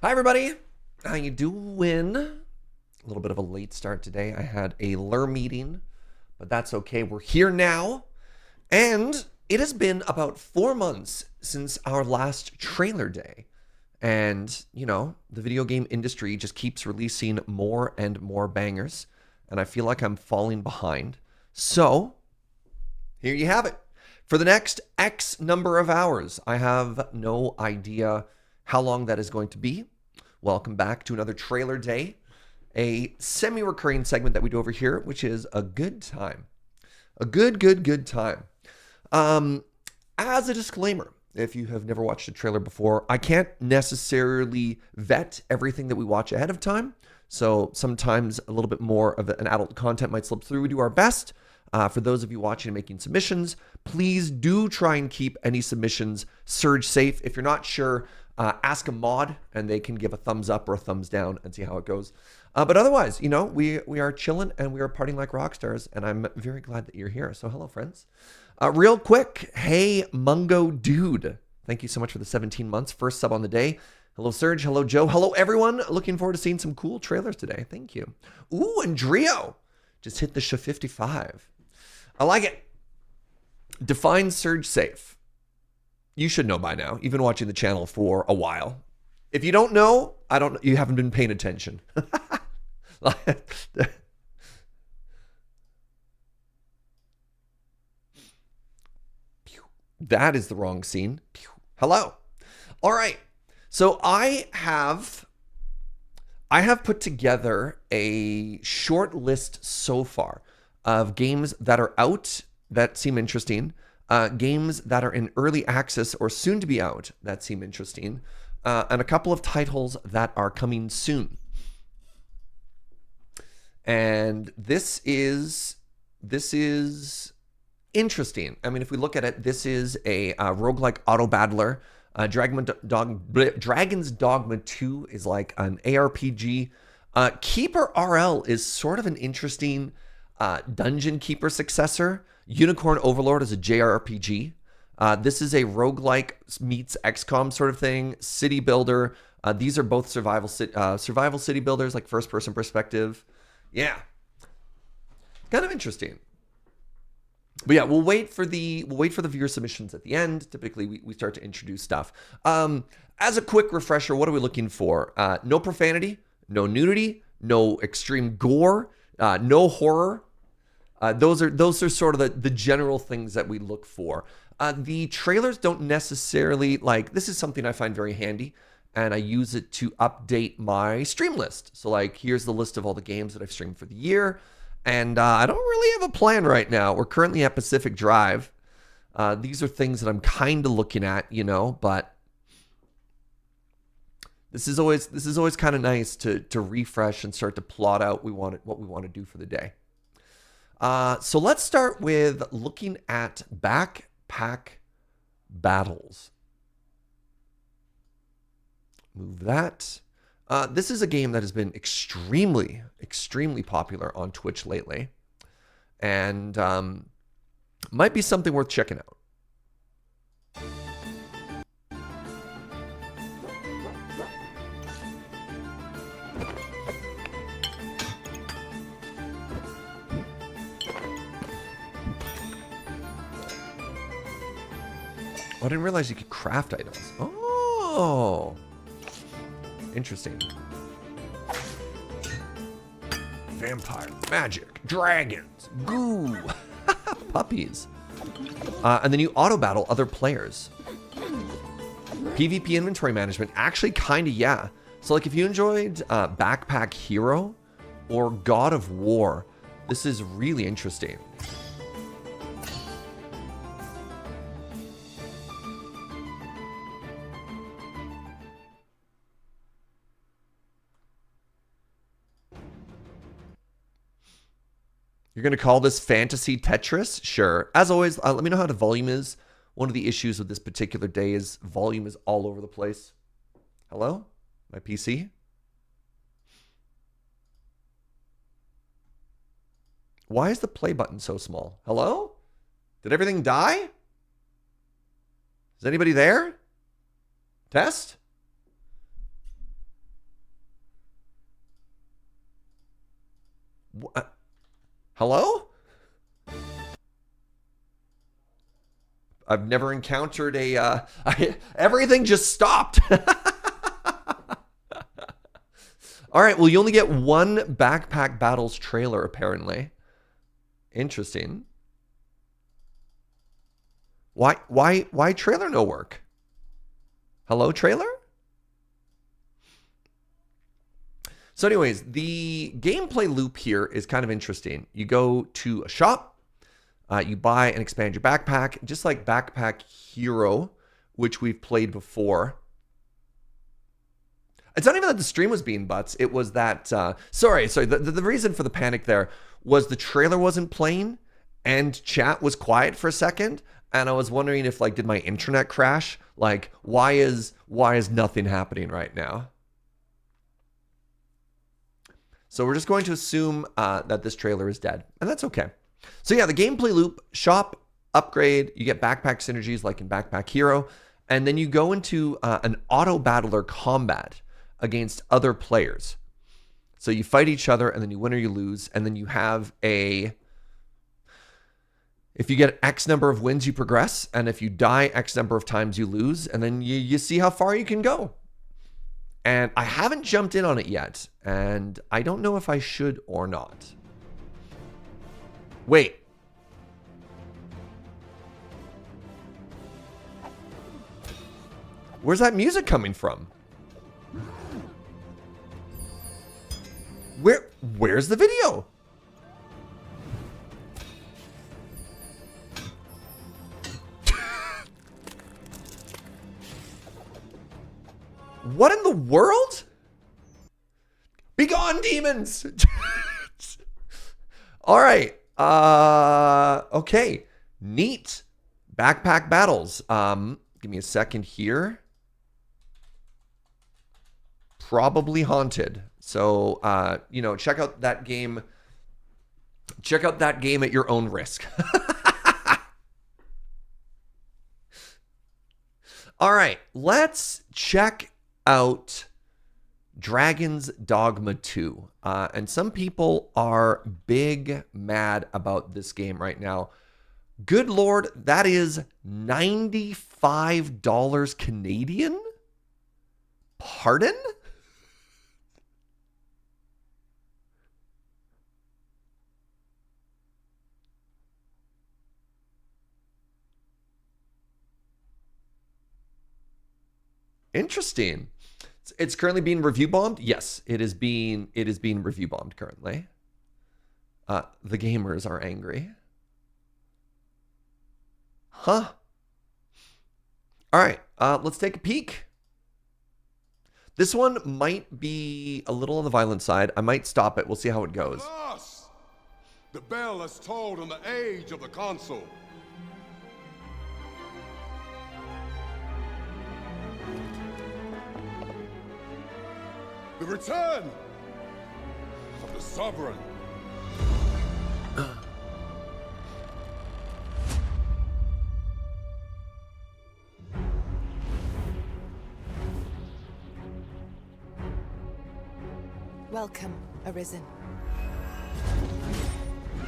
Hi, everybody. How you doing? A little bit of a late start today. I had a LUR meeting, but that's okay. We're here now. And it has been about 4 months since our last trailer day. And, you know, the video game industry just keeps releasing more and more bangers. And I feel like I'm falling behind. So, here you have it. For the next X number of hours, I have no idea how long that is going to be. Welcome back to another trailer day, a semi-recurring segment that we do over here, which is a good time. A good time. As a disclaimer, if you have never watched a trailer before, I can't necessarily vet everything that we watch ahead of time. So sometimes a little bit more of an adult content might slip through. We do our best. For those of you watching and making submissions, please do try and keep any submissions Serge safe. If you're not sure, ask a mod and they can give a thumbs up or a thumbs down and see how it goes. But otherwise, you know, we are chilling and we are partying like rock stars, and I'm very glad that you're here. So hello, friends. Real quick, hey, Mungo Dude. Thank you so much for the 17 months. First sub on the day. Hello, Serge. Hello, Joe. Hello, everyone. Looking forward to seeing some cool trailers today. Thank you. Ooh, and Drio just hit the SHA-55. I like it. Define Serge safe. You should know by now. You've been watching the channel for a while. If you don't know, you haven't been paying attention. That is the wrong scene. Hello. All right. So I have put together a short list so far of games that are out that seem interesting, games that are in early access or soon to be out that seem interesting, and a couple of titles that are coming soon. And this is interesting. I mean, if we look at it, this is a roguelike auto battler. Dragon's Dogma 2 is like an ARPG. KeeperRL is sort of an interesting Dungeon Keeper successor. Unicorn Overlord is a JRPG. This is a roguelike meets XCOM sort of thing. City builder. These are both survival city builders, like first person perspective. Yeah, kind of interesting. But yeah, we'll wait for the viewer submissions at the end. Typically, we start to introduce stuff. As a quick refresher, what are we looking for? No profanity, no nudity, no extreme gore, no horror. Those are sort of the general things that we look for. The trailers don't necessarily, like, this is something I find very handy, and I use it to update my stream list. So like, here's the list of all the games that I've streamed for the year. And I don't really have a plan right now. We're currently at Pacific Drive. These are things that I'm kind of looking at, you know, but this is always kind of nice to refresh and start to plot out what we want to do for the day. So let's start with looking at backpack battles. Move that. This is a game that has been extremely popular on Twitch lately, and might be something worth checking out. Oh, I didn't realize you could craft items. Oh, interesting. Vampire, magic, dragons, goo, puppies. And then you auto battle other players. PvP inventory management, actually kind of, yeah. So like if you enjoyed Backpack Hero or God of War, this is really interesting. You're going to call this Fantasy Tetris? Sure. As always, let me know how the volume is. One of the issues with this particular day is volume is all over the place. Hello? My PC? Why is the play button so small? Hello? Did everything die? Is anybody there? Test? Hello? I've never encountered a... everything just stopped. All right, well, you only get one Backpack Battles trailer, apparently. Interesting. Why trailer no work? Hello, trailer? So anyways, the gameplay loop here is kind of interesting. You go to a shop, you buy and expand your backpack, just like Backpack Hero, which we've played before. It's not even that the stream was being butts. It was that, sorry. The reason for the panic there was the trailer wasn't playing and chat was quiet for a second. And I was wondering if, like, did my internet crash? Like, why is nothing happening right now? So we're just going to assume that this trailer is dead, and that's okay. So yeah, the gameplay loop, shop, upgrade, you get backpack synergies like in Backpack Hero, and then you go into an auto battler combat against other players. So you fight each other, and then you win or you lose, and then you have a... If you get X number of wins, you progress, and if you die X number of times, you lose, and then you see how far you can go. And I haven't jumped in on it yet, and I don't know if I should or not. Wait. Where's that music coming from? Where's the video? What in the world? Begone, demons! All right. Okay. Neat. Backpack battles. Give me a second here. Probably haunted. So, you know, check out that game. Check out that game at your own risk. All right. Let's check out Dragon's Dogma 2. And some people are big mad about this game right now. Good Lord, that is $95 Canadian? Pardon? Interesting. It's currently being review bombed. Yes, it is being review bombed currently. The gamers are angry. Huh. All right, let's take a peek. This one might be a little on the violent side. I might stop it. We'll see how it goes. Us! The bell has tolled on the age of the console. The return of the Sovereign. Welcome, Arisen.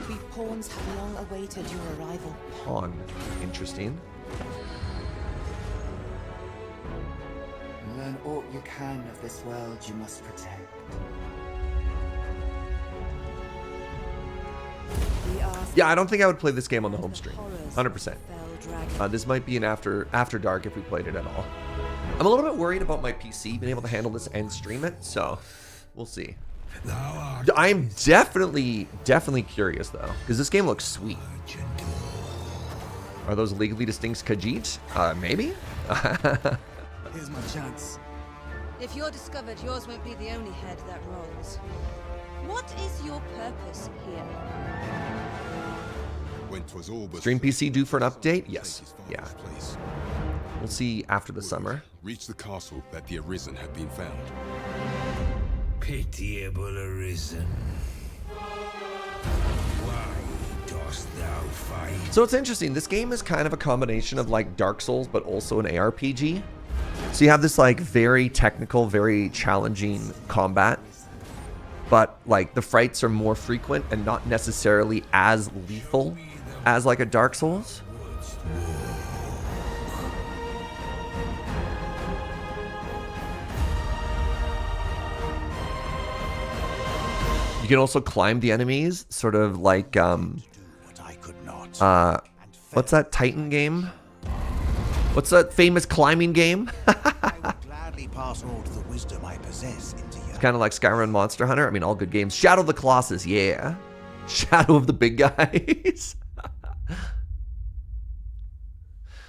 We pawns have long awaited your arrival. Pawn. Interesting. Learn all you can of this world you must protect. Yeah, I don't think I would play this game on the home stream. 100%. This might be an after dark if we played it at all. I'm a little bit worried about my PC being able to handle this and stream it, so we'll see. I'm definitely curious though, because this game looks sweet. Are those legally distinct Khajiit? Maybe? Here's my chance. If you're discovered, yours won't be the only head that rolls. What is your purpose here? Stream PC due for an update? Yes. Yeah. We'll see after the summer. Reach the castle that the Arisen had been found. Pitiable Arisen. Why dost thou fight? So it's interesting. This game is kind of a combination of like Dark Souls, but also an ARPG. So you have this like very technical, very challenging combat. but like the fights are more frequent and not necessarily as lethal as like a Dark Souls. You can also climb the enemies, sort of like what's that Titan game? What's that famous climbing game? It's kind of like Skyrim Monster Hunter. I mean, all good games. Shadow of the Colossus, yeah. Shadow of the big guys.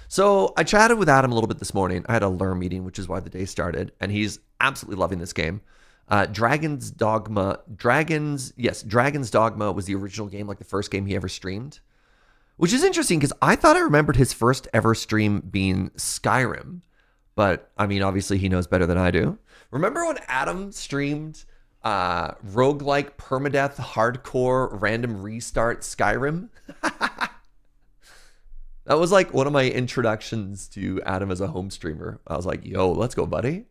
So I chatted with Adam a little bit this morning. I had a Lure meeting, which is why the day started, and he's absolutely loving this game. Dragon's Dogma was the original game, like the first game he ever streamed. Which is interesting because I thought I remembered his first ever stream being Skyrim. But, I mean, obviously he knows better than I do. Remember when Adam streamed roguelike, permadeath, hardcore, random restart Skyrim? That was like one of my introductions to Adam as a home streamer. I was like, yo, let's go, buddy.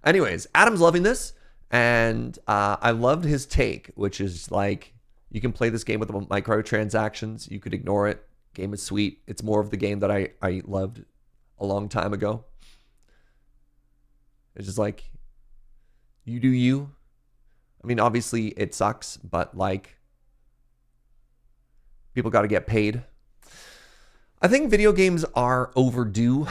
Anyways, Adam's loving this. And I loved his take, which is like, you can play this game with microtransactions. You could ignore it. Game is sweet. It's more of the game that I loved a long time ago. It's just like, you do you. I mean, obviously it sucks, but like, people got to get paid. I think video games are overdue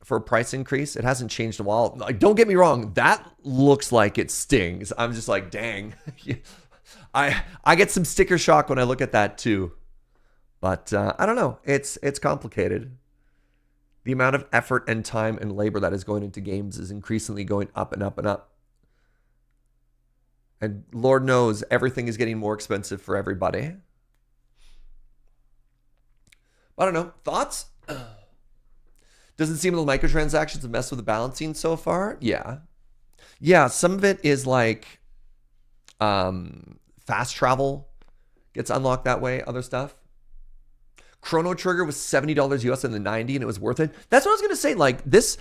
for a price increase. It hasn't changed in a while. Like, don't get me wrong. That looks like it stings. I'm just like, dang. I get some sticker shock when I look at that too. But I don't know. It's complicated. The amount of effort and time and labor that is going into games is increasingly going up and up and up. And Lord knows everything is getting more expensive for everybody. I don't know. Thoughts? Doesn't seem the microtransactions have messed with the balancing so far. Yeah. Yeah, some of it is like fast travel gets unlocked that way, other stuff. Chrono Trigger was $70 US in the 90 and it was worth it. That's what I was going to say. Like this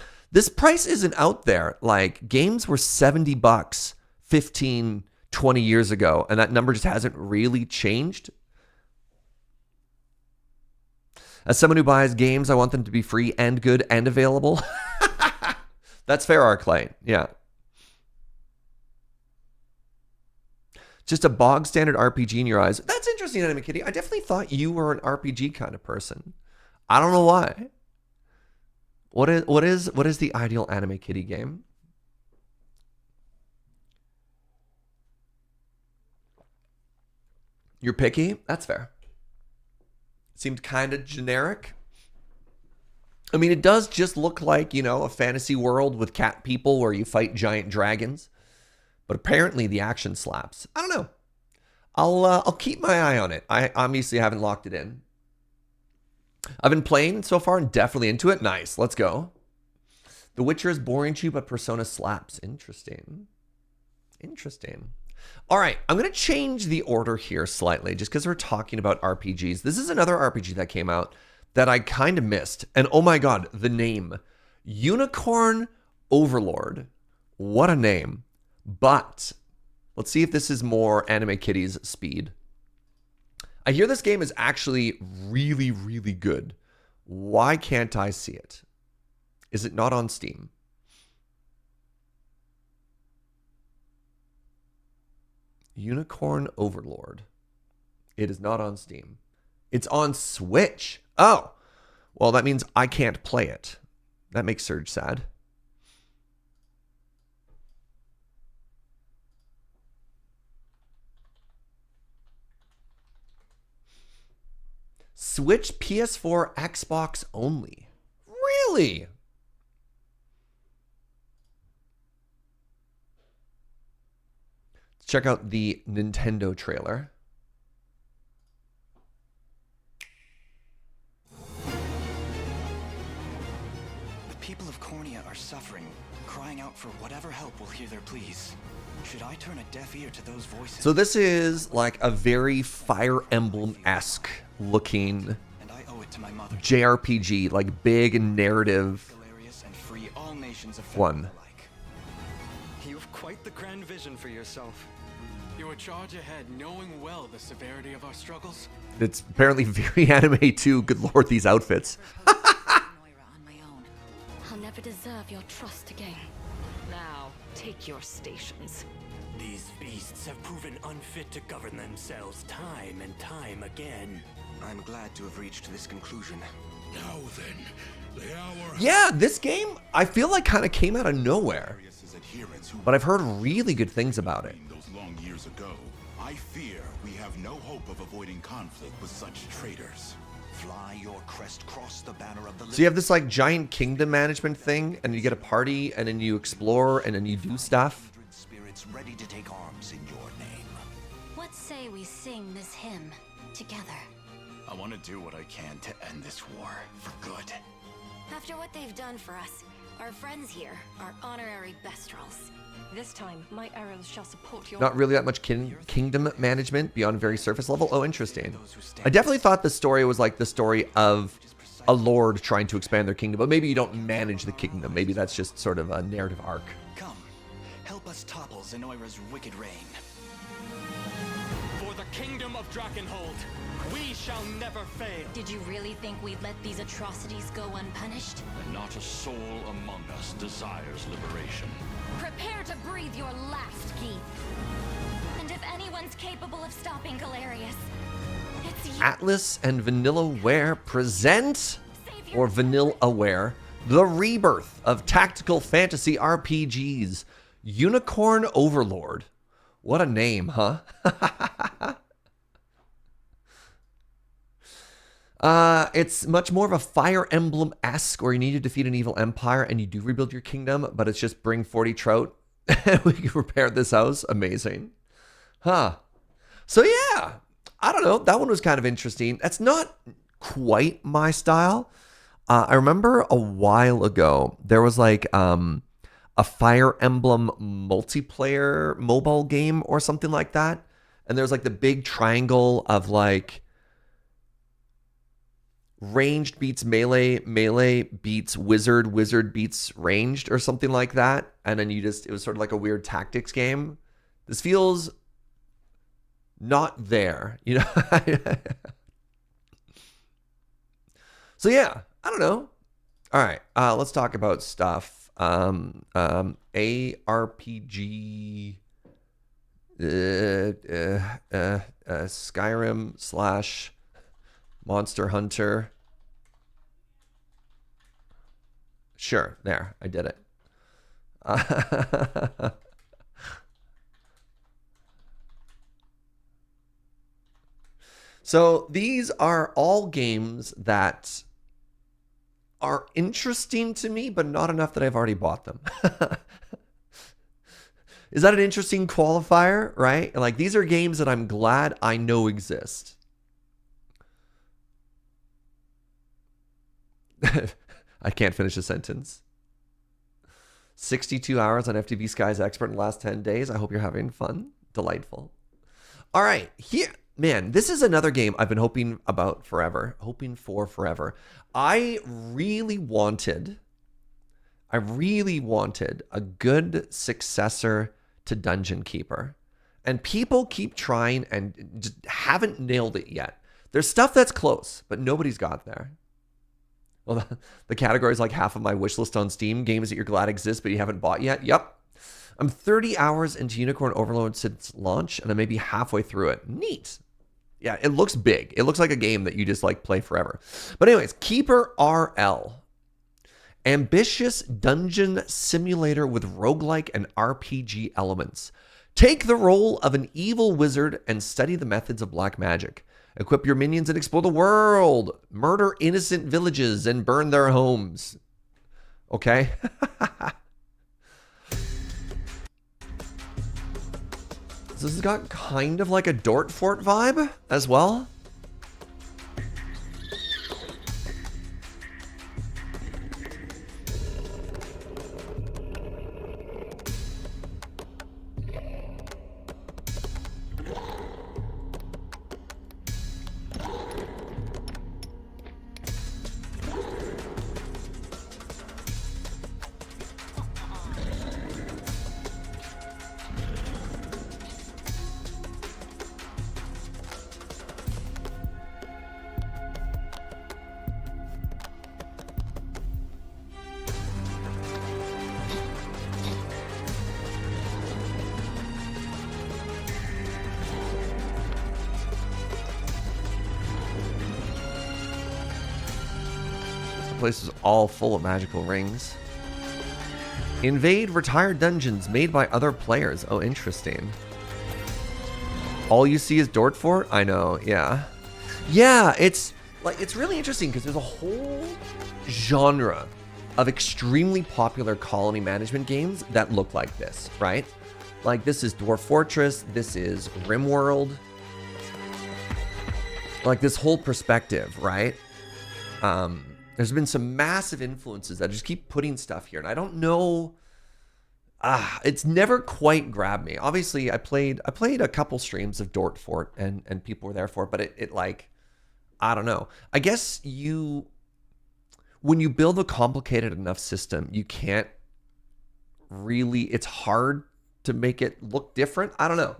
price isn't out there. Like games were $70 15, 20 years ago. And that number just hasn't really changed. As someone who buys games, I want them to be free and good and available. That's fair, Arclight. Yeah. Just a bog standard RPG in your eyes. That's interesting, Anime Kitty. I definitely thought you were an RPG kind of person. I don't know why. What is the ideal Anime Kitty game? You're picky? That's fair. Seemed kind of generic. I mean, it does just look like, you know, a fantasy world with cat people where you fight giant dragons. But apparently the action slaps. I don't know. I'll keep my eye on it. I obviously haven't locked it in. I've been playing so far and definitely into it. Nice. Let's go. The Witcher is boring to you, but Persona slaps. Interesting. Interesting. All right. I'm going to change the order here slightly just because we're talking about RPGs. This is another RPG that came out that I kind of missed. And oh my God, the name. Unicorn Overlord. What a name. But let's see if this is more Anime Kitty's speed. I hear this game is actually really, really good. Why can't I see it? Is it not on Steam? Unicorn Overlord. It is not on Steam. It's on Switch. Oh, well, that means I can't play it. That makes Serge sad. Switch, PS4, Xbox only. Really? Let's check out the Nintendo trailer. The people of Cornea are suffering, crying out for whatever help will hear their pleas. Should I turn a deaf ear to those voices? So this is like a very Fire Emblem-esque looking JRPG, like big narrative and free all nations of one. You have quite the grand vision for yourself. You would charge ahead knowing well the severity of our struggles? It's apparently very anime too. Good lord, these outfits. I'll never deserve your trust again. Now, take your stations. These beasts have proven unfit to govern themselves time and time again. I'm glad to have reached this conclusion. Now then, the hour... Yeah, this game, I feel like kind of came out of nowhere. But I've heard really good things about it. Those long years ago, I fear we have no hope of avoiding conflict with such traitors. Fly your crest across the banner of the... So you have this like giant kingdom management thing, and you get a party, and then you explore, and then you do stuff. Spirits ready to take arms in your name. What say we sing this hymn together? I want to do what I can to end this war for good. After what they've done for us, our friends here are honorary Bestrels. This time, my arrows shall support your... Not really that much kingdom management beyond very surface level. Oh, interesting. I definitely thought the story was like the story of a lord trying to expand their kingdom, but maybe you don't manage the kingdom. Maybe that's just sort of a narrative arc. Come, help us topple Zenoira's wicked reign. For the kingdom of Drakenhold, we shall never fail. Did you really think we'd let these atrocities go unpunished? And not a soul among us desires liberation. Prepare to breathe your last, Keith. And if anyone's capable of stopping Galerius, it's you. Atlas and Vanillaware present, or Vanillaware, the rebirth of tactical fantasy RPGs, Unicorn Overlord. What a name, huh? It's much more of a Fire Emblem-esque, where you need to defeat an evil empire and you do rebuild your kingdom, but it's just bring 40 trout and we can repair this house. Amazing. Huh. So yeah, I don't know. That one was kind of interesting. That's not quite my style. I remember a while ago, there was like a Fire Emblem multiplayer mobile game or something like that. And there's like the big triangle of like ranged beats melee, melee beats wizard, wizard beats ranged or something like that. And then you just, it was sort of like a weird tactics game. This feels not there, you know? So yeah, I don't know. All right, let's talk about stuff. ARPG, Skyrim / Monster Hunter. Sure, there, I did it. So these are all games that are interesting to me, but not enough that I've already bought them. Is that an interesting qualifier, right? Like, these are games that I'm glad I know exist. I can't finish a sentence. 62 hours on FTV Sky's Expert in the last 10 days. I hope you're having fun. Delightful. All right, here, man, this is another game I've been hoping for forever. I really wanted a good successor to Dungeon Keeper. And people keep trying and just haven't nailed it yet. There's stuff that's close, but nobody's got there. Well, the category is like half of my wish list on Steam, games that you're glad exist but you haven't bought yet. Yep. I'm 30 hours into Unicorn Overlord since launch, and I'm maybe halfway through it. Neat. Yeah, it looks big. It looks like a game that you just like play forever. But anyways, KeeperRL. Ambitious dungeon simulator with roguelike and RPG elements. Take the role of an evil wizard and study the methods of black magic. Equip your minions and explore the world. Murder innocent villages and burn their homes. Okay? So this has got kind of like a Dort Fort vibe as well. place is all full of magical rings. Invade retired dungeons made by other players. Oh, interesting. All you see is Dort Fort? I know, yeah. Yeah, it's really interesting because there's a whole genre of extremely popular colony management games that look like this, right? Like this is Dwarf Fortress, this is RimWorld. Like this whole perspective, right? There's been some massive influences that just keep putting stuff here, and I don't know. It's never quite grabbed me. Obviously, I played a couple streams of Dort Fort, and people were there for it, but it like, I don't know. I guess when you build a complicated enough system, you can't really. It's hard to make it look different. I don't know.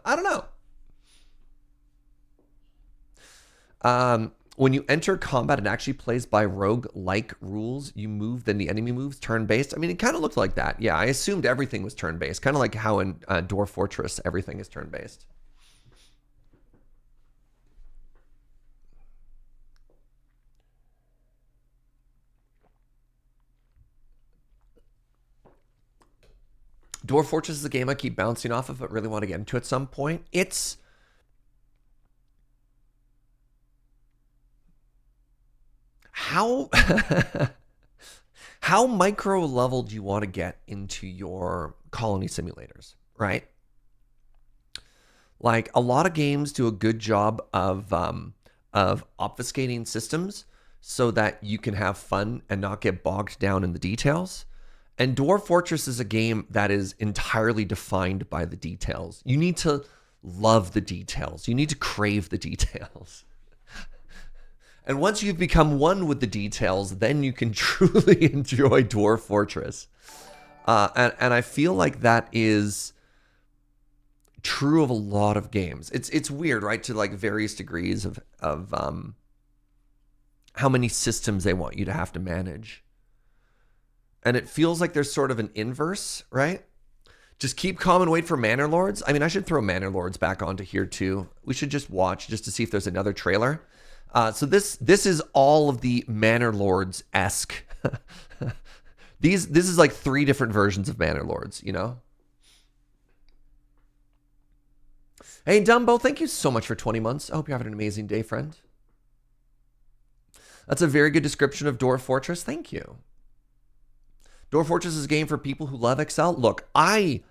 When you enter combat, it actually plays by rogue-like rules. You move, then the enemy moves, turn-based. I mean, it kind of looked like that. Yeah, I assumed everything was turn-based. Kind of like how in Dwarf Fortress, everything is turn-based. Dwarf Fortress is a game I keep bouncing off of, but really want to get into at some point. It's... How micro level do you want to get into your colony simulators, right? Like a lot of games do a good job of obfuscating systems so that you can have fun and not get bogged down in the details. And Dwarf Fortress is a game that is entirely defined by the details. You need to love the details. You need to crave the details. And once you've become one with the details, then you can truly enjoy Dwarf Fortress. And I feel like that is true of a lot of games. It's weird, right? To like various degrees of how many systems they want you to have to manage. And it feels like there's sort of an inverse, right? Just keep calm and wait for Manor Lords. I mean, I should throw Manor Lords back onto here too. We should just watch just to see if there's another trailer. So this is all of the Manor Lords-esque. This is like 3 different versions of Manor Lords, you know? Hey, Dumbo, thank you so much for 20 months. I hope you're having an amazing day, friend. That's a very good description of Dwarf Fortress. Thank you. Dwarf Fortress is a game for people who love Excel. Look, I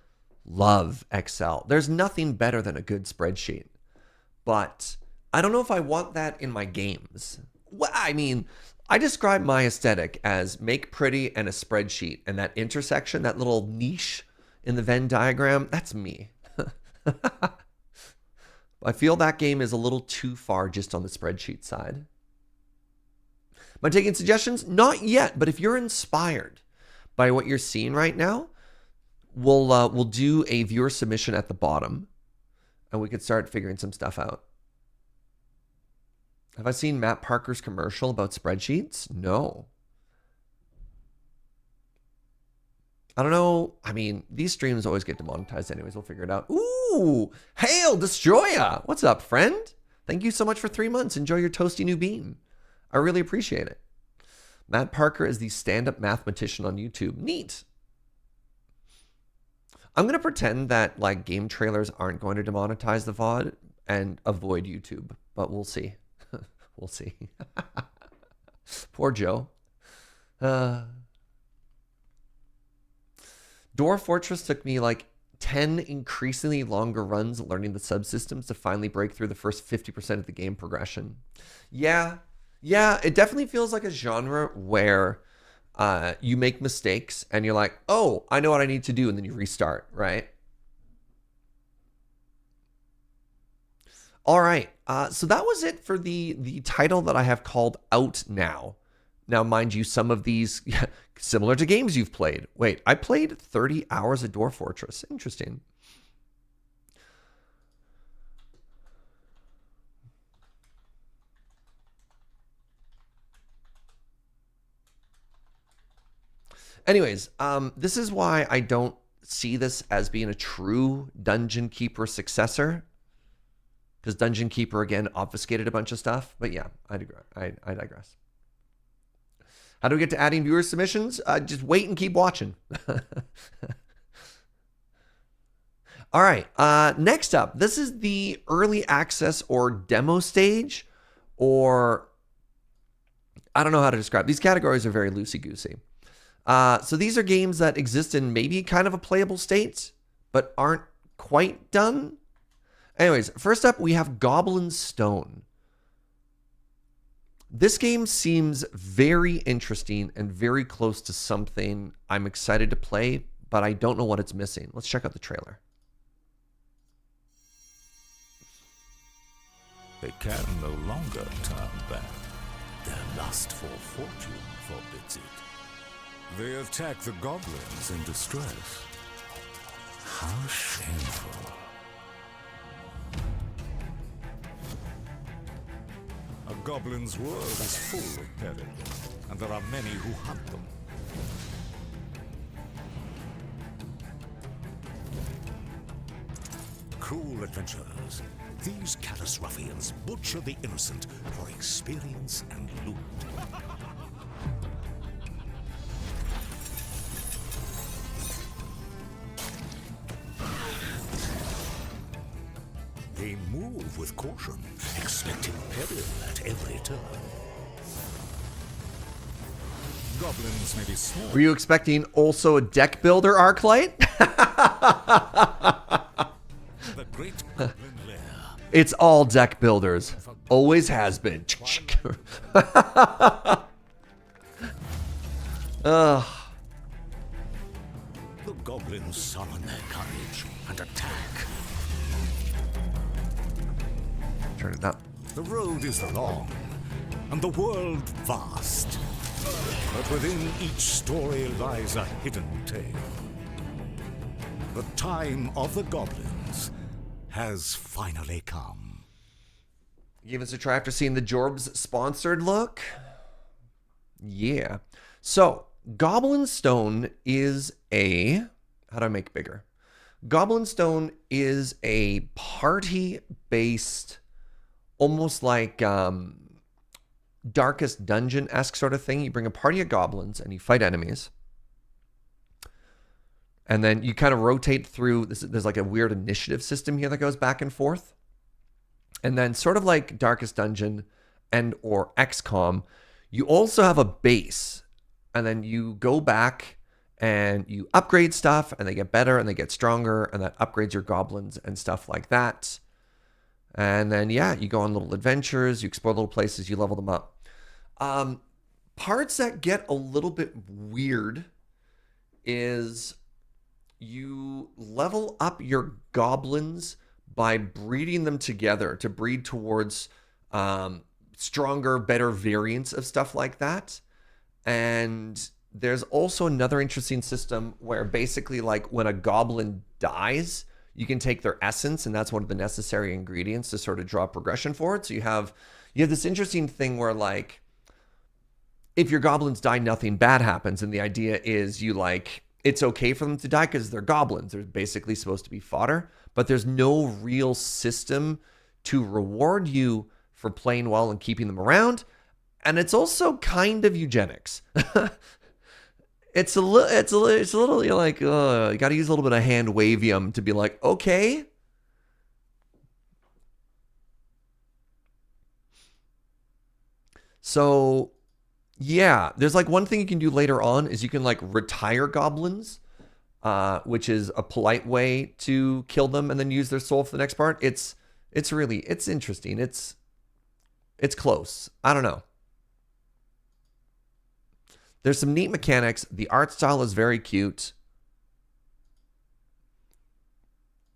love Excel. There's nothing better than a good spreadsheet. But I don't know if I want that in my games. Well, I mean, I describe my aesthetic as make pretty and a spreadsheet. And that intersection, that little niche in the Venn diagram, that's me. I feel that game is a little too far just on the spreadsheet side. Am I taking suggestions? Not yet, but if you're inspired by what you're seeing right now, we'll do a viewer submission at the bottom, and we could start figuring some stuff out. Have I seen Matt Parker's commercial about spreadsheets? No. I don't know. I mean, these streams always get demonetized anyways. We'll figure it out. Ooh, Hail Destroya. What's up, friend? Thank you so much for 3 months. Enjoy your toasty new bean. I really appreciate it. Matt Parker is the stand-up mathematician on YouTube. Neat. I'm going to pretend that like game trailers aren't going to demonetize the VOD and avoid YouTube, but we'll see. We'll see. Poor Joe. Dwarf Fortress took me like 10 increasingly longer runs learning the subsystems to finally break through the first 50% of the game progression. Yeah, it definitely feels like a genre where you make mistakes and you're like, oh, I know what I need to do, and then you restart, right? All right, so that was it for the title that I have called Out Now. Now, mind you, some of these, similar to games you've played. Wait, I played 30 hours of Dwarf Fortress. Interesting. Anyways, this is why I don't see this as being a true Dungeon Keeper successor. Because Dungeon Keeper, again, obfuscated a bunch of stuff. But yeah, I digress. How do we get to adding viewer submissions? Just wait and keep watching. All right, next up, this is the early access or demo stage, or I don't know how to describe. These categories are very loosey-goosey. So these are games that exist in maybe kind of a playable state, but aren't quite done. Anyways, first up, we have Goblin Stone. This game seems very interesting and very close to something I'm excited to play, but I don't know what it's missing. Let's check out the trailer. They can no longer turn back. Their lust for fortune forbids it. They attack the goblins in distress. How shameful. A goblin's world is full of peril, and there are many who hunt them. Cruel adventurers, these callous ruffians butcher the innocent for experience and loot. They move with caution, expecting peril at every turn. Goblins may be small. Were you expecting also a deck builder Arclight? The great goblin lair. It's all deck builders. Always has been. The goblins summon their courage and attack. Turn it up. The road is long, and the world vast. But within each story lies a hidden tale. The time of the goblins has finally come. Give us a try after seeing the Jorbs sponsored look. Yeah. So, Goblin Stone is a... How do I make it bigger? Goblin Stone is a party-based, almost like Darkest Dungeon-esque sort of thing. You bring a party of goblins and you fight enemies. And then you kind of rotate through. There's like a weird initiative system here that goes back and forth. And then sort of like Darkest Dungeon and or XCOM, you also have a base. And then you go back and you upgrade stuff and they get better and they get stronger. And that upgrades your goblins and stuff like that. And then, yeah, you go on little adventures. You explore little places. You level them up. Parts that get a little bit weird is... you level up your goblins by breeding them together to breed towards stronger, better variants of stuff like that. And there's also another interesting system where basically like when a goblin dies, you can take their essence, and that's one of the necessary ingredients to sort of draw progression forward. So you have this interesting thing where like if your goblins die, nothing bad happens. And the idea is you like... it's okay for them to die because they're goblins. They're basically supposed to be fodder, but there's no real system to reward you for playing well and keeping them around. And it's also kind of eugenics. It's a little, you're like, you got to use a little bit of hand wavium to be like, okay. So... yeah, there's like one thing you can do later on is you can like retire goblins, which is a polite way to kill them and then use their soul for the next part. It's interesting. It's close. I don't know. There's some neat mechanics. The art style is very cute.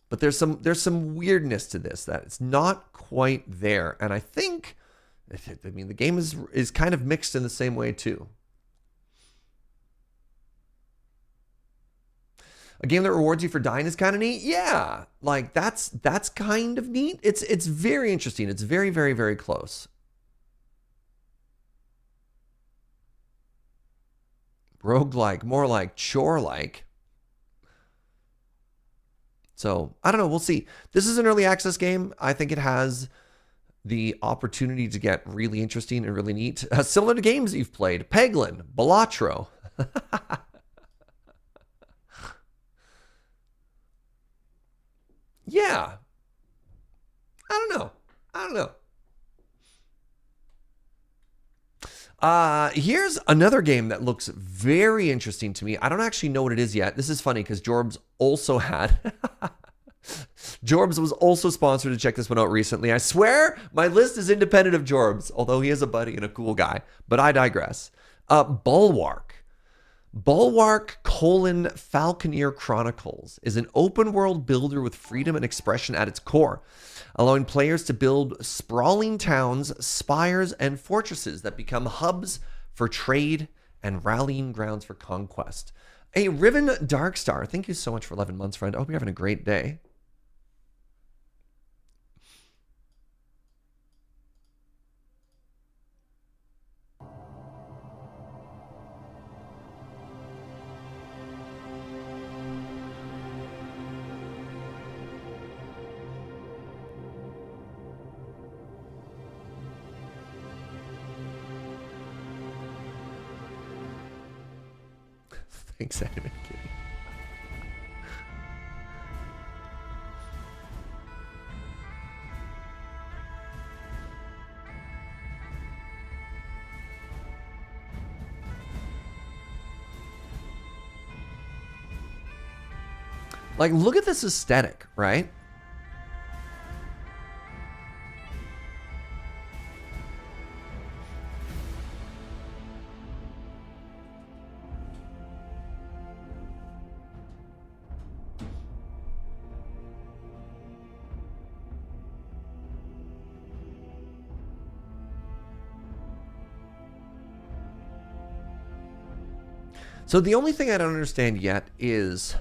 But there's some weirdness to this that it's not quite there. And I think... I mean, the game is kind of mixed in the same way too. A game that rewards you for dying is kind of neat. Yeah, like that's kind of neat. It's very interesting. It's very, very, very close. Roguelike, more like chore-like. So, I don't know. We'll see. This is an early access game. I think it has the opportunity to get really interesting and really neat. Similar to games you've played. Peglin, Balatro. Yeah. I don't know. Here's another game that looks very interesting to me. I don't actually know what it is yet. This is funny because Jorbs also had... Jorbs was also sponsored to check this one out recently. I swear my list is independent of Jorbs, although he is a buddy and a cool guy. But I digress. Bulwark. Bulwark: Falconeer Chronicles is an open world builder with freedom and expression at its core, allowing players to build sprawling towns, spires, and fortresses that become hubs for trade and rallying grounds for conquest. A Riven Darkstar, thank you so much for 11 months, friend. I hope you're having a great day. Thanks, Anime Kitty. Like, look at this aesthetic, right? So the only thing I don't understand yet is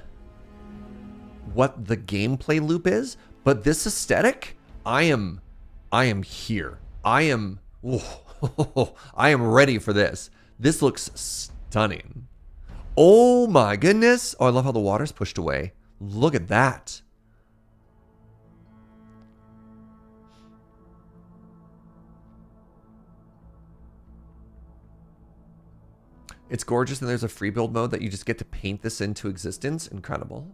what the gameplay loop is, but this aesthetic, I am here. I am ready for this. This looks stunning. Oh my goodness. Oh, I love how the water's pushed away. Look at that. It's gorgeous, and there's a free build mode that you just get to paint this into existence. Incredible.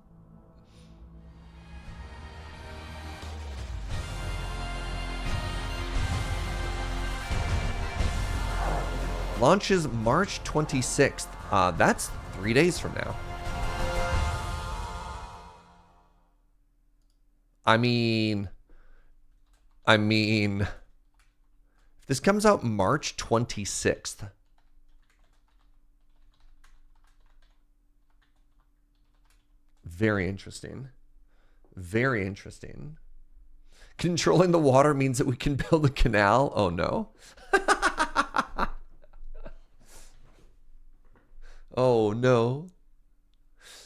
Launches March 26th. That's 3 days from now. I mean, if this comes out March 26th, very interesting. Very interesting. Controlling the water means that we can build a canal. Oh no. Oh no.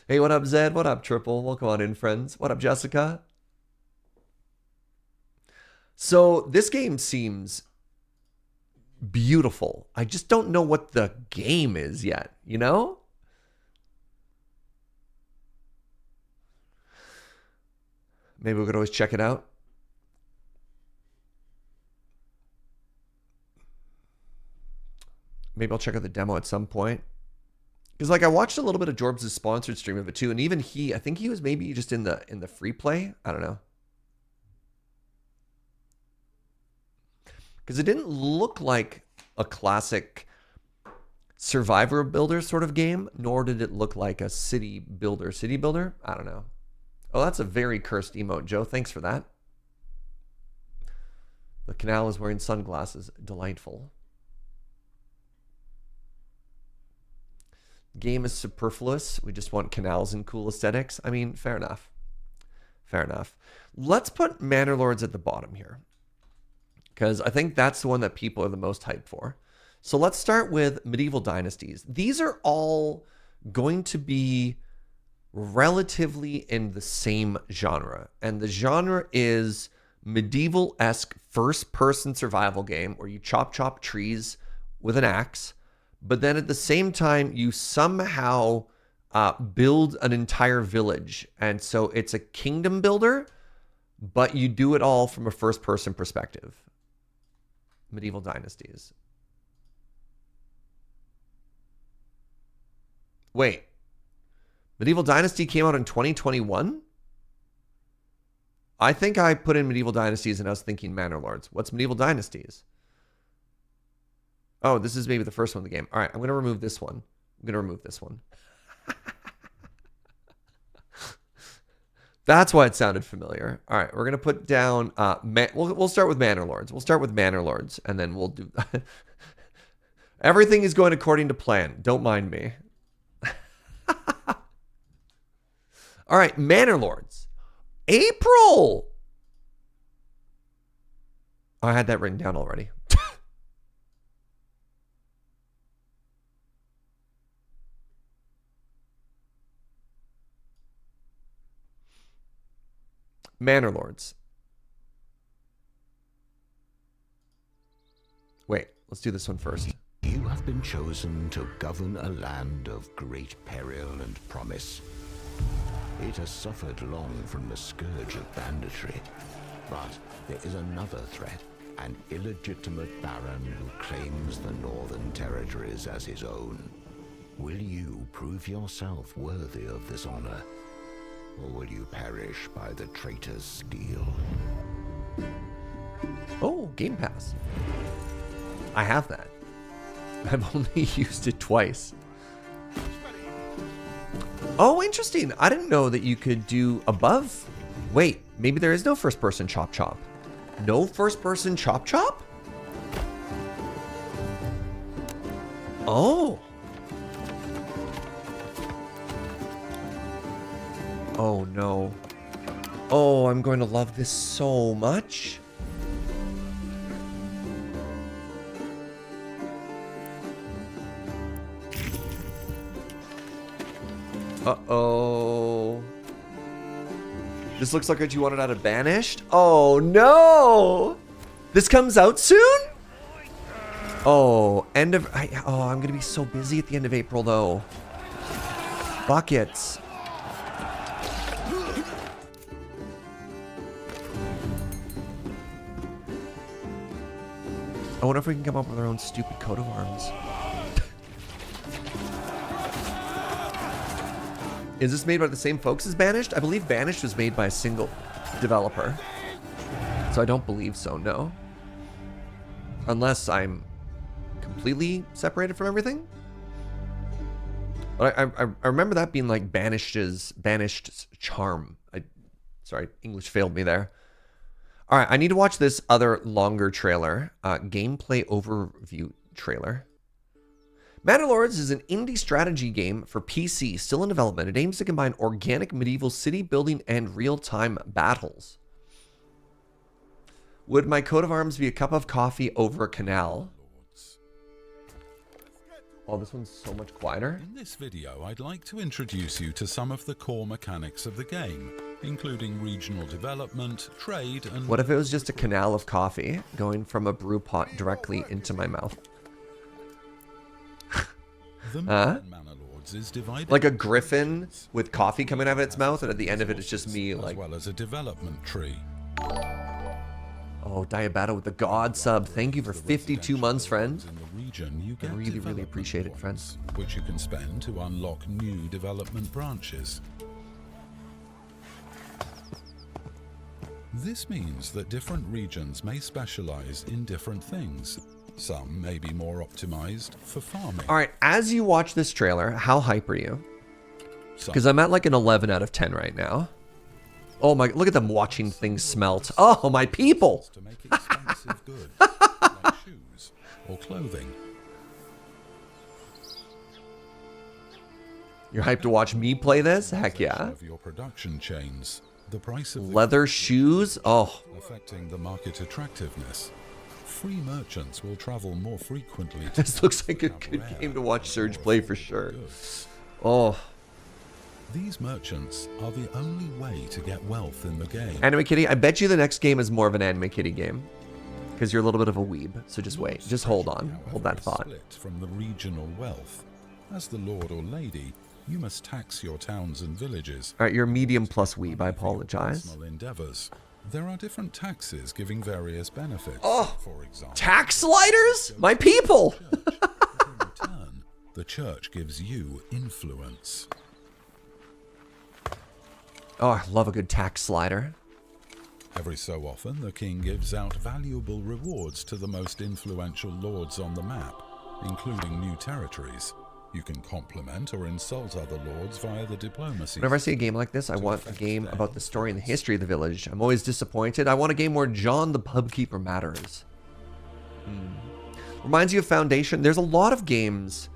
Hey, what up, Zed? What up, Triple? Welcome on in, friends. What up, Jessica? So this game seems beautiful. I just don't know what the game is yet, you know? Maybe we could always check it out. Maybe I'll check out the demo at some point. Because like I watched a little bit of Jorbs' sponsored stream of it too, and even I think he was maybe just in the free play. I don't know. Because it didn't look like a classic survivor builder sort of game, nor did it look like a city builder. I don't know. Oh, that's a very cursed emote, Joe. Thanks for that. The canal is wearing sunglasses. Delightful. Game is superfluous. We just want canals and cool aesthetics. I mean, fair enough. Fair enough. Let's put Manor Lords at the bottom here, because I think that's the one that people are the most hyped for. So let's start with Medieval Dynasties. These are all going to be relatively in the same genre. And the genre is medieval-esque first-person survival game where you chop trees with an axe, but then at the same time, you somehow build an entire village. And so it's a kingdom builder, but you do it all from a first-person perspective. medieval dynasties. Wait. Medieval Dynasty came out in 2021? I think I put in Medieval Dynasties and I was thinking Manor Lords. What's Medieval Dynasties? Oh, this is maybe the first one in the game. All right, I'm going to remove this one. I'm going to remove this one. That's why it sounded familiar. All right, we're going to put down... we'll start with Manor Lords. We'll start with Manor Lords, and then we'll do... Everything is going according to plan. Don't mind me. All right, Manor Lords. April! Oh, I had that written down already. Manor Lords. Wait, let's do this one first. You have been chosen to govern a land of great peril and promise. It has suffered long from the scourge of banditry, but there is another threat, an illegitimate baron who claims the northern territories as his own. Will you prove yourself worthy of this honor, or will you perish by the traitor's steel? Oh, Game Pass. I have that. I've only used it twice. Oh, interesting. I didn't know that you could do above. Wait, maybe there is no first-person chop chop. No first-person chop chop? Oh. Oh, no. Oh, I'm going to love this so much. Uh-oh. This looks like what you wanted out of Banished. Oh, no. This comes out soon? Oh, I'm going to be so busy at the end of April, though. Buckets. I wonder if we can come up with our own stupid coat of arms. Is this made by the same folks as Banished? I believe Banished was made by a single developer. So I don't believe so, no. Unless I'm completely separated from everything. But I remember that being like Banished's charm. Sorry, English failed me there. All right, I need to watch this other longer trailer. Gameplay overview trailer. Manor Lords is an indie strategy game for PC, still in development. It aims to combine organic medieval city building and real-time battles. Would my coat of arms be a cup of coffee over a canal? Oh, this one's so much quieter. In this video, I'd like to introduce you to some of the core mechanics of the game, including regional development, trade, and... What if it was just a canal of coffee going from a brew pot directly into my mouth? Manor Lords is divided like a griffin with coffee coming out of its mouth, and at the end of it, it's just me, like... as well as a development tree. Oh, Diabato with the God sub. Thank you for 52 months, friend. In the region, you get I really appreciate it, friend. Which you can spend to unlock new development branches. This means that different regions may specialize in different things. Some may be more optimized for farming. All right, as you watch this trailer, how hype are you? Because I'm at like an 11 out of 10 right now. Oh my, look at them watching things smelt. Oh, my people. To make expensive goods, like shoes or clothing. You're hyped to watch me play this? Heck yeah. Of your production chains, the price of leather shoes? Oh. Affecting the market attractiveness. Free merchants will travel more frequently. This looks like a good game to watch Serge play for sure. Oh. These merchants are the only way to get wealth in the game. Anime Kitty, I bet you the next game is more of an Anime Kitty game. Because you're a little bit of a weeb. So just wait. Just hold on. Hold that thought. Split from the regional wealth. As the lord or lady, you must tax your towns and villages. Alright, you're medium plus weeb. I apologize. Endeavors. There are different taxes giving various benefits. Oh, for example, tax sliders? My people! In return, the church gives you influence. Oh, I love a good tax slider. Every so often, the king gives out valuable rewards to the most influential lords on the map, including new territories. You can compliment or insult other lords via the diplomacy. Whenever I see a game like this, I want a game about the story and the history of the village. I'm always disappointed. I want a game where John the pubkeeper matters. Reminds you of Foundation. There's a lot of games.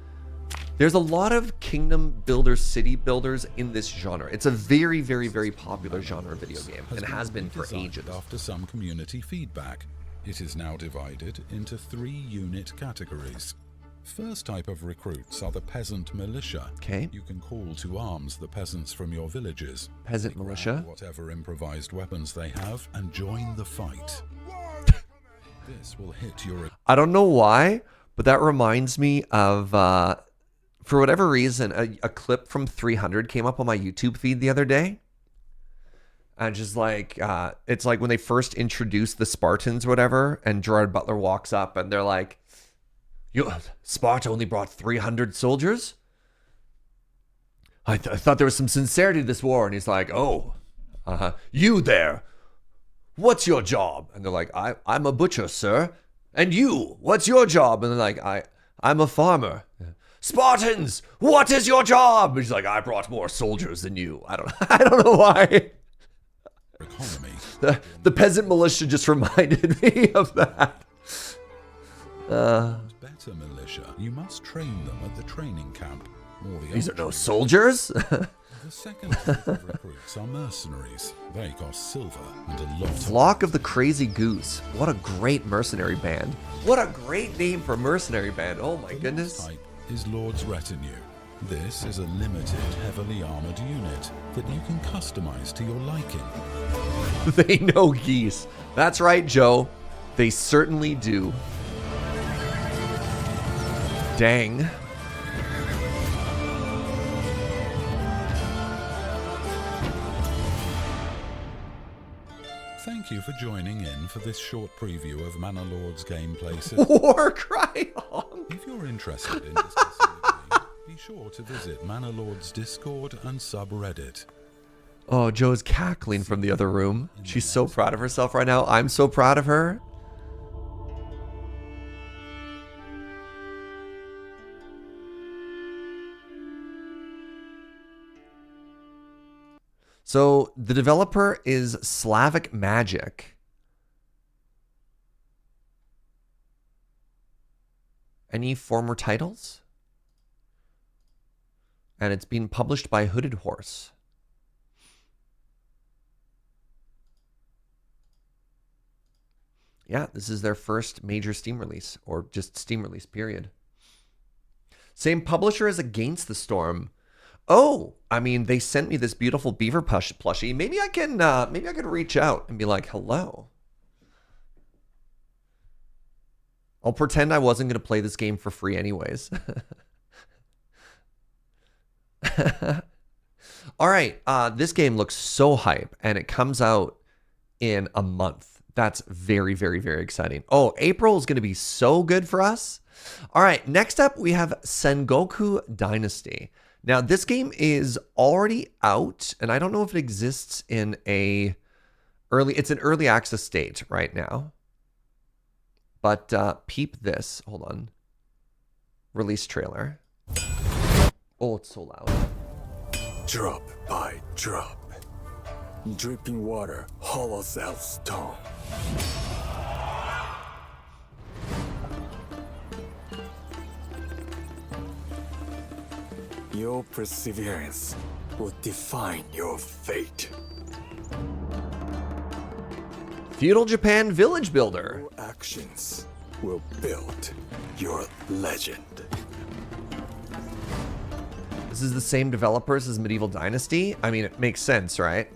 There's a lot of kingdom builders, city builders in this genre. It's a very, very, very popular genre video game, and has been for ages. After some community feedback, it is now divided into 3 unit categories. First type of recruits are the peasant militia. Okay. You can call to arms the peasants from your villages. Peasant militia. Whatever improvised weapons they have and join the fight. This will hit your... I don't know why, but that reminds me of, for whatever reason, a clip from 300 came up on my YouTube feed the other day. And just like, it's like when they first introduced the Spartans or whatever, and Gerard Butler walks up and they're like, Sparta only brought 300 soldiers? I thought there was some sincerity to this war. And he's like, oh, you there, what's your job? And they're like, I'm a butcher, sir. And you, what's your job? And they're like, I'm a farmer. Spartans, what is your job? And he's like, I brought more soldiers than you. I don't know why. Economy. The peasant militia just reminded me of that. Better militia. You must train them at the training camp. These are no soldiers. The second type of recruits are mercenaries. They cost silver and a lot. Flock of the Crazy Goose. What a great mercenary band. What a great name for a mercenary band. Oh my goodness. Type is Lord's Retinue. This is a limited, heavily armored unit that you can customize to your liking. They know geese. That's right, Joe. They certainly do. Dang. Thank you for joining in for this short preview of Manor Lords gameplay. War cry on. If you're interested in discussing the game, be sure to visit Manor Lords Discord and subreddit. Oh, Joe's cackling from the other room. She's so proud of herself right now. I'm so proud of her. So the developer is Slavic Magic. Any former titles? And it's being published by Hooded Horse. Yeah, this is their first major Steam release, or just Steam release, period. Same publisher as Against the Storm. Oh, I mean, they sent me this beautiful beaver plushie. Maybe I can reach out and be like, hello. I'll pretend I wasn't going to play this game for free anyways. All right, this game looks so hype, and it comes out in a month. That's very, very, very exciting. Oh, April is going to be so good for us. All right, next up, we have Sengoku Dynasty. Now, this game is already out, and I don't know if it exists in it's an early access state right now. But peep this. Hold on. Release trailer. Oh, it's so loud. Drop by drop. Dripping water hollows out stone. Your perseverance will define your fate. Feudal Japan Village Builder. Your actions will build your legend. This is the same developers as Medieval Dynasty. I mean, it makes sense, right?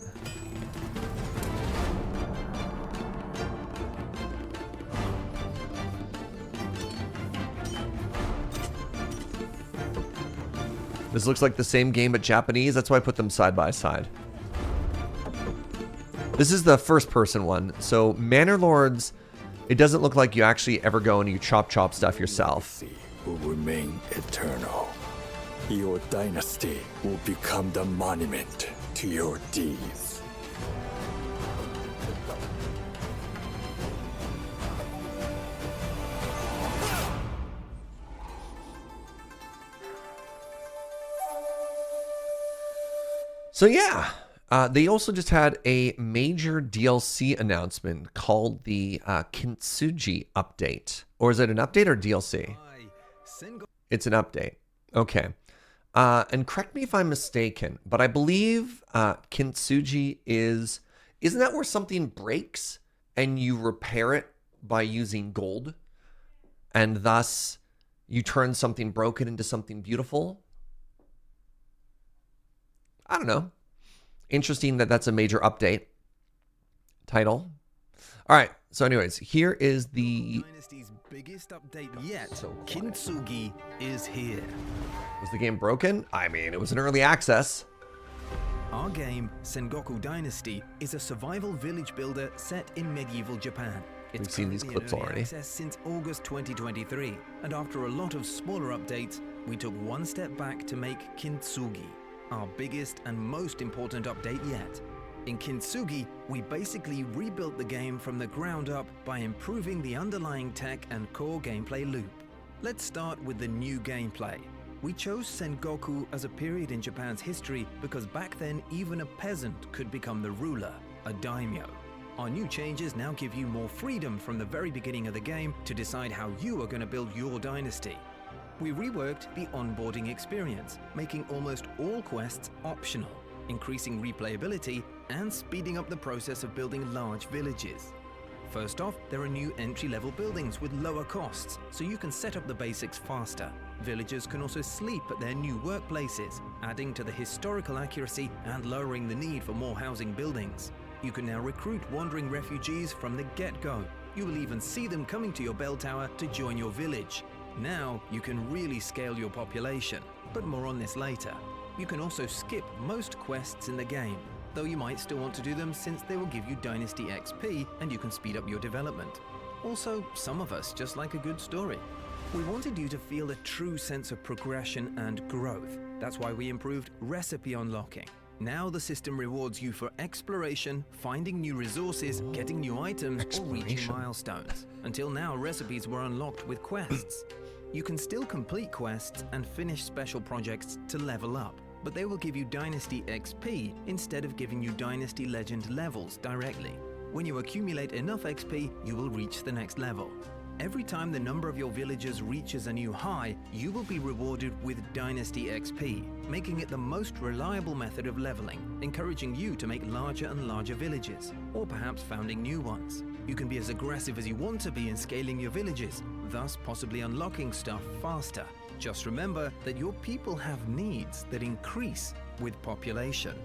This looks like the same game but Japanese. That's why I put them side by side. This is the first person one. So Manor Lords, it doesn't look like you actually ever go and you chop stuff yourself. Will remain eternal. Your dynasty will become the monument to your deeds. So yeah, they also just had a major DLC announcement called the Kintsugi update. Or is it an update or DLC? It's an update. Okay. And correct me if I'm mistaken, but I believe Kintsugi isn't that where something breaks and you repair it by using gold? And thus you turn something broken into something beautiful? I don't know. Interesting that that's a major update title. All right. So anyways, here is the Dynasty's biggest update yet. Kintsugi is here. Was the game broken? I mean, it was an early access. Our game, Sengoku Dynasty, is a survival village builder set in medieval Japan. We've seen these clips already. Access since August 2023, and after a lot of smaller updates, we took one step back to make Kintsugi our biggest and most important update yet. In Kintsugi, we basically rebuilt the game from the ground up by improving the underlying tech and core gameplay loop. Let's start with the new gameplay. We chose Sengoku as a period in Japan's history because back then even a peasant could become the ruler, a daimyo. Our new changes now give you more freedom from the very beginning of the game to decide how you are going to build your dynasty. We reworked the onboarding experience, making almost all quests optional, increasing replayability and speeding up the process of building large villages. First off, there are new entry-level buildings with lower costs, so you can set up the basics faster. Villagers can also sleep at their new workplaces, adding to the historical accuracy and lowering the need for more housing buildings. You can now recruit wandering refugees from the get-go. You will even see them coming to your bell tower to join your village. Now you can really scale your population, but more on this later. You can also skip most quests in the game, though you might still want to do them since they will give you Dynasty XP and you can speed up your development. Also, some of us just like a good story. We wanted you to feel a true sense of progression and growth. That's why we improved recipe unlocking. Now the system rewards you for exploration, finding new resources, getting new items, or reaching milestones. Until now, recipes were unlocked with quests. You can still complete quests and finish special projects to level up, but they will give you Dynasty XP instead of giving you Dynasty Legend levels directly. When you accumulate enough XP, you will reach the next level. Every time the number of your villagers reaches a new high, you will be rewarded with Dynasty XP, making it the most reliable method of leveling, encouraging you to make larger and larger villages, or perhaps founding new ones. You can be as aggressive as you want to be in scaling your villages, thus possibly unlocking stuff faster. Just remember that your people have needs that increase with population.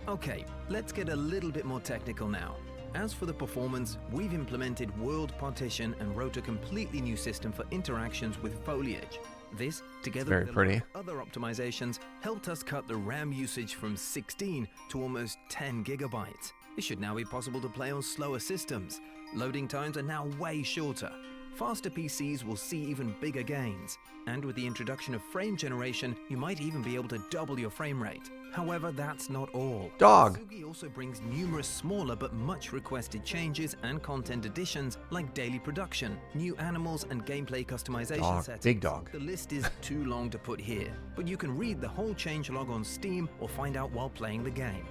Okay, let's get a little bit more technical now. As for the performance, we've implemented world partition and wrote a completely new system for interactions with foliage. This, together with a lot of other optimizations, helped us cut the RAM usage from 16 to almost 10 gigabytes. It should now be possible to play on slower systems. Loading times are now way shorter. Faster PCs will see even bigger gains. And with the introduction of frame generation, you might even be able to double your frame rate. However, that's not all. Kintsugi also brings numerous smaller but much requested changes and content additions like daily production, new animals and gameplay customization settings. Big dog. The list is too long to put here, but you can read the whole changelog on Steam or find out while playing the game.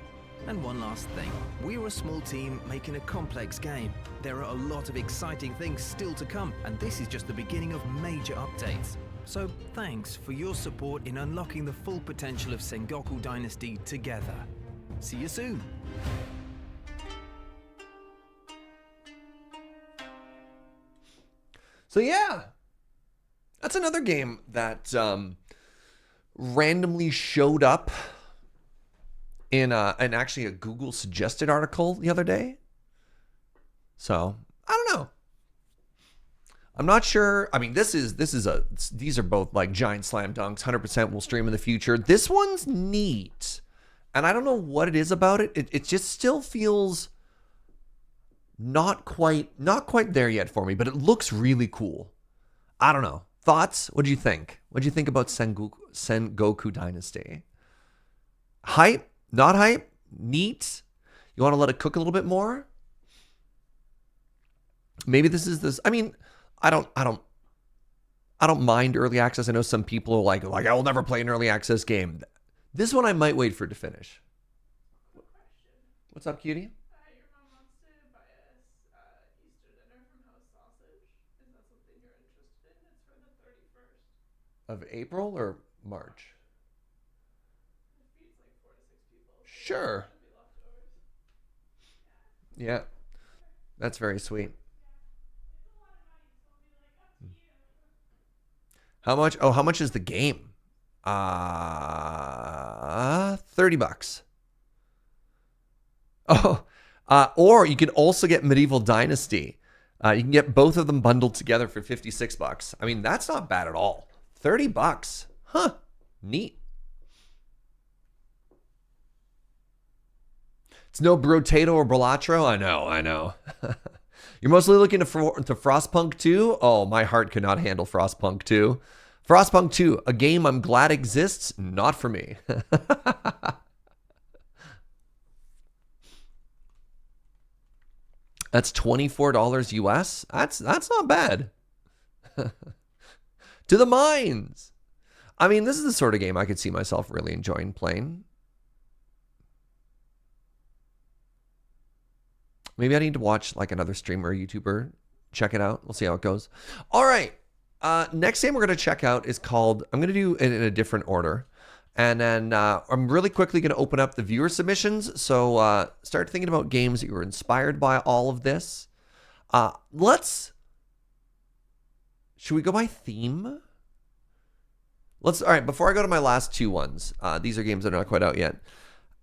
And one last thing, we're a small team making a complex game. There are a lot of exciting things still to come, and this is just the beginning of major updates. So thanks for your support in unlocking the full potential of Sengoku Dynasty together. See you soon! So yeah, that's another game that randomly showed up in actually a Google suggested article the other day. So I don't know. I'm not sure. I mean, these are both like giant slam dunks. 100% will stream in the future. This one's neat, and I don't know what it is about it. It just still feels not quite there yet for me, but it looks really cool. I don't know. Thoughts? What do you think? What do you think about Sengoku Dynasty? Hype? Not hype? Neat? You want to let it cook a little bit more? Maybe this is this. I mean, I don't mind early access. I know some people are like I will never play an early access game. This one I might wait for it to finish. What's up, cutie? Your mom wants to buy us Easter dinner from House Sausage. Is that something you're interested in? It's for the 31st. Of April or March? It feeds like 4 to 6 people. Sure. Yeah. That's very sweet. How much? Oh, how much is the game? $30. Oh, or you can also get Medieval Dynasty. You can get both of them bundled together for $56. I mean, that's not bad at all. $30. Huh. Neat. It's no Brotato or Brolatro. I know. You're mostly looking to Frostpunk 2? Oh, my heart could not handle Frostpunk 2. Frostpunk 2, a game I'm glad exists, not for me. That's $24 US. That's not bad. To the mines. I mean, this is the sort of game I could see myself really enjoying playing. Maybe I need to watch like another streamer or YouTuber. Check it out. We'll see how it goes. All right. Next game we're going to check out is called, I'm going to do it in a different order. And then I'm really quickly going to open up the viewer submissions. So start thinking about games that you were inspired by all of this. Should we go by theme? All right, before I go to my last two ones, these are games that are not quite out yet.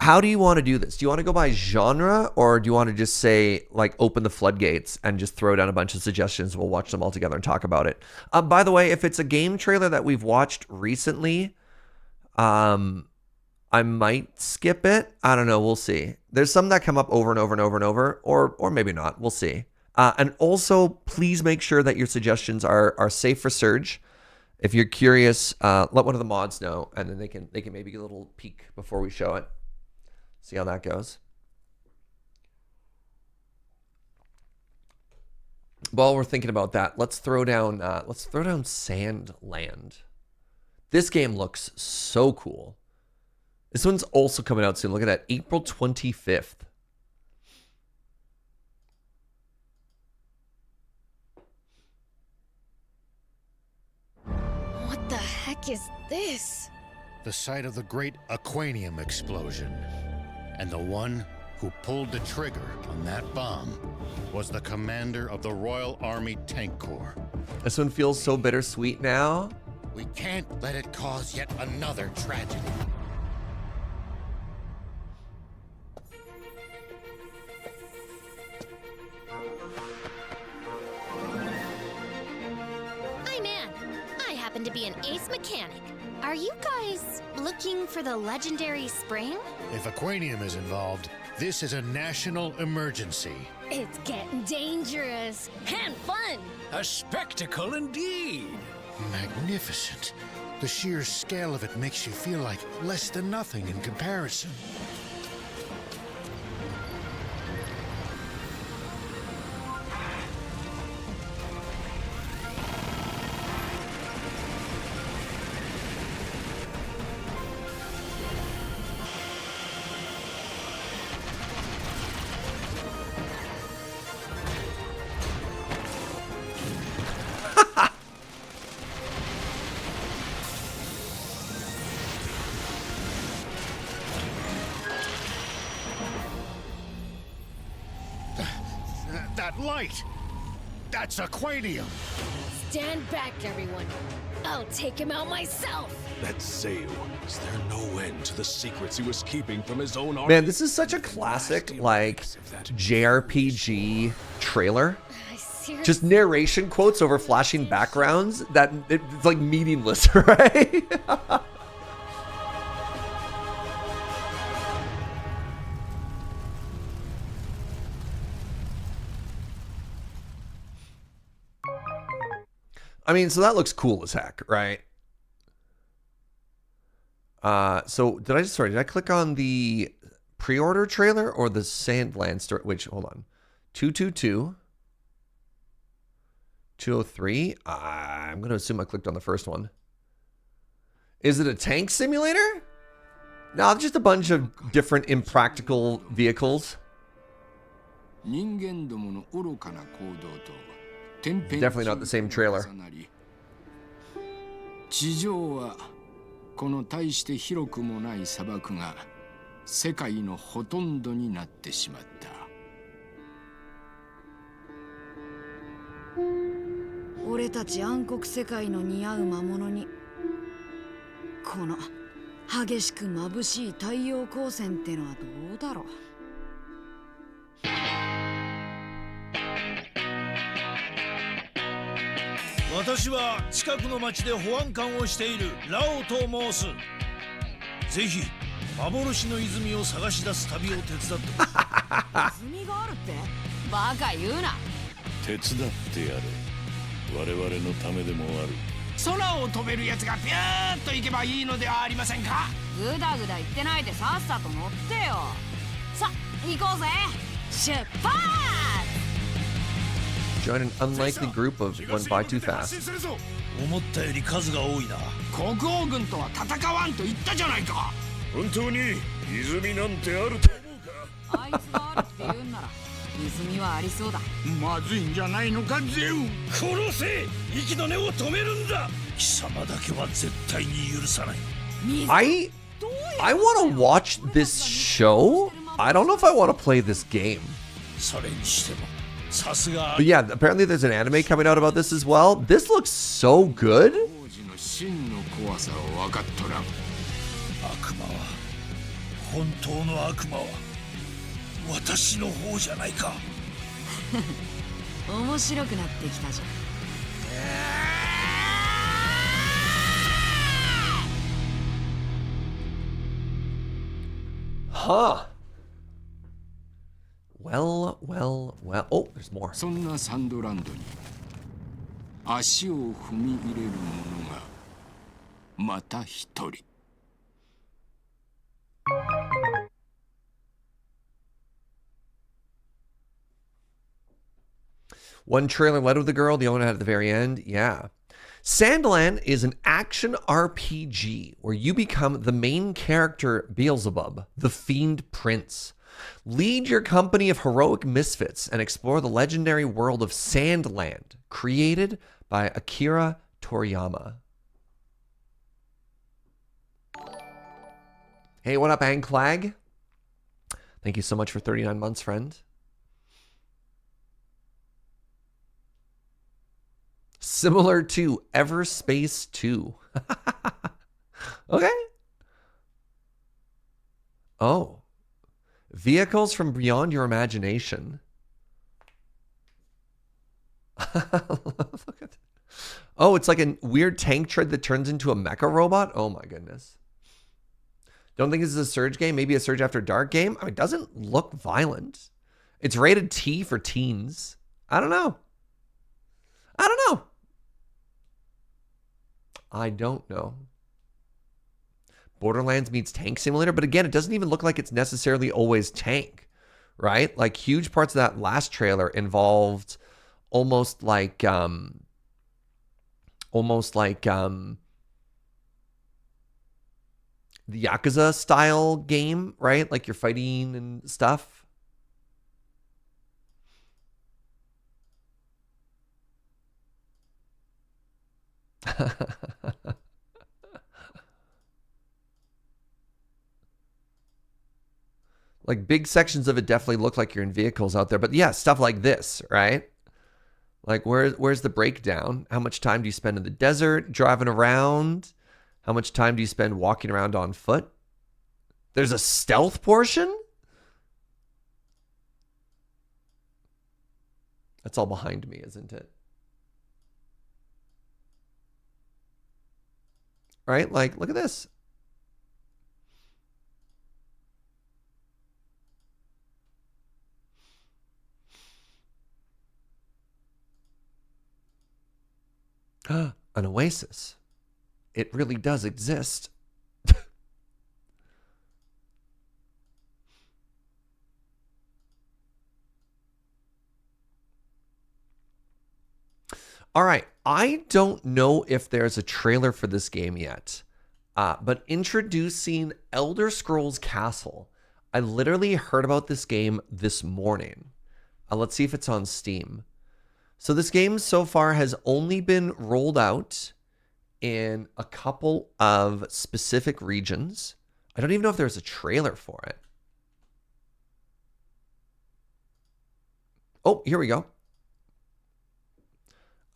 How do you want to do this? Do you want to go by genre, or do you want to just say, like, open the floodgates and just throw down a bunch of suggestions? We'll watch them all together and talk about it. By the way, if it's a game trailer that we've watched recently, I might skip it. I don't know. We'll see. There's some that come up over and over and over and over, or maybe not. We'll see. And also, please make sure that your suggestions are safe for Serge. If you're curious, let one of the mods know, and then they can maybe get a little peek before we show it. See how that goes. While we're thinking about that, let's throw down Sandland. This game looks so cool. This one's also coming out soon. Look at that, April 25th. What the heck is this? The site of the great Aquanium explosion. And the one who pulled the trigger on that bomb was the commander of the Royal Army Tank Corps. This one feels so bittersweet now. We can't let it cause yet another tragedy. I'm Anne. I happen to be an ace mechanic. Are you guys looking for the legendary spring? If Aquanium is involved, this is a national emergency. It's getting dangerous and fun. A spectacle indeed. Magnificent. The sheer scale of it makes you feel like less than nothing in comparison. That light! That's Aquanium! Stand back, everyone. I'll take him out myself. That Zeu, is there no end to the secrets he was keeping from his own army? Man, this is such a classic, like, JRPG trailer. Just narration quotes over flashing backgrounds that it's like meaningless, right? I mean, so that looks cool as heck, right? So did I click on the pre-order trailer or the Sandland story? Which, hold on. 222. 203. I'm going to assume I clicked on the first one. Is it a tank simulator? No, it's just a bunch of different impractical vehicles. Definitely not the same trailer. 地上はこの大して広くもない砂漠が世界のほとんどになってしまった。俺たち暗黒世界の似合う魔物にこの激しく眩しい太陽光線ってのはどうだろう。私は近くの町で保安官をしているラオと申す。ぜひ幻の泉を探し出す旅を手伝ってほしい。泉があるってバカ言うな。手伝ってやれ。我々のためでもある。空を飛べるやつがピューッと行けばいいのではありませんか。ぐだぐだ言ってないでさっさと乗ってよ。さ行こうぜ。出発。 Join an unlikely group of went by too fast. 思ったより数が多いな。国王軍とは戦わんと言ったじゃないか。本当に泉なんてあると思うか。あいつがあるって言うんなら泉はありそうだ。まずいんじゃないのかゼウ。殺せ。息の根を止めるんだ。貴様だけは絶対に許さない。I want to watch this show. I don't know if I want to play this game. それにしても。But yeah, apparently there's an anime coming out about this as well. This looks so good. 真の怖さを分かっとらん。悪魔は本当の悪魔は私の方じゃないか。面白くなってきたじゃん。Huh. Well. Oh, there's more. そんなサンドランドに足を踏み入れる者がまた一人。One trailer led with the girl, the owner had at the very end. Yeah. Sandland is an action RPG where you become the main character Beelzebub, the Fiend Prince. Lead your company of heroic misfits and explore the legendary world of Sandland, created by Akira Toriyama. Hey, what up, Anklag? Thank you so much for 39 months, friend. Similar to Everspace 2. Okay. Oh. Vehicles from beyond your imagination. Look at that. Oh, it's like a weird tank tread that turns into a mecha robot. Oh my goodness. Don't think this is a Surge game. Maybe a Surge After Dark game. I mean, it doesn't look violent. It's rated T for teens. I don't know. Borderlands meets Tank Simulator, but again, it doesn't even look like it's necessarily always tank, right? Like huge parts of that last trailer involved almost like the Yakuza style game, right? Like you're fighting and stuff. Like big sections of it definitely look like you're in vehicles out there. But yeah, stuff like this, right? Like where's the breakdown? How much time do you spend in the desert driving around? How much time do you spend walking around on foot? There's a stealth portion? That's all behind me, isn't it? Right? Like, look at this. oasis. It really does exist. All right, I don't know if there's a trailer for this game yet, but introducing Elder Scrolls Castle. I literally heard about this game this morning. Let's see if it's on Steam. So this game so far has only been rolled out in a couple of specific regions. I don't even know if there's a trailer for it. Oh, here we go.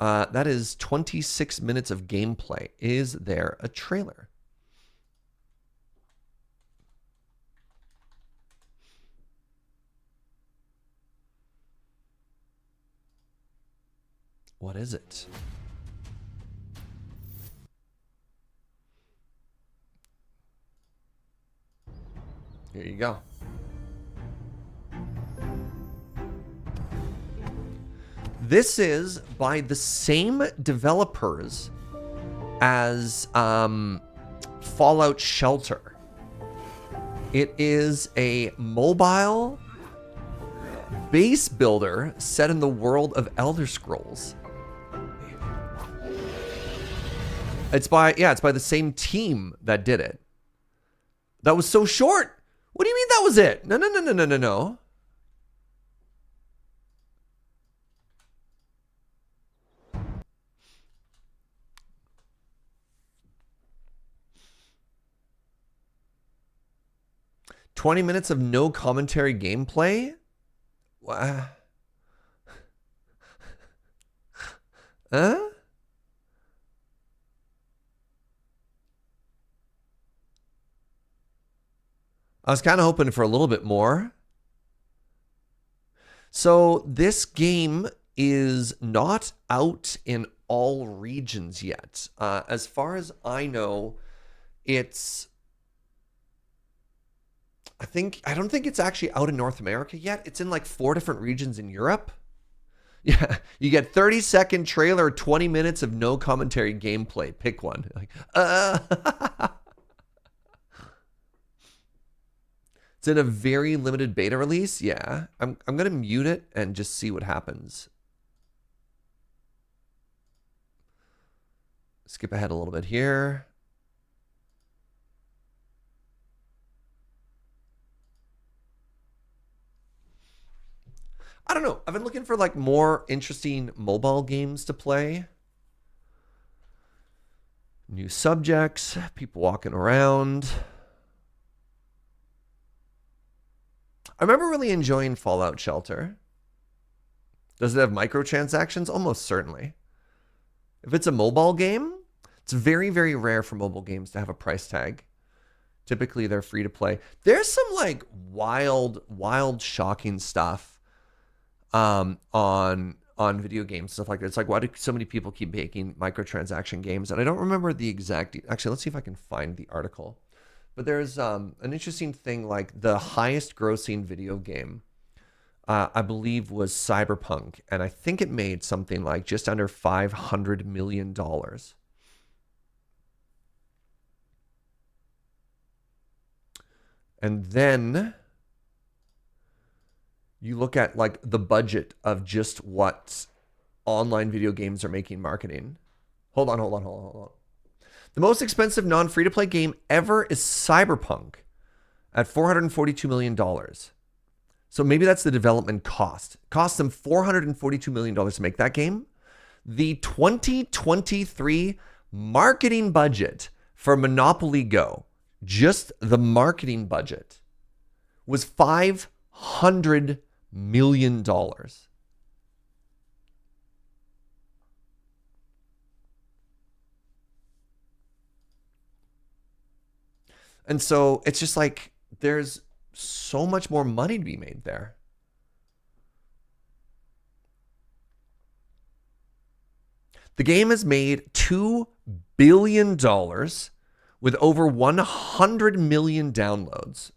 That is 26 minutes of gameplay. Is there a trailer? What is it? Here you go. This is by the same developers as Fallout Shelter. It is a mobile base builder set in the world of Elder Scrolls. It's by the same team that did it. That was so short. What do you mean that was it? No. 20 minutes of no commentary gameplay? Huh? I was kind of hoping for a little bit more. So this game is not out in all regions yet. As far as I know, it's... I don't think it's actually out in North America yet. It's in like 4 different regions in Europe. Yeah, you get 30-second trailer, 20 minutes of no commentary gameplay. Pick one. Like, It's in a very limited beta release. Yeah, I'm gonna mute it and just see what happens. Skip ahead a little bit here. I don't know. I've been looking for like more interesting mobile games to play. New subjects, people walking around. I remember really enjoying Fallout Shelter. Does it have microtransactions? Almost certainly. If it's a mobile game, it's very, very rare for mobile games to have a price tag. Typically, they're free to play. There's some like wild, shocking stuff on video games, stuff like that. It's like, why do so many people keep making microtransaction games? And I don't remember the exact... Actually, let's see if I can find the article. But there's an interesting thing, like the highest grossing video game, I believe, was Cyberpunk. And I think it made something like just under $500 million. And then you look at like the budget of just what online video games are making marketing. Hold on. The most expensive non-free-to-play game ever is Cyberpunk at $442 million. So maybe that's the development cost. It cost them $442 million to make that game. The 2023 marketing budget for Monopoly Go, just the marketing budget, was $500 million. And so it's just like there's so much more money to be made there. The game has made $2 billion with over 100 million downloads.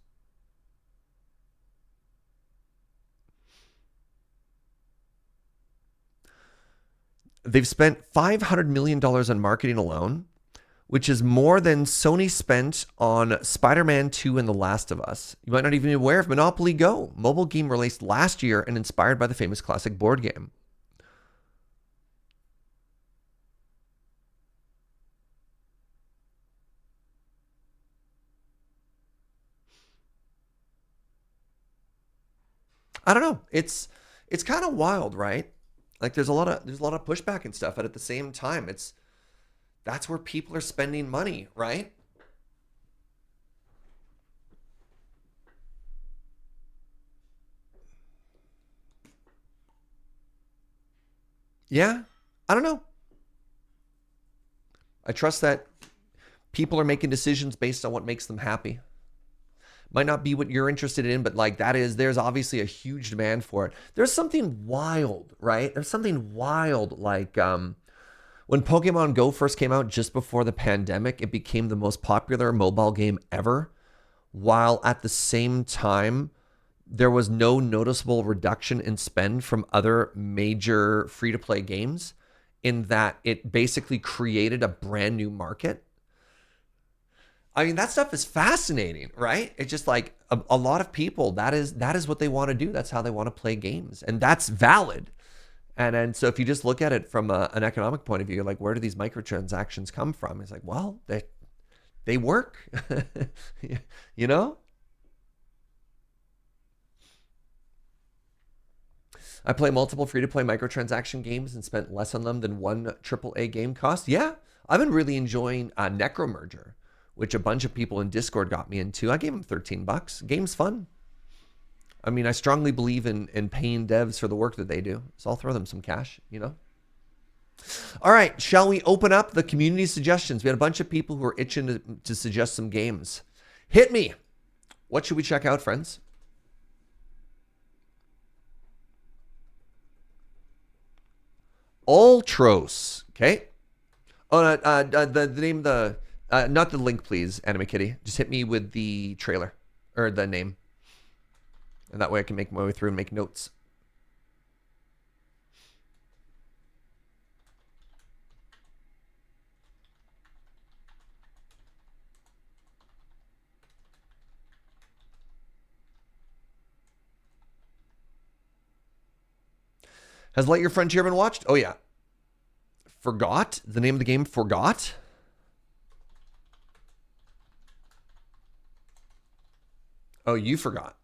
They've spent $500 million on marketing alone, which is more than Sony spent on Spider-Man 2 and The Last of Us. You might not even be aware of Monopoly Go, mobile game released last year and inspired by the famous classic board game. I don't know. It's kind of wild, right? Like there's a lot of pushback and stuff, but at the same time, that's where people are spending money, right? Yeah, I don't know. I trust that people are making decisions based on what makes them happy. Might not be what you're interested in, but like there's obviously a huge demand for it. There's something wild, right? There's something wild like when Pokemon Go first came out just before the pandemic, it became the most popular mobile game ever, while at the same time, there was no noticeable reduction in spend from other major free-to-play games in that it basically created a brand new market. I mean, that stuff is fascinating, right? It's just like a lot of people, that is what they want to do. That's how they want to play games. And that's valid. And so if you just look at it from an economic point of view, like where do these microtransactions come from? It's like, well, they work, you know? I play multiple free-to-play microtransaction games and spent less on them than one AAA game cost. Yeah, I've been really enjoying Necromerger, which a bunch of people in Discord got me into. I gave them $13. Game's fun. I mean, I strongly believe in paying devs for the work that they do. So I'll throw them some cash, you know? All right, shall we open up the community suggestions? We had a bunch of people who are itching to suggest some games. Hit me. What should we check out, friends? Ultros. Okay. Oh, the name of the... not the link, please, Anime Kitty. Just hit me with the trailer. Or the name. And that way I can make my way through and make notes. Has Light Your Frontier been watched? Oh, yeah. Forgot? The name of the game, Forgot? Oh, you forgot.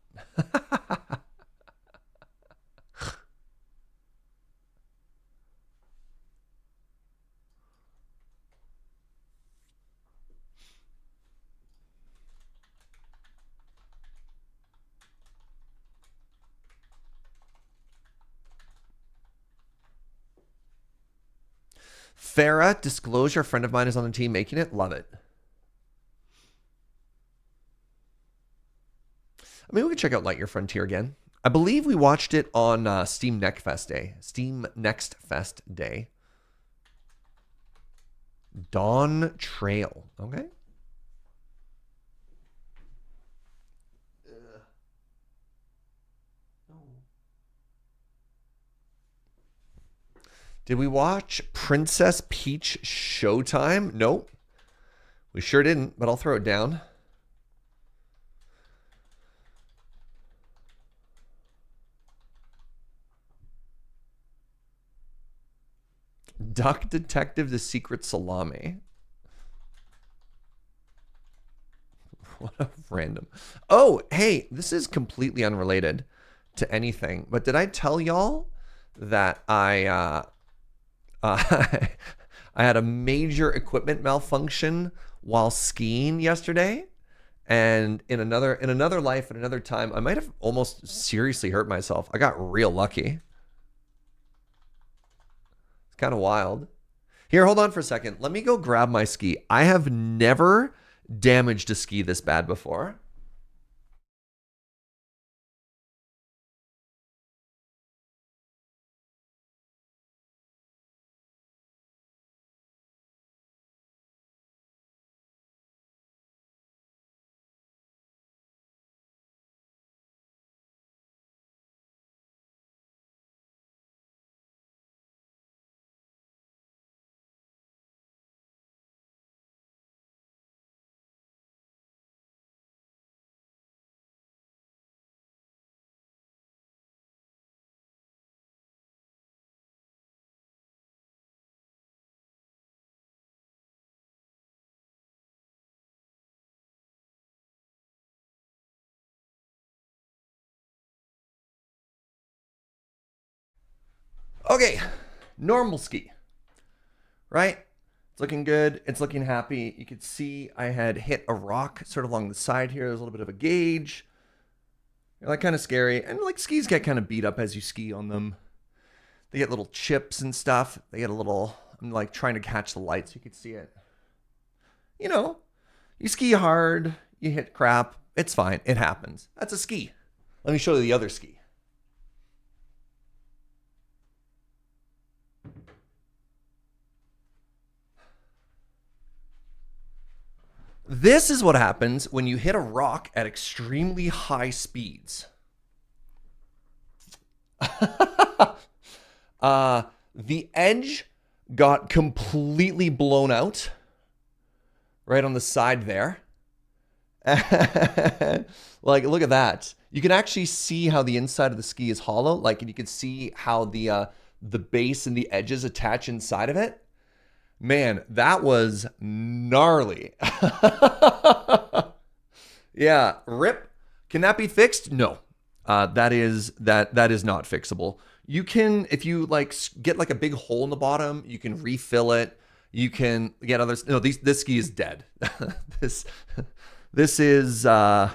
Fera, Disclosure, a friend of mine is on the team making it. Love it. I mean, we could check out Light Your Frontier again. I believe we watched it on Steam Next Fest Day. Steam Next Fest Day. Dawntrail. Okay. Did we watch Princess Peach Showtime? Nope. We sure didn't, but I'll throw it down. Duck Detective, The Secret Salami. What a random. Oh, hey, this is completely unrelated to anything. But did I tell y'all that I had a major equipment malfunction while skiing yesterday? And in another life, at another time, I might have almost seriously hurt myself. I got real lucky. Kind of wild. Here, hold on for a second. Let me go grab my ski. I have never damaged a ski this bad before. Okay, normal ski, right? It's looking good. It's looking happy. You could see I had hit a rock sort of along the side here. There's a little bit of a gauge. Like kind of scary. And like skis get kind of beat up as you ski on them. They get little chips and stuff. They get a little, I'm like trying to catch the light so you could see it. You know, you ski hard, you hit crap. It's fine. It happens. That's a ski. Let me show you the other ski. This is what happens when you hit a rock at extremely high speeds. The edge got completely blown out right on the side there. Like, look at that. You can actually see how the inside of the ski is hollow. Like, and you can see how the base and the edges attach inside of it. Man, that was gnarly. Yeah, rip. Can that be fixed? No. That is not fixable. You can, if you like get like a big hole in the bottom, you can refill it. You can get others. No, this ski is dead. This is it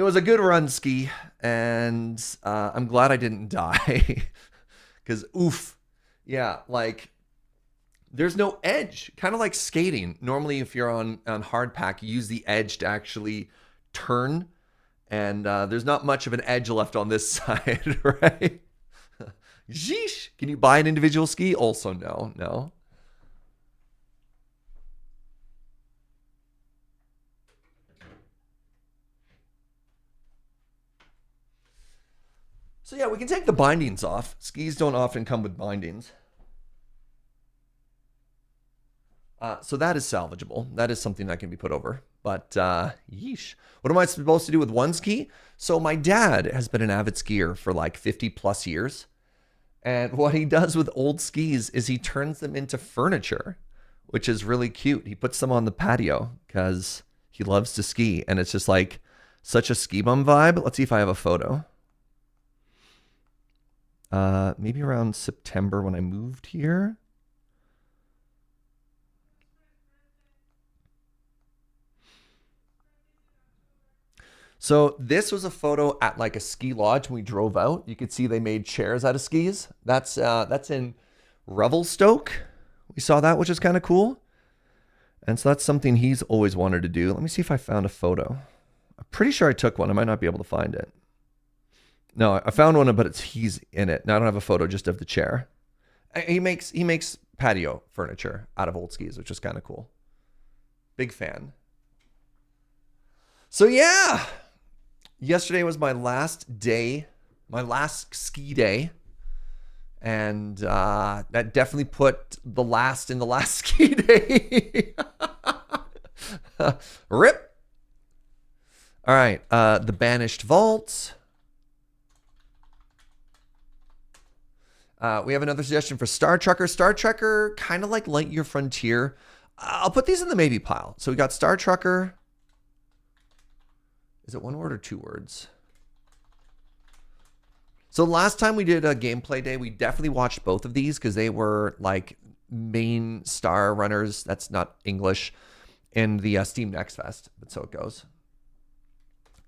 was a good run ski, and I'm glad I didn't die. Because oof. Yeah, like there's no edge. Kind of like skating. Normally if you're on hard pack, you use the edge to actually turn. And there's not much of an edge left on this side, right? Sheesh. Can you buy an individual ski? Also, no. So yeah, we can take the bindings off. Skis don't often come with bindings. So that is salvageable. That is something that can be put over. But yeesh. What am I supposed to do with one ski? So my dad has been an avid skier for like 50 plus years. And what he does with old skis is he turns them into furniture, which is really cute. He puts them on the patio because he loves to ski. And it's just like such a ski bum vibe. Let's see if I have a photo. Maybe around September when I moved here. So this was a photo at like a ski lodge when we drove out. You could see they made chairs out of skis. That's in Revelstoke. We saw that, which is kind of cool. And so that's something he's always wanted to do. Let me see if I found a photo. I'm pretty sure I took one. I might not be able to find it. No, I found one, but he's in it. Now I don't have a photo just of the chair. He makes patio furniture out of old skis, which is kind of cool. Big fan. So yeah. Yesterday was my last day, my last ski day. And that definitely put the last in the last ski day. Rip. All right. The Banished Vault. We have another suggestion for Star Trekker. Star Trekker, kind of like Lightyear Frontier. I'll put these in the maybe pile. So we got Star Trekker. Is it one word or two words? So last time we did a gameplay day, we definitely watched both of these because they were like main star runners. That's not English in the Steam Next Fest, but so it goes.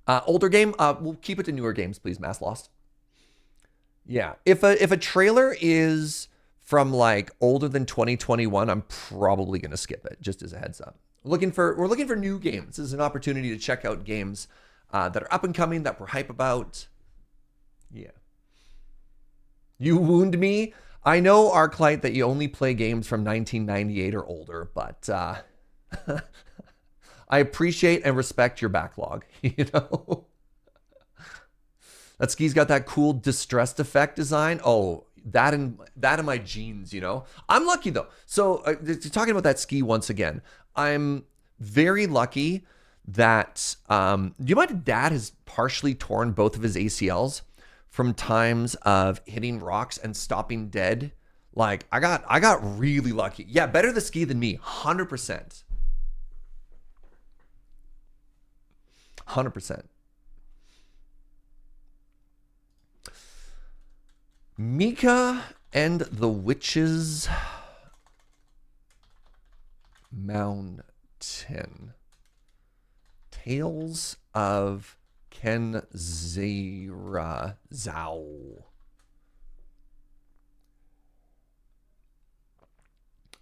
Older game, we'll keep it to newer games, please. Mass Lost. Yeah, if a trailer is from like older than 2021, I'm probably gonna skip it. Just as a heads up. We're looking for new games. This is an opportunity to check out games that are up and coming that we're hype about. Yeah. You wound me. I know, Arclight, that you only play games from 1998 or older, but I appreciate and respect your backlog. You know, that ski's got that cool distressed effect design. Oh, that in my jeans. You know, I'm lucky though. So talking about that ski once again, I'm very lucky that my dad has partially torn both of his ACLs from times of hitting rocks and stopping dead. Like I got really lucky. Yeah, better the ski than me, 100%. 100%. Mika and the Witch's Mountain. Tales of Kenzera Zao.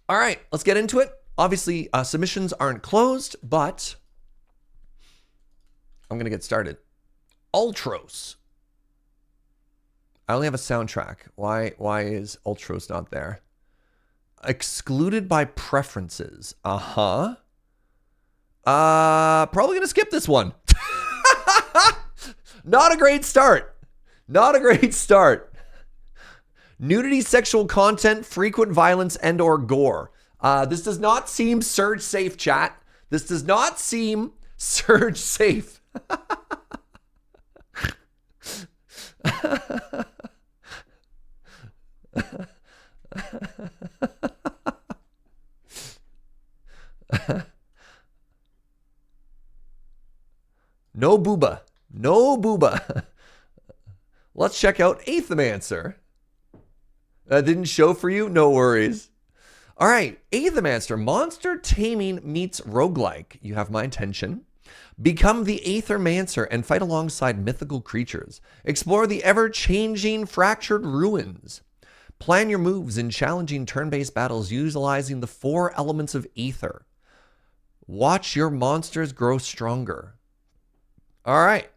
All right, let's get into it. Obviously, submissions aren't closed, but I'm going to get started. Ultros. I only have a soundtrack. Why is Ultros not there? Excluded by preferences. Probably going to skip this one. Not a great start. Not a great start. Nudity, sexual content, frequent violence, and or gore. This does not seem Serge safe, chat. This does not seem Serge safe. No booba. No booba. Let's check out Aethermancer. That didn't show for you? No worries. All right. Aethermancer. Monster taming meets roguelike. You have my attention. Become the Aethermancer and fight alongside mythical creatures. Explore the ever-changing fractured ruins. Plan your moves in challenging turn-based battles utilizing the 4 elements of Aether. Watch your monsters grow stronger. All right.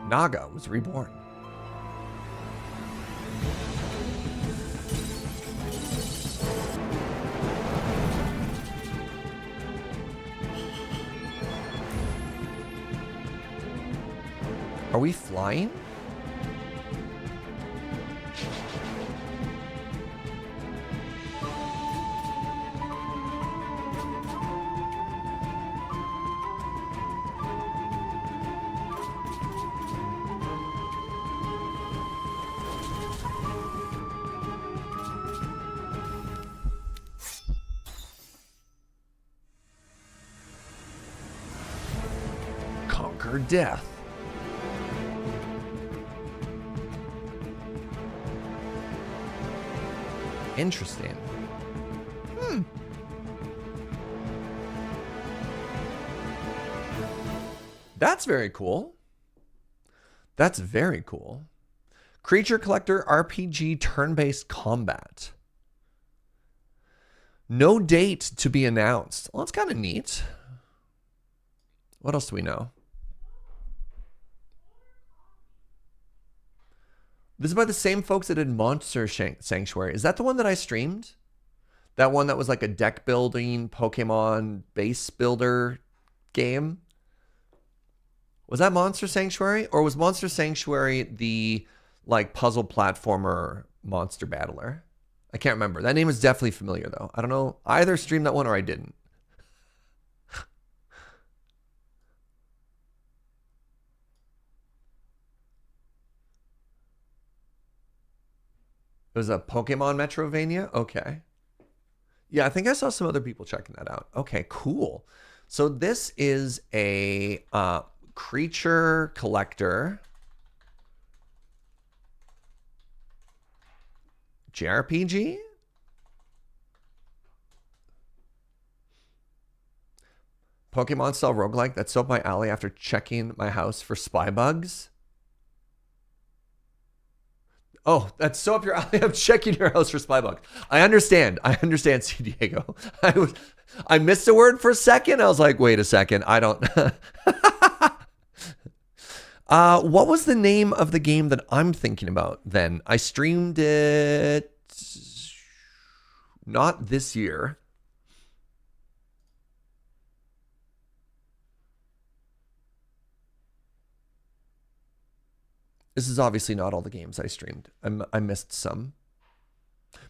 Naga was reborn. Are we flying? Conquer death. Interesting. That's very cool. That's very cool. Creature Collector RPG turn-based combat. No date to be announced. Well, that's kind of neat. What else do we know? This is by the same folks that did Monster Sanctuary. Is that the one that I streamed? That one that was like a deck building Pokemon base builder game? Was that Monster Sanctuary? Or was Monster Sanctuary the like puzzle platformer monster battler? I can't remember. That name is definitely familiar though. I don't know. I either streamed that one or I didn't. It was a Pokemon Metrovania? Okay. Yeah, I think I saw some other people checking that out. Okay, cool. So this is a creature collector JRPG? Pokemon style roguelike. That's so up my alley after checking my house for spy bugs. Oh, that's so up your alley. I'm checking your house for spy bugs. I understand, C. Diego. I missed a word for a second. I was like, wait a second. I don't. What was the name of the game that I'm thinking about then? I streamed it not this year. This is obviously not all the games I streamed. I missed some.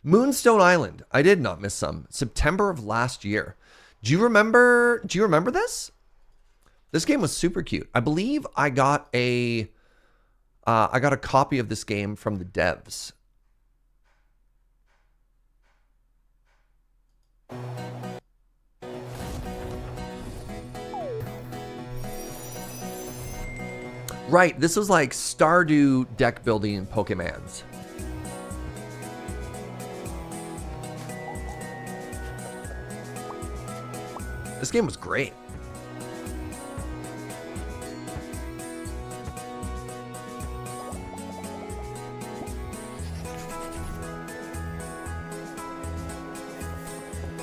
Moonstone Island. I did not miss some. September of last year. Do you remember this? This game was super cute. I believe I got a copy of this game from the devs. Right, this was like Stardew deck building Pokemons. This game was great.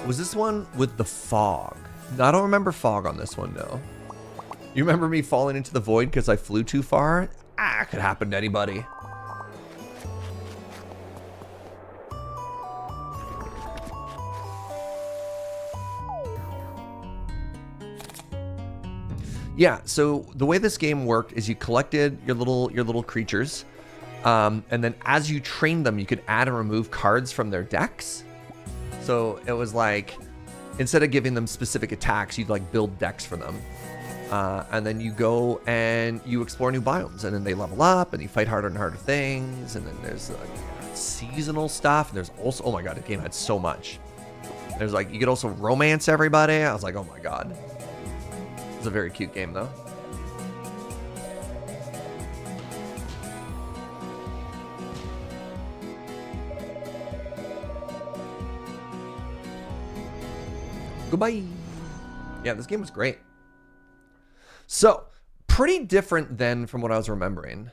Was this one with the fog? No, I don't remember fog on this one, no. You remember me falling into the void because I flew too far? Ah, could happen to anybody. Yeah, so the way this game worked is you collected your little creatures, and then as you trained them, you could add and remove cards from their decks. So it was like, instead of giving them specific attacks, you'd like build decks for them. And then you go and you explore new biomes, and then they level up, and you fight harder and harder things, and then there's like seasonal stuff, and there's also, oh my god, the game had so much. There's like, you could also romance everybody. I was like, oh my god. It's a very cute game, though. Goodbye. Yeah, this game was great. So, pretty different then from what I was remembering.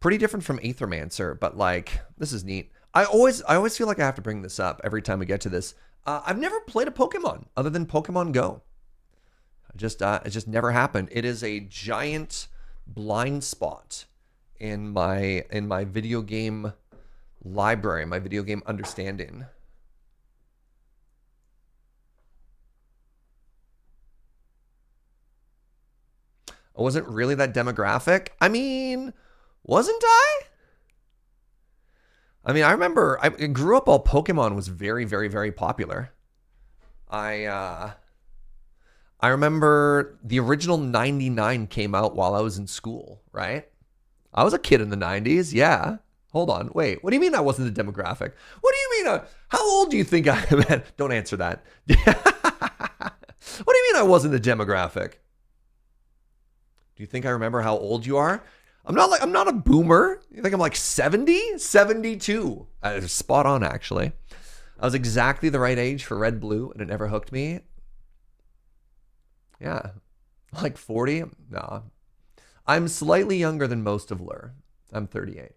Pretty different from Aethermancer, but like, this is neat. I always feel like I have to bring this up every time we get to this. I've never played a Pokemon other than Pokemon Go. It just never happened. It is a giant blind spot in my video game library, my video game understanding. I wasn't really that demographic. I mean, wasn't I? I mean, I remember I grew up while Pokemon was very, very, very popular. I remember the original 99 came out while I was in school, right? I was a kid in the 90s, yeah. Hold on, wait. What do you mean I wasn't the demographic? What do you mean? How old do you think I am? Don't answer that. What do you mean I wasn't the demographic? Do you think I remember how old you are? I'm not a boomer. You think I'm like 70? 72. Spot on, actually. I was exactly the right age for Red Blue, and it never hooked me. Yeah. Like 40? Nah. I'm slightly younger than most of Lure. I'm 38.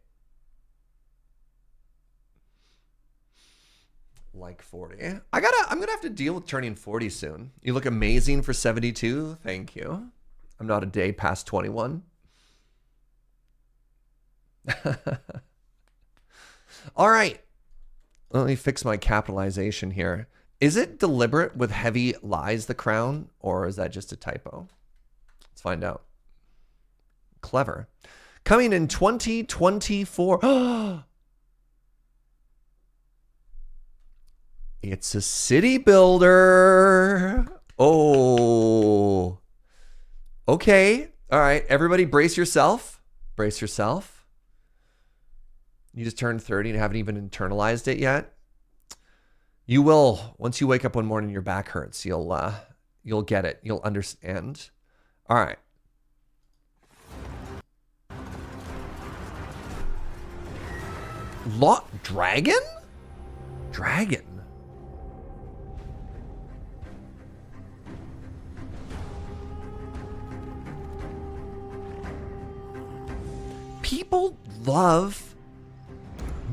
Like 40. I'm gonna have to deal with turning 40 soon. You look amazing for 72. Thank you. I'm not a day past 21. All right. Let me fix my capitalization here. Is it deliberate with heavy lies, the crown, or is that just a typo? Let's find out. Clever. Coming in 2024. It's a city builder. Oh. Okay. All right. Everybody brace yourself. Brace yourself. You just turned 30 and haven't even internalized it yet. You will. Once you wake up one morning, your back hurts. You'll get it. You'll understand. All right. Dragon? Dragon. People love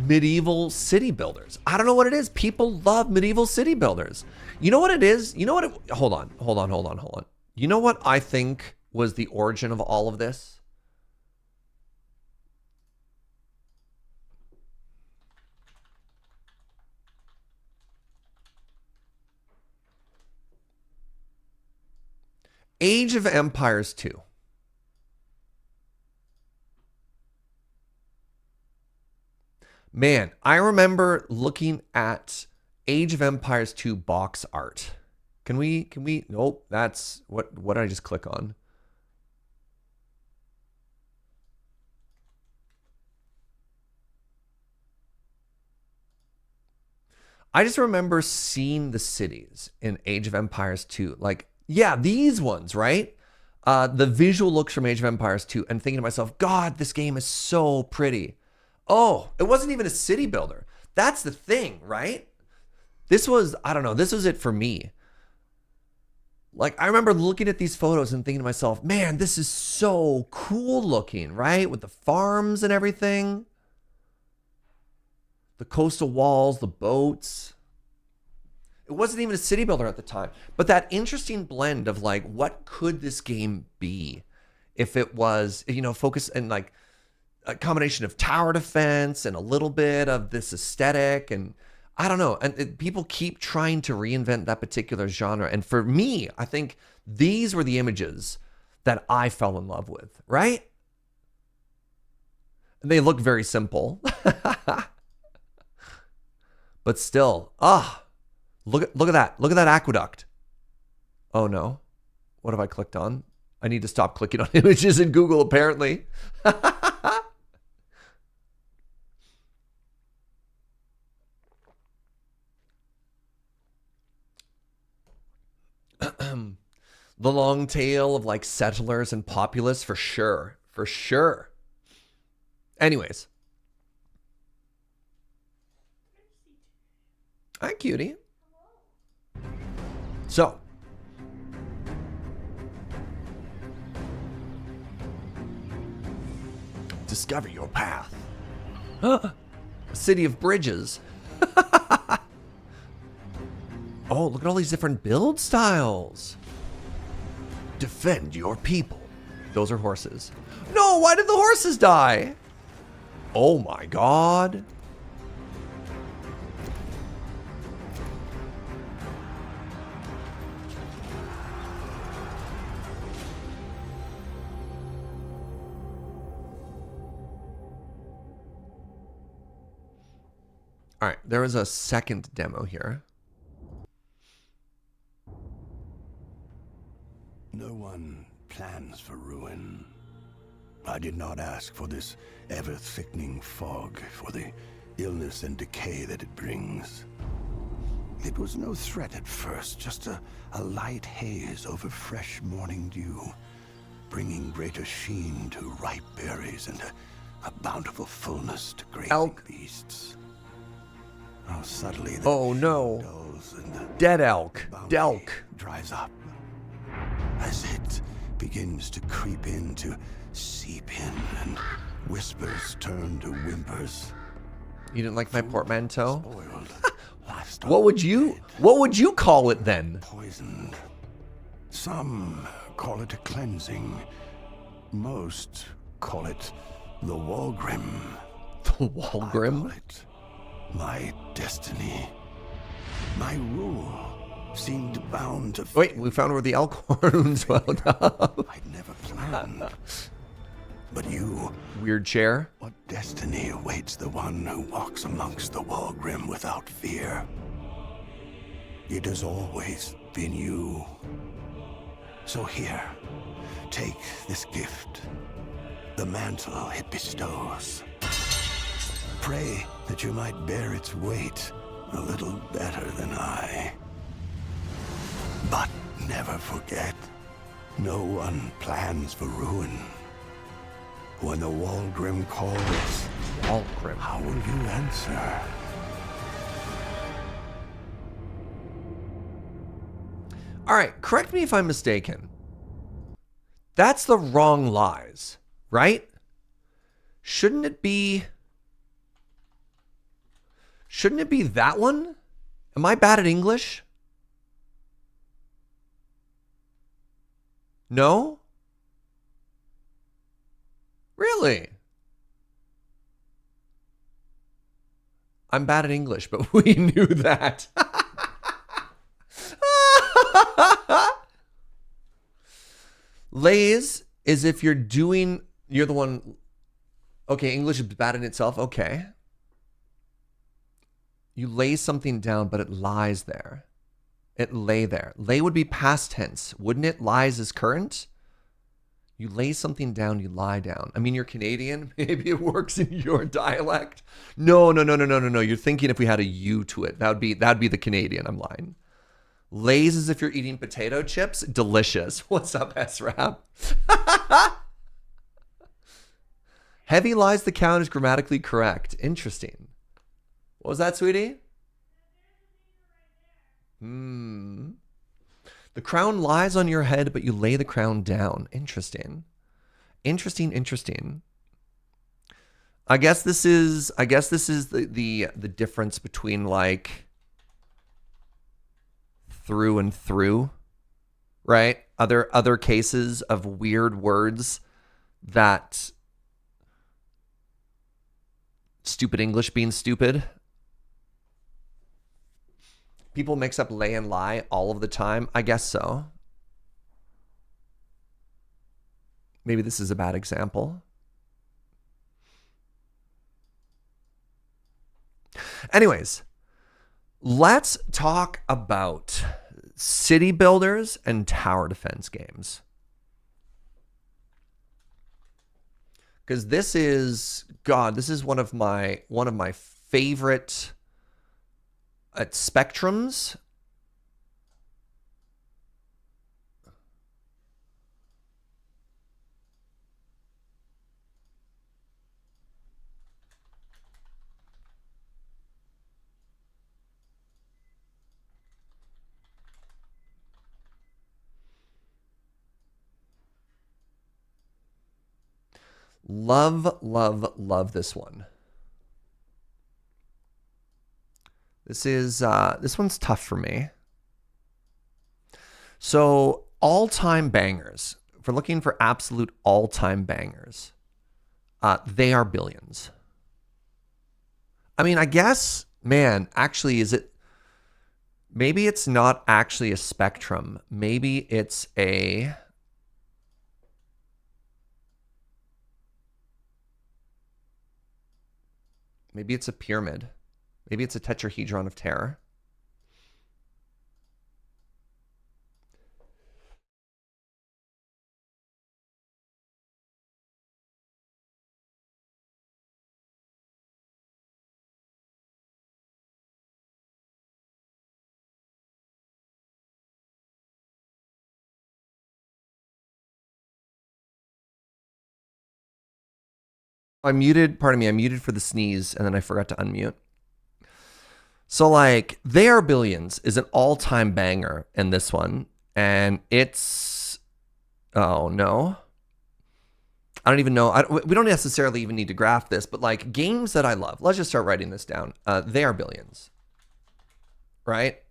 medieval city builders. I don't know what it is. People love medieval city builders. You know what it is? You know what it... Hold on. You know what I think was the origin of all of this? Age of Empires 2. Man, I remember looking at Age of Empires 2 box art. Can we, nope, that's, what did I just click on? I just remember seeing the cities in Age of Empires 2. Like, yeah, these ones, right? The visual looks from Age of Empires 2 and thinking to myself, God, this game is so pretty. Oh, it wasn't even a city builder. That's the thing, right? This was, I don't know, this was it for me. Like, I remember looking at these photos and thinking to myself, man, this is so cool looking, right? With the farms and everything. The coastal walls, the boats. It wasn't even a city builder at the time. But that interesting blend of like, what could this game be if it was, you know, focused in like a combination of tower defense and a little bit of this aesthetic. And I don't know. And people keep trying to reinvent that particular genre. And for me, I think these were the images that I fell in love with, right? And they look very simple. But still, look at that. Look at that aqueduct. Oh no. What have I clicked on? I need to stop clicking on images in Google, apparently. The long tail of like settlers and populace, for sure. For sure. Anyways. Hi, cutie. So. Discover your path. A city of bridges. Oh, look at all these different build styles. Defend your people. Those are horses. No, why did the horses die? Oh my God. All right, there was a second demo here. No one plans for ruin. I did not ask for this ever-thickening fog, for the illness and decay that it brings. It was no threat at first, just a light haze over fresh morning dew, bringing greater sheen to ripe berries and a bountiful fullness to grazing beasts. How subtly the dulls and the dead elk. Delk dries up as it begins to creep in, to seep in, and whispers turn to whimpers. You didn't like my portmanteau? What would you call it then? Poisoned. Some call it a cleansing. Most call it the Walgrim. The Walgrim? I call it my destiny. My rule seemed bound to... Wait, we found where the elk horns wound up. I'd never planned. But you... Weird chair. What destiny awaits the one who walks amongst the Walgrim without fear? It has always been you. So here, take this gift. The mantle it bestows. Pray that you might bear its weight a little better than I. But never forget, no one plans for ruin. When the Walgrim calls, how will you answer? All right, correct me if I'm mistaken. That's the wrong lies, right? Shouldn't it be that one? Am I bad at English? No? Really? I'm bad at English, but we knew that. Lays is if you're the one. Okay, English is bad in itself. Okay. You lay something down, but it lies there. It lay there. Lay would be past tense, wouldn't it? Lies is current. You lay something down, you lie down. I mean, you're Canadian. Maybe it works in your dialect. No. You're thinking if we had a U to it, that'd be the Canadian. I'm lying. Lays as if you're eating potato chips. Delicious. What's up, S-Rap? Heavy lies the count is grammatically correct. Interesting. What was that, sweetie? The crown lies on your head, but you lay the crown down. Interesting. Interesting. I guess this is the difference between like through and through, right? Other cases of weird words that stupid English being stupid. People mix up lay and lie all of the time. I guess so. Maybe this is a bad example. Anyways, let's talk about city builders and tower defense games. Because this is one of my favorite spectrums. Love this one. This one's tough for me. So all-time bangers. If we're looking for absolute all-time bangers, they are billions. I mean, I guess, man, actually, maybe it's not actually a spectrum. Maybe it's a pyramid. Maybe it's a tetrahedron of terror. I muted for the sneeze and then I forgot to unmute. So like, They Are Billions is an all-time banger in this one. And it's, oh no. I don't even know. We don't necessarily even need to graph this, but like games that I love. Let's just start writing this down. They Are Billions. Right?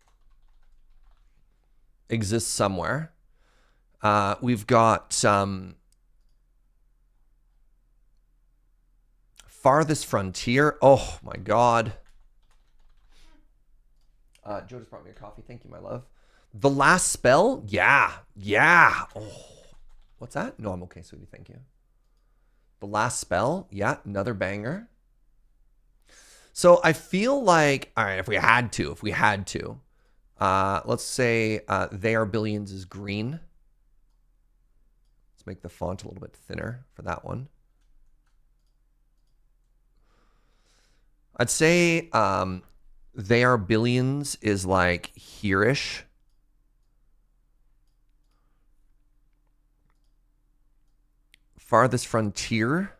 Exists somewhere. We've got Farthest Frontier. Oh my God. Joe just brought me a coffee. Thank you, my love. The Last Spell. Yeah. Oh, what's that? No, I'm okay, sweetie. Thank you. The Last Spell. Yeah, another banger. So I feel like, all right, if we had to, let's say They Are Billions is green. Let's make the font a little bit thinner for that one. I'd say They Are Billions is like here-ish. Farthest Frontier.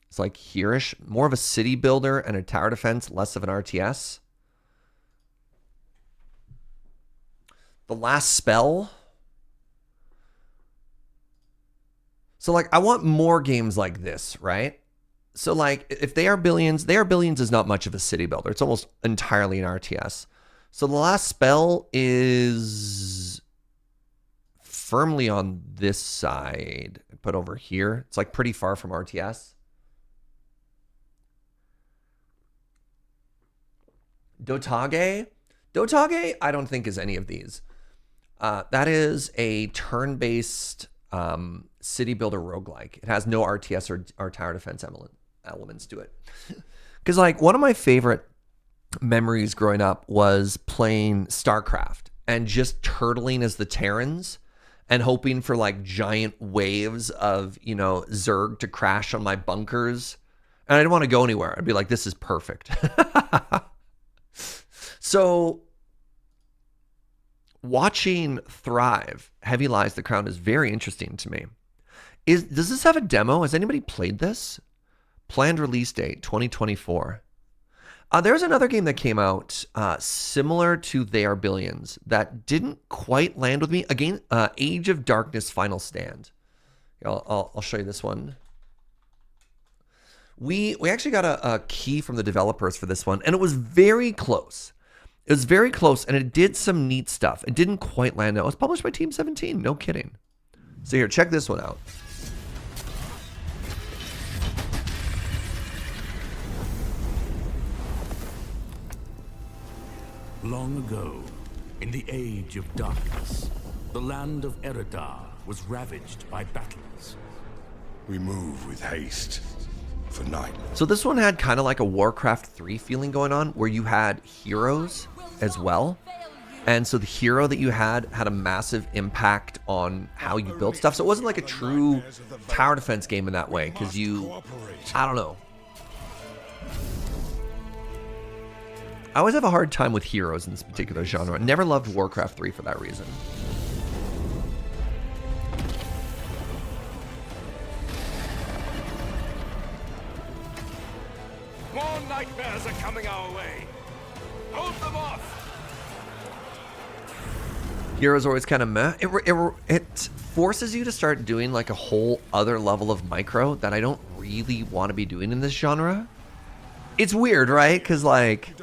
It's like here-ish. More of a city builder and a tower defense, less of an RTS. The Last Spell. So like, I want more games like this, right? So like, if They Are Billions is not much of a city builder. It's almost entirely an RTS. So The Last Spell is firmly on this side, but over here, it's like pretty far from RTS. Dotage, I don't think is any of these. That is a turn-based city builder roguelike. It has no RTS or tower defense elements to it. Because like one of my favorite memories growing up was playing StarCraft and just turtling as the Terrans and hoping for like giant waves of, you know, Zerg to crash on my bunkers. And I didn't want to go anywhere. I'd be like, this is perfect. So watching Thrive, Heavy Lies the Crown is very interesting to me. Does this have a demo? Has anybody played this? Planned release date, 2024. There's another game that came out similar to They Are Billions that didn't quite land with me. Again, Age of Darkness Final Stand. I'll show you this one. We actually got a key from the developers for this one, and it was very close. It was very close, and it did some neat stuff. It didn't quite land. It was published by Team 17. No kidding. So here, check this one out. Long ago, in the Age of Darkness, the land of Eredar was ravaged by battles. We move with haste for night. So this one had kind of like a Warcraft 3 feeling going on, where you had heroes as well. And so the hero that you had a massive impact on how you built stuff. So it wasn't like a true tower defense game in that way, because I don't know. I always have a hard time with heroes in this particular genre. I never loved Warcraft 3 for that reason. More nightmares are coming our way. Hold them off. Heroes always kind of meh. It forces you to start doing like a whole other level of micro that I don't really want to be doing in this genre. It's weird, right? Because like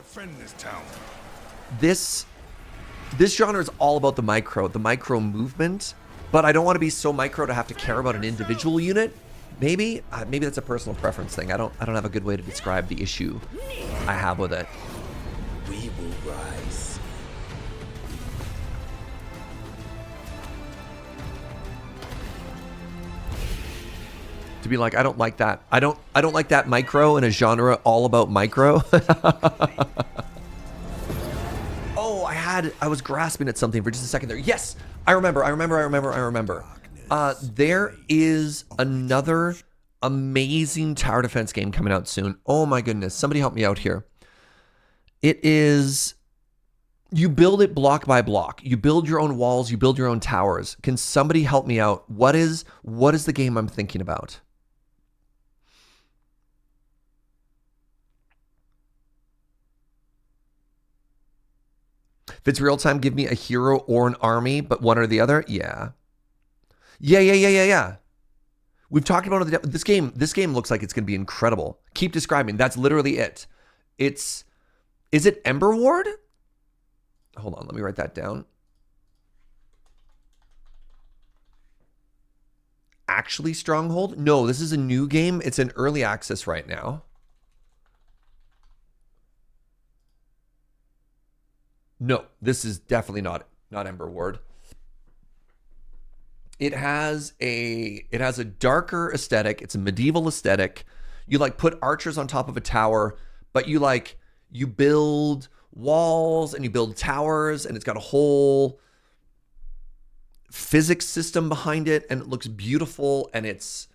this genre is all about the micro movement, but I don't want to be so micro to have to care about an individual unit. Maybe that's a personal preference thing. I don't have a good way to describe the issue I have with it. We will rise. To be like, I don't like that. I don't like that micro in a genre all about micro. Oh, I was grasping at something for just a second there. Yes, I remember. There is another amazing tower defense game coming out soon. Oh my goodness, somebody help me out here. It is, you build it block by block. You build your own walls, you build your own towers. Can somebody help me out? What is the game I'm thinking about? If it's real time, give me a hero or an army, but one or the other. Yeah. We've talked about it. This game looks like it's going to be incredible. Keep describing. That's literally it. Is it Emberward? Hold on, let me write that down. Actually Stronghold? No, this is a new game. It's in early access right now. No, this is definitely not Emberward. It has a darker aesthetic. It's a medieval aesthetic. You like put archers on top of a tower, but you build walls and you build towers, and it's got a whole physics system behind it, and it looks beautiful, and it's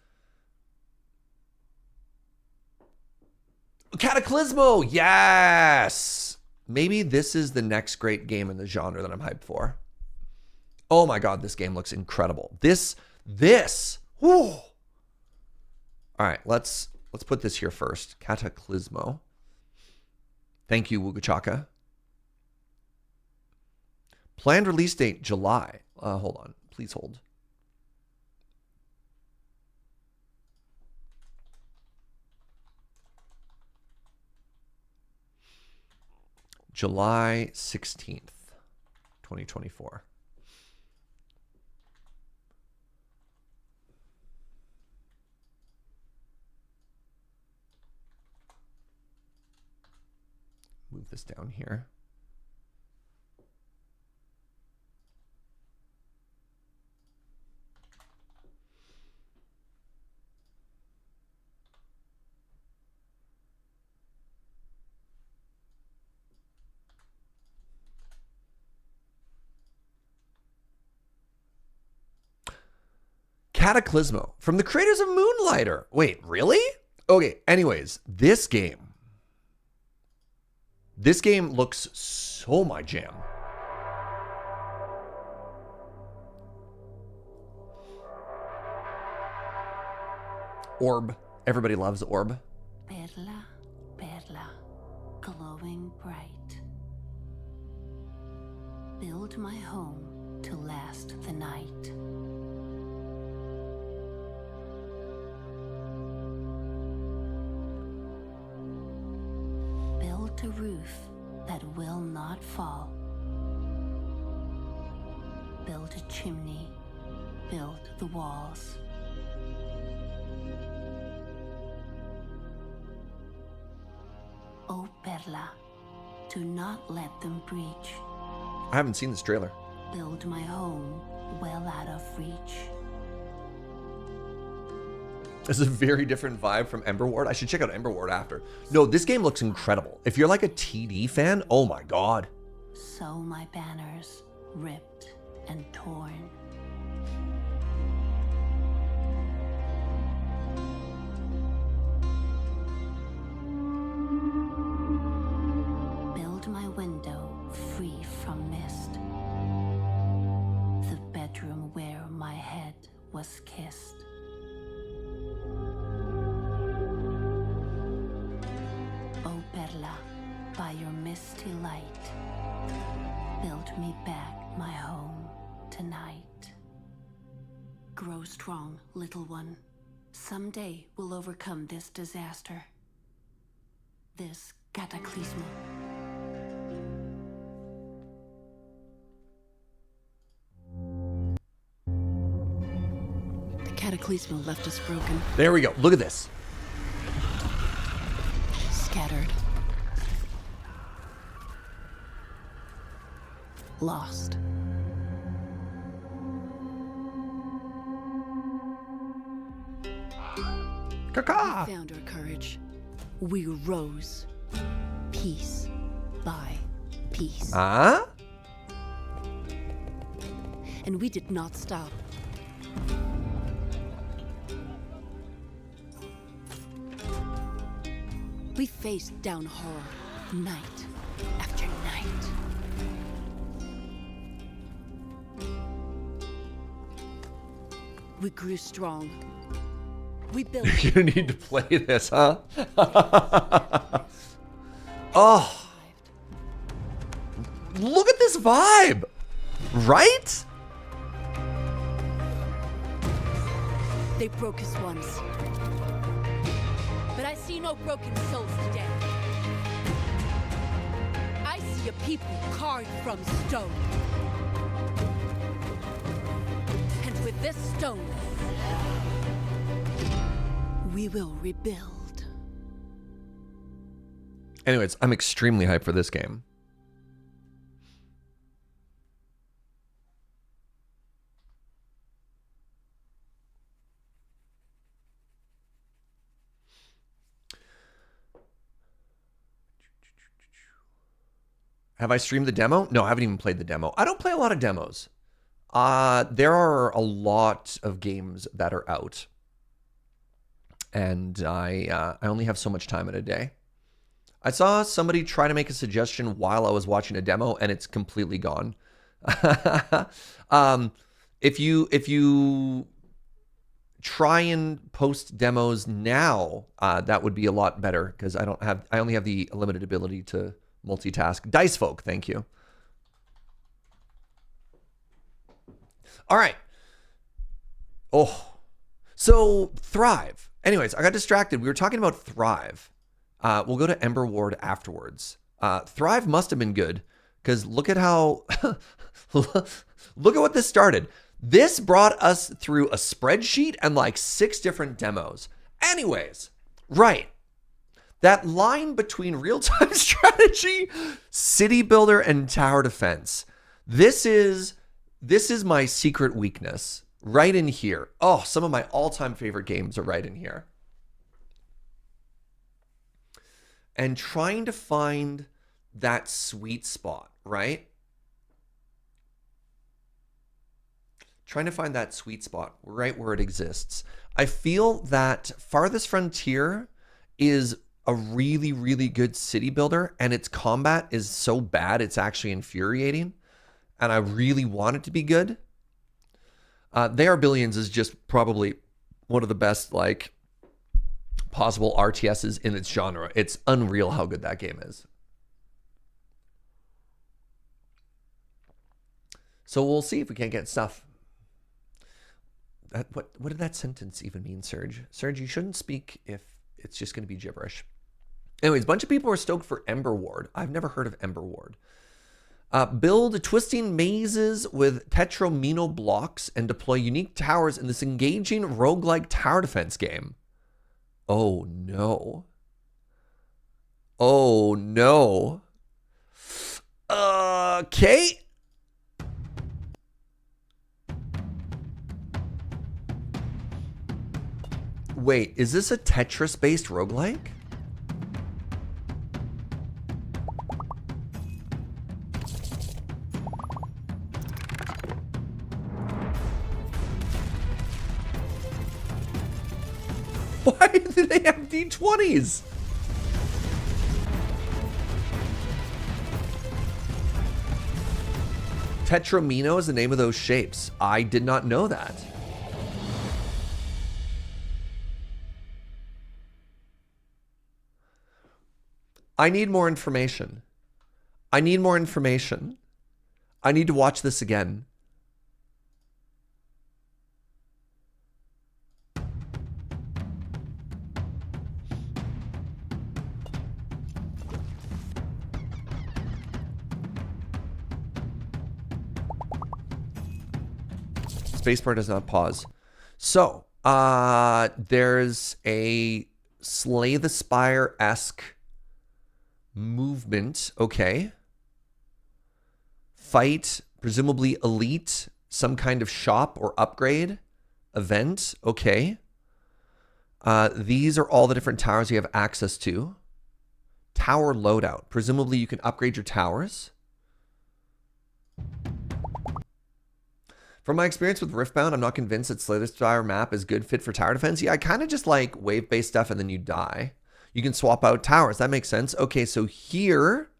Cataclismo. Yes. Maybe this is the next great game in the genre that I'm hyped for. Oh my God, this game looks incredible. This, whew. All right, let's put this here first. Cataclismo. Thank you, Wugachaka. Planned release date, July. Hold on, please hold. July 16th, 2024. Move this down here. Cataclismo from the creators of Moonlighter. Wait, really? Okay, anyways, this game looks so my jam. Orb. Everybody loves Orb. Perla, perla, glowing bright. Build my home to last the night. Build a roof that will not fall. Build a chimney, build the walls. Oh, Perla, do not let them breach. I haven't seen this trailer. Build my home well out of reach. This is a very different vibe from Emberward. I should check out Emberward after. No, this game looks incredible. If you're like a TD fan, oh my god. So my banners ripped and torn. Build my window free from mist. The bedroom where my head was kissed. Oh Perla, by your misty light, build me back my home tonight. Grow strong, little one. Someday we'll overcome this disaster. This Cataclismo. The Cataclismo left us broken. There we go. Look at this. Scattered. Lost. Caca. We found our courage. We rose. Piece by piece. Huh? And we did not stop. We faced down horror, night after night. We grew strong. We built. You're gonna need to play this, huh? Oh. Look at this vibe. Right? They broke us once. But I see no broken souls today. I see a people carved from stone. And with this stone, we will rebuild. Anyways, I'm extremely hyped for this game. Have I streamed the demo? No, I haven't even played the demo. I don't play a lot of demos. There are a lot of games that are out. And I only have so much time in a day. I saw somebody try to make a suggestion while I was watching a demo, and it's completely gone. If you try and post demos now, that would be a lot better because I only have the limited ability to multitask. Dicefolk, thank you. All right. Oh, so Thrive. Anyways, I got distracted. We were talking about Thrive. We'll go to Emberward afterwards. Thrive must have been good because look at how, look at what this started. This brought us through a spreadsheet and like 6 different demos. Anyways, right. That line between real-time strategy, city builder, and tower defense. This is my secret weakness. Right in here. Oh, some of my all-time favorite games are right in here. And trying to find that sweet spot, right? Trying to find that sweet spot right where it exists. I feel that Farthest Frontier is a really, really good city builder, and its combat is so bad it's actually infuriating, and I really want it to be good. They Are Billions is just probably one of the best like possible RTSs in its genre. It's unreal how good that game is. So we'll see if we can't get stuff. What did that sentence even mean, Serge? Serge, you shouldn't speak if it's just going to be gibberish. Anyways, a bunch of people are stoked for Emberward. I've never heard of Emberward. Build twisting mazes with Tetromino blocks and deploy unique towers in this engaging roguelike tower defense game. Oh no. Oh no. Okay. Wait, is this a Tetris-based roguelike? Why do they have D20s? Tetromino is the name of those shapes. I did not know that. I need more information. I need more information. I need to watch this again. Spacebar does not pause. So, there's a Slay the Spire-esque movement. Okay. Fight, presumably elite, some kind of shop or upgrade event. Okay. These are all the different towers you have access to. Tower loadout. Presumably you can upgrade your towers. From my experience with Riftbound, I'm not convinced that Slay the Spire map is good fit for tower defense. Yeah, I kind of just like wave-based stuff and then you die. You can swap out towers. That makes sense. Okay, so here,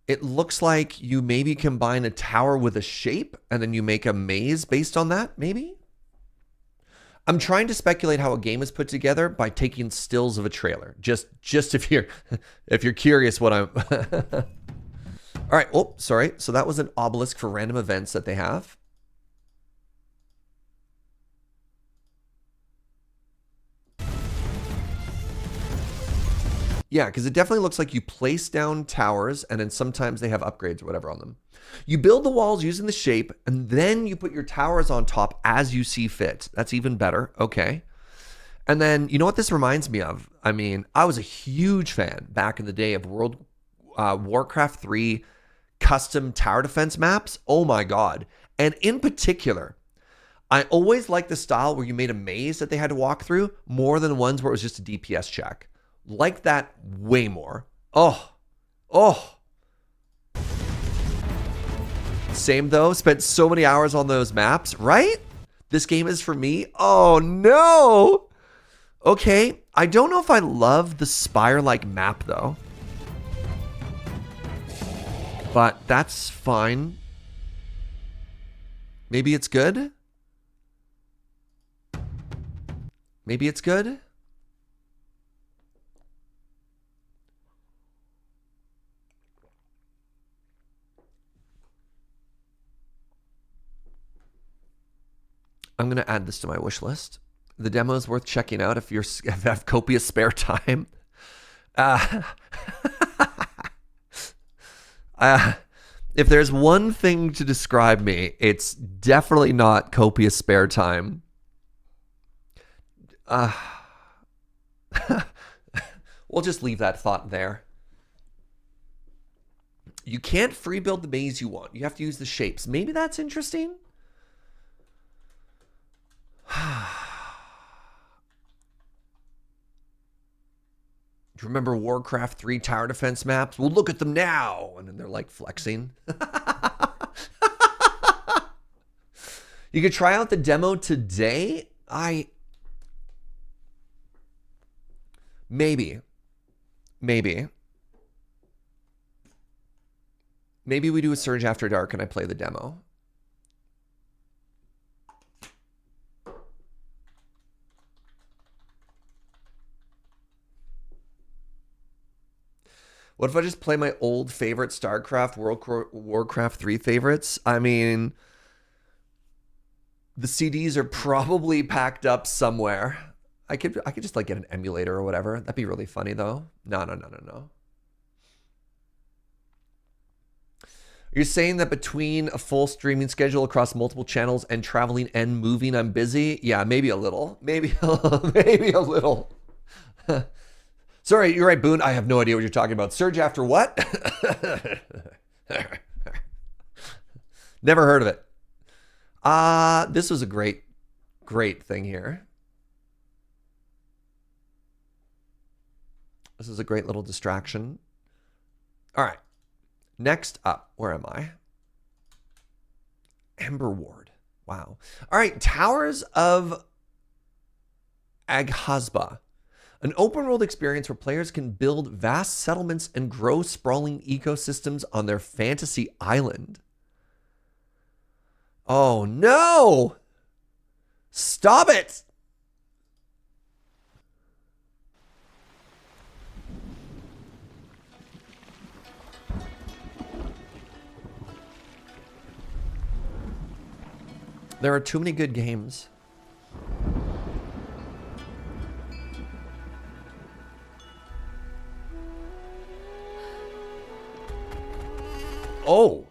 it looks like you maybe combine a tower with a shape and then you make a maze based on that, maybe? I'm trying to speculate how a game is put together by taking stills of a trailer. Just if you're curious what I'm... All right. Oh, sorry. So that was an obelisk for random events that they have. Yeah, because it definitely looks like you place down towers and then sometimes they have upgrades or whatever on them. You build the walls using the shape and then you put your towers on top as you see fit. That's even better. Okay. And then, you know what this reminds me of? I mean, I was a huge fan back in the day of Warcraft 3 custom tower defense maps. Oh my God. And in particular, I always liked the style where you made a maze that they had to walk through more than ones where it was just a DPS check. Like that way more. Oh. Same though, spent so many hours on those maps, right? This game is for me. Oh no. Okay, I don't know if I love the Spire-like map though. But that's fine. Maybe it's good? Maybe it's good? I'm going to add this to my wish list. The demo is worth checking out if you have copious spare time. If there's one thing to describe me, it's definitely not copious spare time. We'll just leave that thought there. You can't free build the maze you want. You have to use the shapes. Maybe that's interesting. Do you remember Warcraft 3 tower defense maps? Well, look at them now. And then they're like flexing. You could try out the demo today. Maybe we do a Surge After Dark and I play the demo. What if I just play my old favorite StarCraft, Warcraft 3 favorites? I mean, the CDs are probably packed up somewhere. I could just like get an emulator or whatever. That'd be really funny though. No. You're saying that between a full streaming schedule across multiple channels and traveling and moving, I'm busy? Yeah, maybe a little. Maybe a little. Sorry, you're right, Boone. I have no idea what you're talking about. Surge After what? Never heard of it. This was a great thing here. This is a great little distraction. All right. Next up, where am I? Emberward. Wow. All right, Towers of Aghasba. An open world experience where players can build vast settlements and grow sprawling ecosystems on their fantasy island. Oh no! Stop it! There are too many good games. Oh.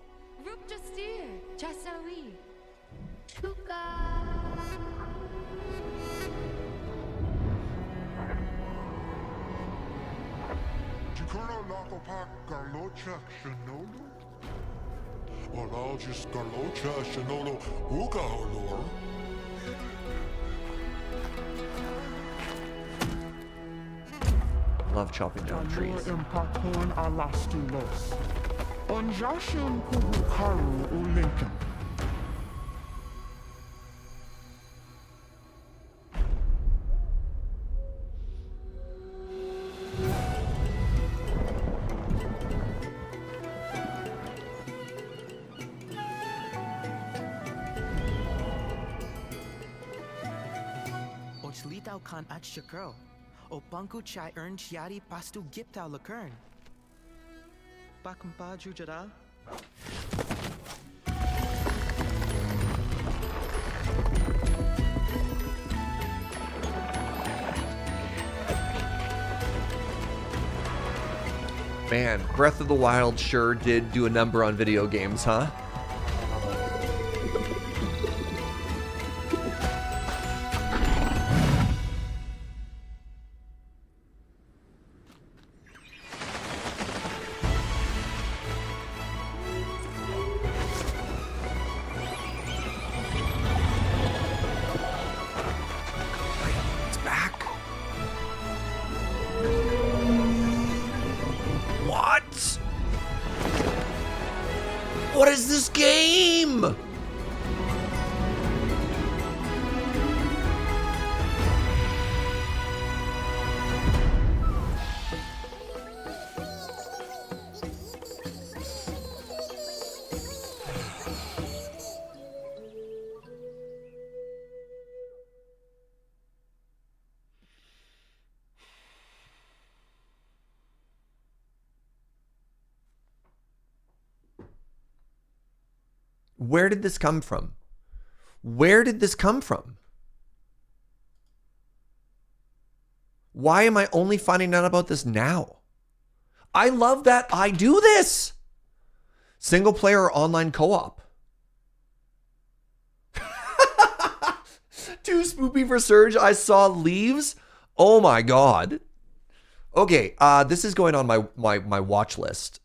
Love chopping down trees. Ochlitao kan at shakro. O bangku chai earn chiari pastu giptao lakern. Bakumpa jujara. Man, Breath of the Wild sure did do a number on video games, huh? What is this game? Where did this come from? Where did this come from? Why am I only finding out about this now? I love that I do this. Single player or online co-op. Too spoopy for Serge. I saw leaves. Oh my God. Okay, this is going on my watch list.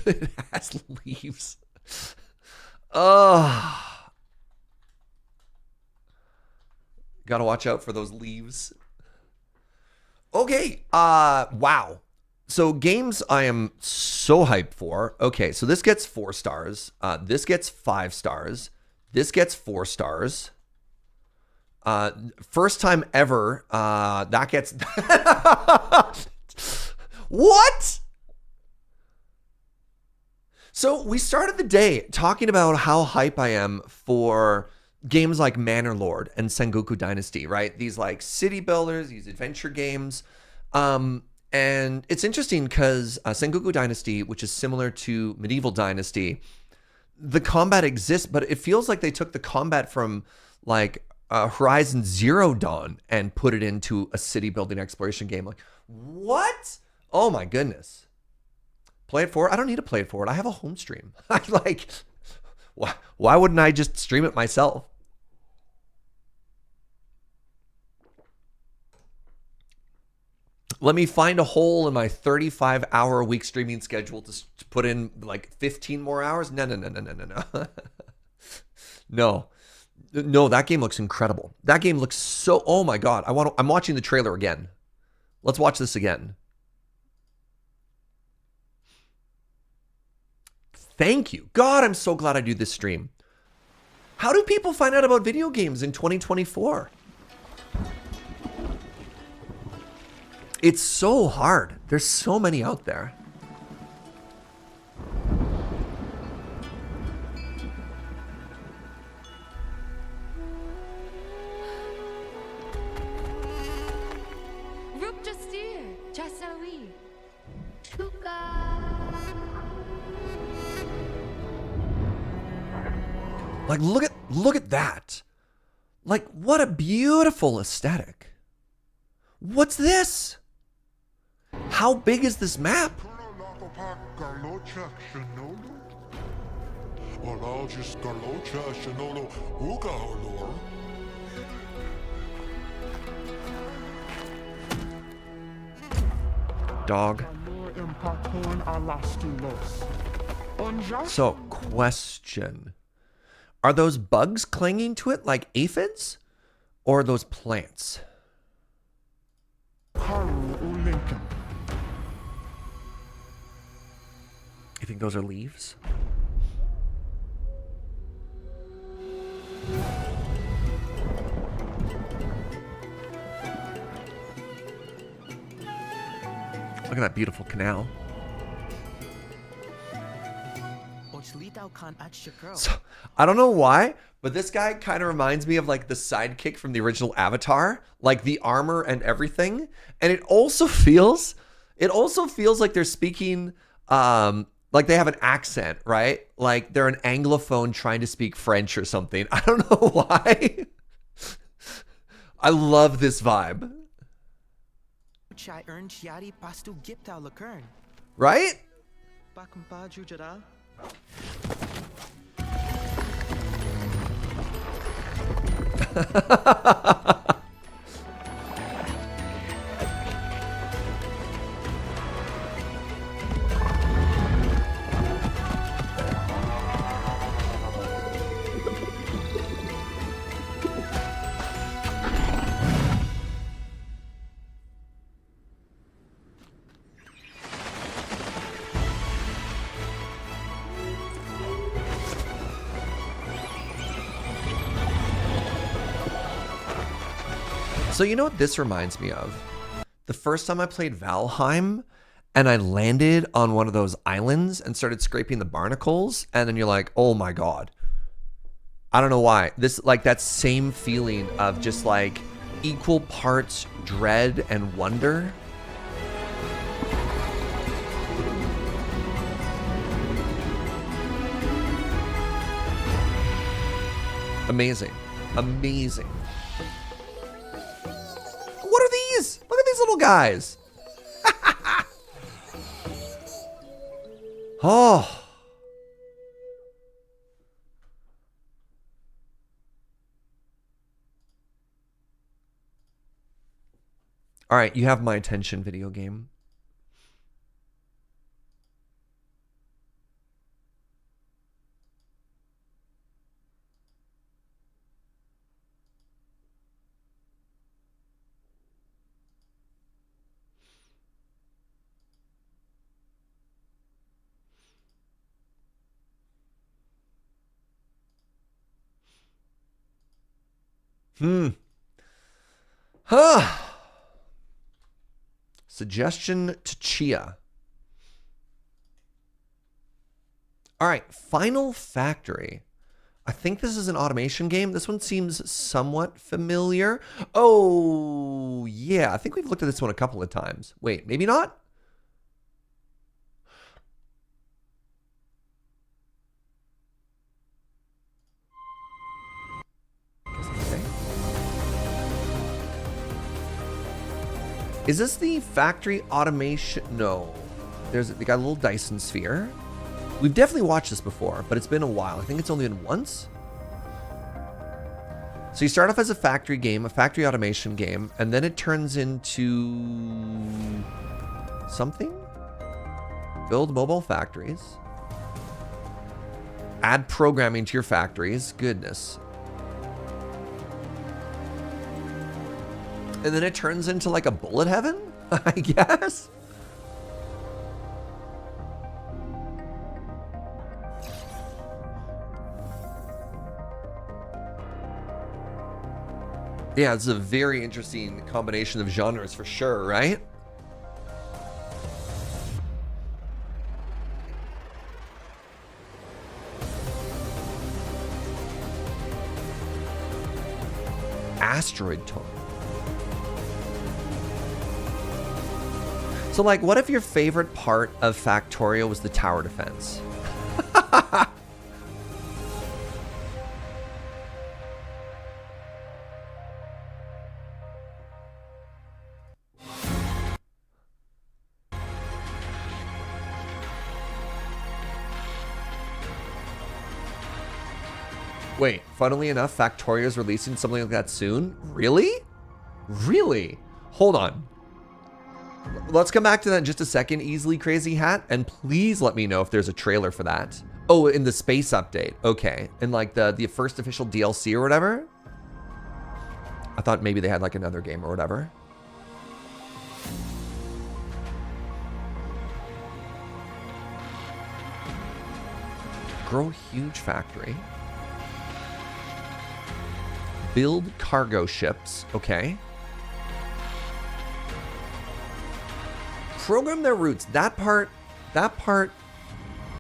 It has leaves. Gotta watch out for those leaves. Okay. Wow. So games I am so hyped for. Okay, so this gets 4 stars. This gets 5 stars. This gets 4 stars. First time ever, that gets... What? So we started the day talking about how hype I am for games like Manor Lord and Sengoku Dynasty, right? These like city builders, these adventure games. And it's interesting because Sengoku Dynasty, which is similar to Medieval Dynasty, the combat exists, but it feels like they took the combat from like Horizon Zero Dawn and put it into a city building exploration game. Like, what? Oh my goodness. Play it forward? I don't need to play it forward. I have a home stream. I like, why wouldn't I just stream it myself? Let me find a hole in my 35-hour-a-week streaming schedule to put in like 15 more hours. No. No, that game looks incredible. That game looks so, oh my God. I'm watching the trailer again. Let's watch this again. Thank you. God, I'm so glad I do this stream. How do people find out about video games in 2024? It's so hard. There's so many out there. Like, look at that. Like, what a beautiful aesthetic. What's this? How big is this map? Dog. So, question. Are those bugs clinging to it like aphids? Or are those plants? You think those are leaves? Look at that beautiful canal. So, I don't know why, but this guy kind of reminds me of like the sidekick from the original Avatar, like the armor and everything. And it also feels like they're speaking, like they have an accent, right? Like they're an Anglophone trying to speak French or something. I don't know why. I love this vibe. Right? So you know what this reminds me of? The first time I played Valheim and I landed on one of those islands and started scraping the barnacles, and then you're like, oh my God. I don't know why. This, like, that same feeling of just like equal parts dread and wonder. Amazing. Amazing. What are these? Look at these little guys. Oh. All right, you have my attention, video game. Huh. Suggestion to Tchia. All right, Final Factory. I think this is an automation game. This one seems somewhat familiar. Oh, yeah. I think we've looked at this one a couple of times. Wait, maybe not? Is this the factory automation? No. They got a little Dyson sphere. We've definitely watched this before, but it's been a while. I think it's only been once. So you start off as a factory game, a factory automation game, and then it turns into something? Build mobile factories. Add programming to your factories. Goodness. And then it turns into like a bullet heaven, I guess. Yeah, it's a very interesting combination of genres for sure, right? Asteroid Tome. So, like, what if your favorite part of Factorio was the tower defense? Wait, funnily enough, Factorio is releasing something like that soon? Really? Really? Hold on. Let's come back to that in just a second, Easily Crazy Hat, and please let me know if there's a trailer for that. Oh, in the space update. Okay. In like the first official DLC or whatever? I thought maybe they had like another game or whatever. Grow huge factory. Build cargo ships. Okay. Program their routes. That part.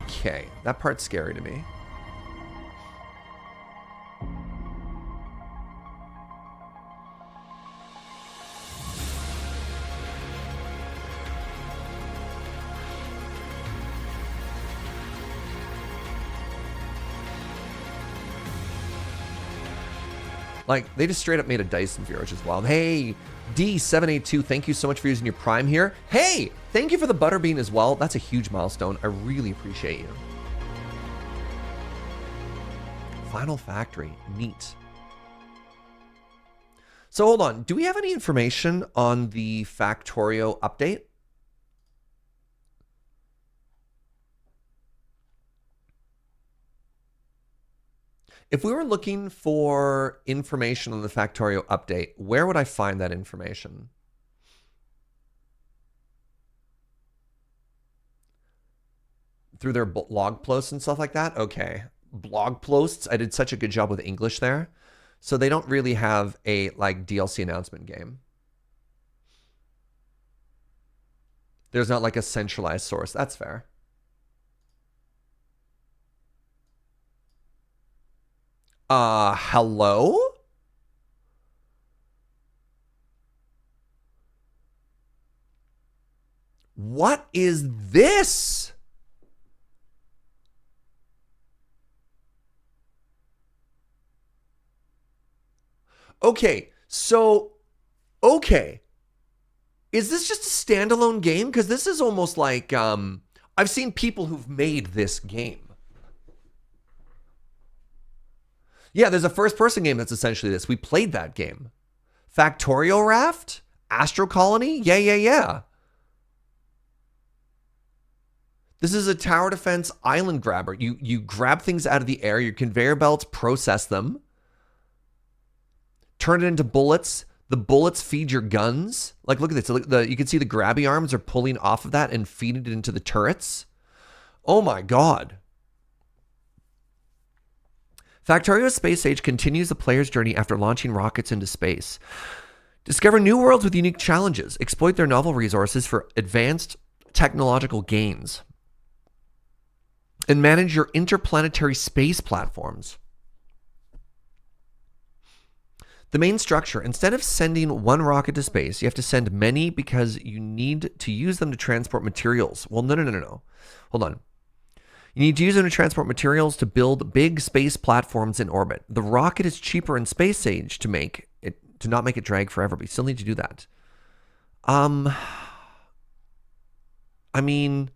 Okay. That part's scary to me. Like, they just straight up made a Dyson sphere, which is wild. Hey, D782, thank you so much for using your Prime here. Hey, thank you for the Butterbean as well. That's a huge milestone. I really appreciate you. Final Factory, neat. So hold on, do we have any information on the Factorio update? If we were looking for information on the Factorio update, where would I find that information? Through their blog posts and stuff like that? Okay. Blog posts. I did such a good job with English there. So they don't really have a like DLC announcement game. There's not like a centralized source. That's fair. Hello? What is this? Okay, so, okay. Is this just a standalone game? Because this is almost like, I've seen people who've made this game. Yeah, there's a first-person game that's essentially this. We played that game. Factorio Raft? Astro Colony? Yeah. This is a tower defense island grabber. You grab things out of the air, your conveyor belts process them, turn it into bullets. The bullets feed your guns. Like, look at this. You can see the grabby arms are pulling off of that and feeding it into the turrets. Oh my God. Factorio's Space Age continues the player's journey after launching rockets into space. Discover new worlds with unique challenges. Exploit their novel resources for advanced technological gains. And manage your interplanetary space platforms. The main structure, instead of sending one rocket to space, you have to send many because you need to use them to transport materials. Well, no. Hold on. You need to use them to transport materials to build big space platforms in orbit. The rocket is cheaper in Space Age to make it, to not make it drag forever, but you still need to do that. I mean,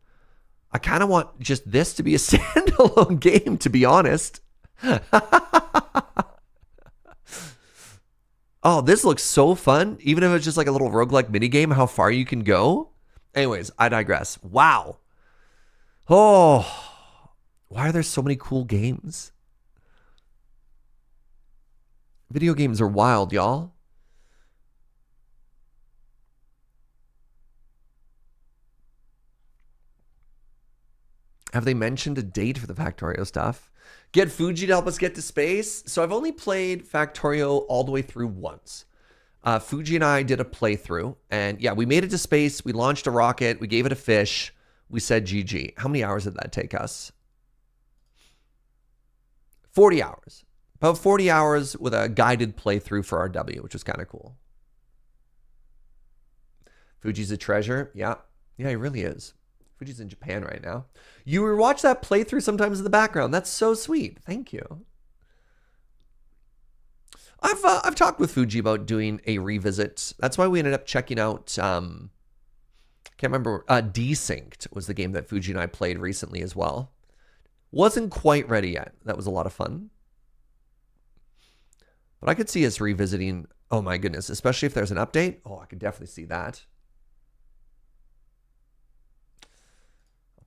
I kind of want just this to be a standalone game, to be honest. Oh, this looks so fun. Even if it's just like a little roguelike minigame, how far you can go. Anyways, I digress. Wow. Oh, why are there so many cool games? Video games are wild, y'all. Have they mentioned a date for the Factorio stuff? Get Fuji to help us get to space. So I've only played Factorio all the way through once. Fuji and I did a playthrough. And yeah, we made it to space. We launched a rocket. We gave it a fish. We said GG. How many hours did that take us? 40 hours. About 40 hours with a guided playthrough for RW, which was kind of cool. Fuji's a treasure. Yeah. Yeah, he really is. Fuji's in Japan right now. You watch that playthrough sometimes in the background. That's so sweet. Thank you. I've talked with Fuji about doing a revisit. That's why we ended up checking out, can't remember, Desynced was the game that Fuji and I played recently as well. Wasn't quite ready yet. That was a lot of fun. But I could see us revisiting, oh my goodness, especially if there's an update. Oh, I could definitely see that.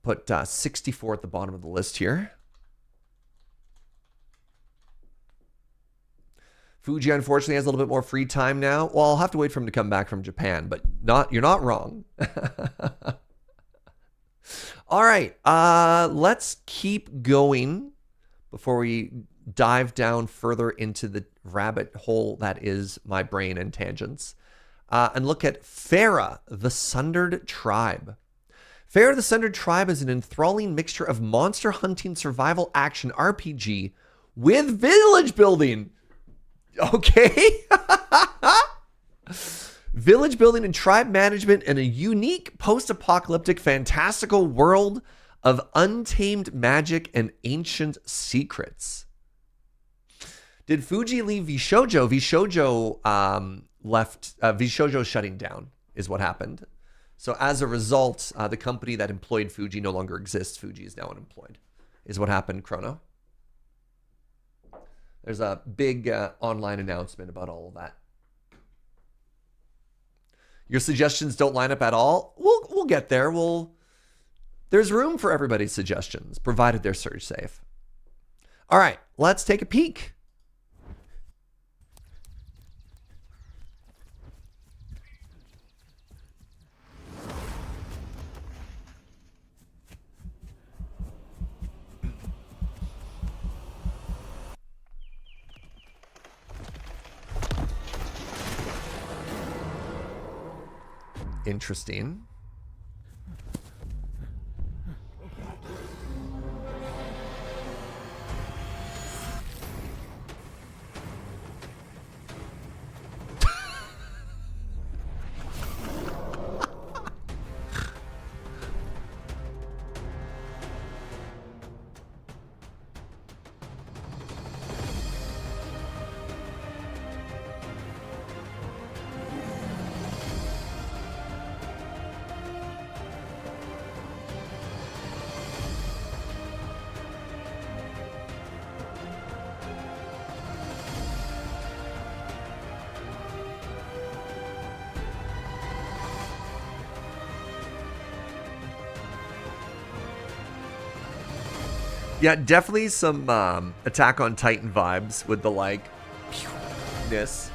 Put 64 at the bottom of the list here. Fuji, unfortunately, has a little bit more free time now. Well, I'll have to wait for him to come back from Japan, but you're not wrong. All right, let's keep going before we dive down further into the rabbit hole that is my brain and tangents, and look at Fera, the Sundered Tribe. Fera, the Sundered Tribe is an enthralling mixture of monster hunting survival action RPG with village building. Okay. Village building and tribe management in a unique post-apocalyptic fantastical world of untamed magic and ancient secrets. Did Fuji leave Vshoujo? Vshoujo left. Vshoujo shutting down is what happened. So as a result, the company that employed Fuji no longer exists. Fuji is now unemployed, is what happened, Chrono. There's a big online announcement about all of that. Your suggestions don't line up at all? We'll get there. There's room for everybody's suggestions, provided they're Serge safe. All right, let's take a peek. Interesting. Yeah, definitely some Attack on Titan vibes with the like pew-ness.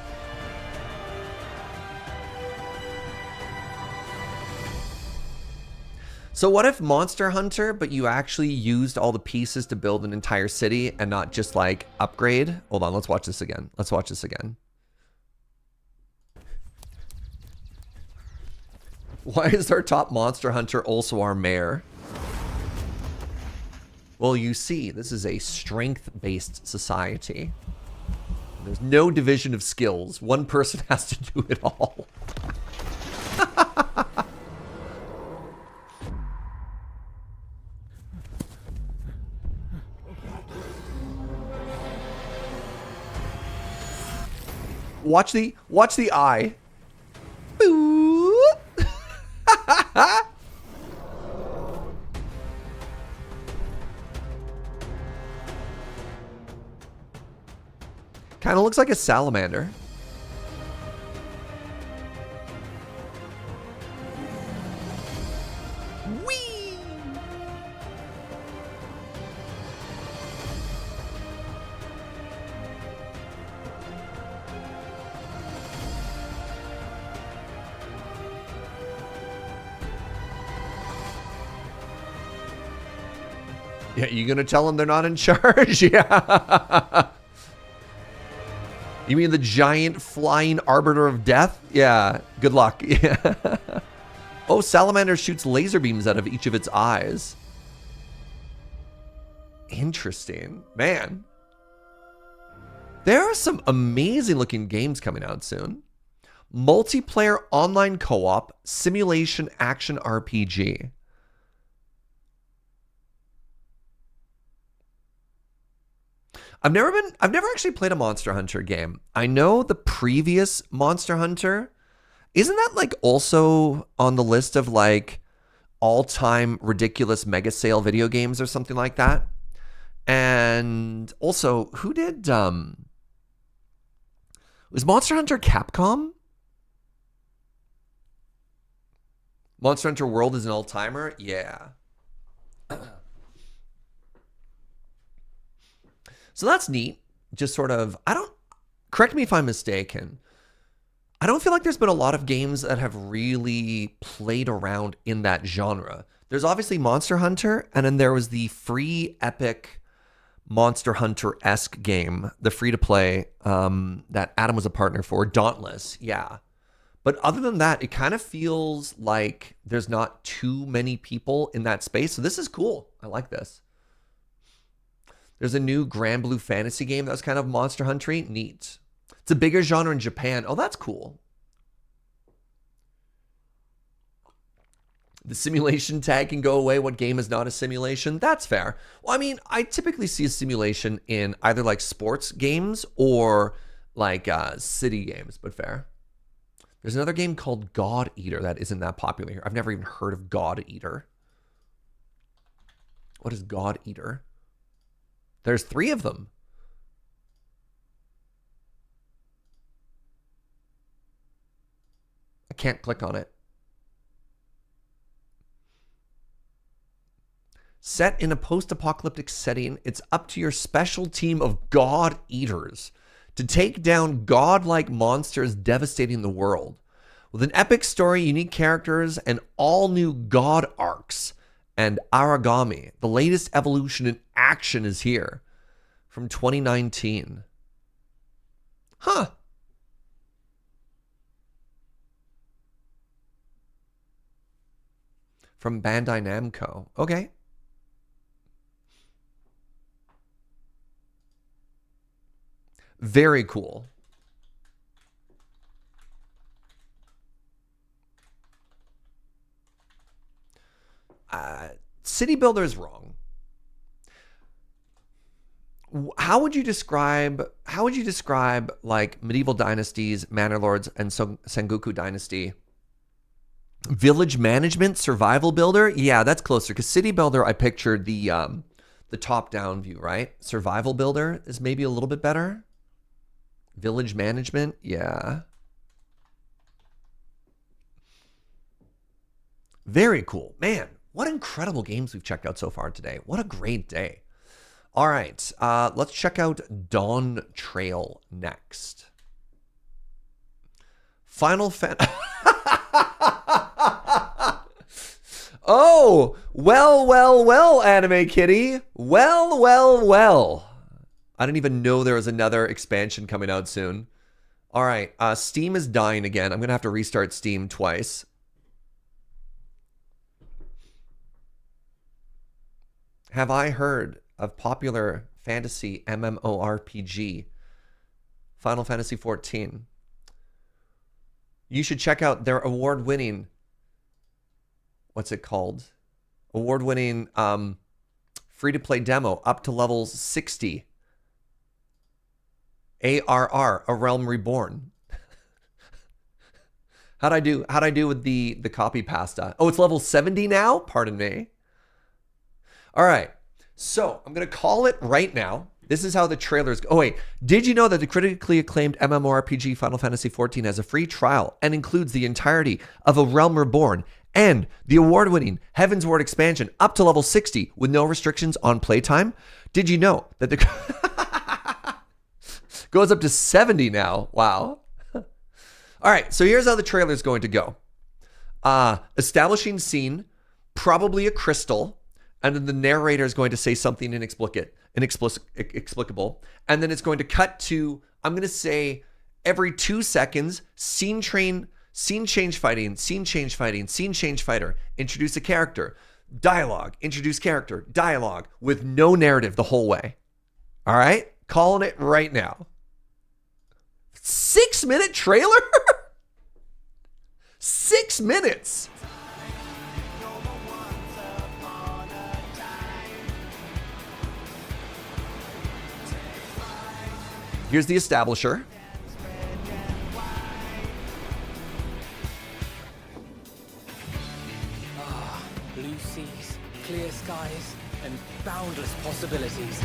So what if Monster Hunter, but you actually used all the pieces to build an entire city and not just like upgrade? Hold on, let's watch this again. Let's watch this again. Why is our top Monster Hunter also our mayor? Well, you see, this is a strength-based society. There's no division of skills. One person has to do it all. Watch the eye. Boo. Kind of looks like a salamander. Whee! Yeah, you gonna tell them they're not in charge? Yeah. You mean the giant flying arbiter of death? Yeah, good luck. Yeah. Oh, salamander shoots laser beams out of each of its eyes. Interesting. Man. There are some amazing looking games coming out soon. Multiplayer online co-op simulation action RPG. I've never actually played a Monster Hunter game. I know the previous Monster Hunter, isn't that like also on the list of like all-time ridiculous mega sale video games or something like that? And also, who did was Monster Hunter Capcom? Monster Hunter World is an all-timer? Yeah. So that's neat. Just sort of, correct me if I'm mistaken. I don't feel like there's been a lot of games that have really played around in that genre. There's obviously Monster Hunter, and then there was the free epic Monster Hunter-esque game, the free-to-play that Adam was a partner for, Dauntless, yeah. But other than that, it kind of feels like there's not too many people in that space. So this is cool. I like this. There's a new Grand Blue Fantasy game that's kind of Monster Hunter-y. Neat. It's a bigger genre in Japan. Oh, that's cool. The simulation tag can go away. What game is not a simulation? That's fair. Well, I mean, I typically see a simulation in either like sports games or like city games, but fair. There's another game called God Eater that isn't that popular here. I've never even heard of God Eater. What is God Eater? There's 3 of them. I can't click on it. Set in a post-apocalyptic setting, it's up to your special team of God Eaters to take down godlike monsters devastating the world. With an epic story, unique characters, and all new god arcs, and Aragami, the latest evolution in action, is here from 2019. Huh. From Bandai Namco. Okay. Very cool. City Builder is wrong. How would you describe like Medieval Dynasties, Manor Lords, and Sengoku Dynasty? Village Management, Survival Builder? Yeah, that's closer. Because City Builder, I pictured the top-down view, right? Survival Builder is maybe a little bit better. Village Management, yeah. Very cool. Man, what incredible games we've checked out so far today. What a great day. All right, let's check out Dawntrail next. Final Fantasy. Oh, well, Anime Kitty. Well. I didn't even know there was another expansion coming out soon. All right, Steam is dying again. I'm going to have to restart Steam twice. Have I heard of popular fantasy MMORPG, Final Fantasy XIV? You should check out their award-winning, what's it called? Award-winning free-to-play demo up to level 60. ARR, A Realm Reborn. How'd I do with the copy pasta? Oh, it's level 70 now? Pardon me. All right. So I'm going to call it right now. This is how the trailers go. Oh, wait. Did you know that the critically acclaimed MMORPG Final Fantasy XIV has a free trial and includes the entirety of A Realm Reborn and the award-winning Heaven's Ward expansion up to level 60 with no restrictions on playtime? Did you know that the goes up to 70 now? Wow. All right, so here's how the trailer is going to go. Establishing scene, probably a crystal, and then the narrator is going to say something inexplicable, and then it's going to cut to, I'm going to say, every 2 seconds, scene change fighting, scene change fighter, introduce a character, dialogue, introduce character, dialogue, with no narrative the whole way. All right? Calling it right now. 6-minute trailer? 6 minutes. Here's the establisher. Blue seas, clear skies, and boundless possibilities.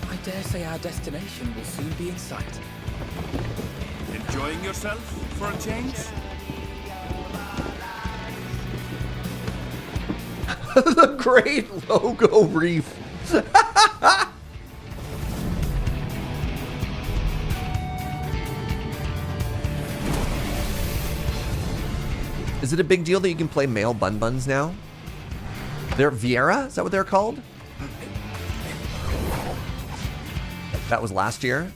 I dare say our destination will soon be in sight. Enjoying yourself for a change? The great logo reef. Is it a big deal that you can play male bun buns now? They're Viera? Is that what they're called? That was last year?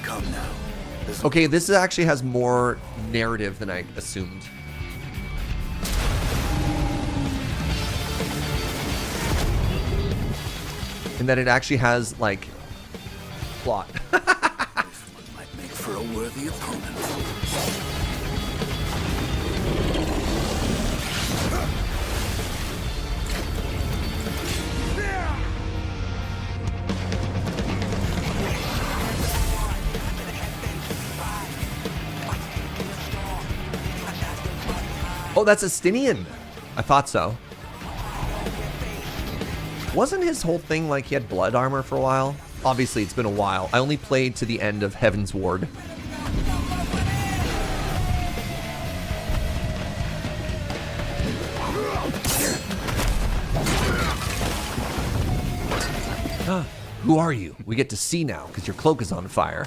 Come now. Okay, this actually has more narrative than I assumed. And that it actually has, like, plot. Might make for a worthy opponent. Oh, that's Estinian. I thought so. Wasn't his whole thing like he had blood armor for a while? Obviously, it's been a while. I only played to the end of Heaven's Ward. Who are you? We get to see now because your cloak is on fire.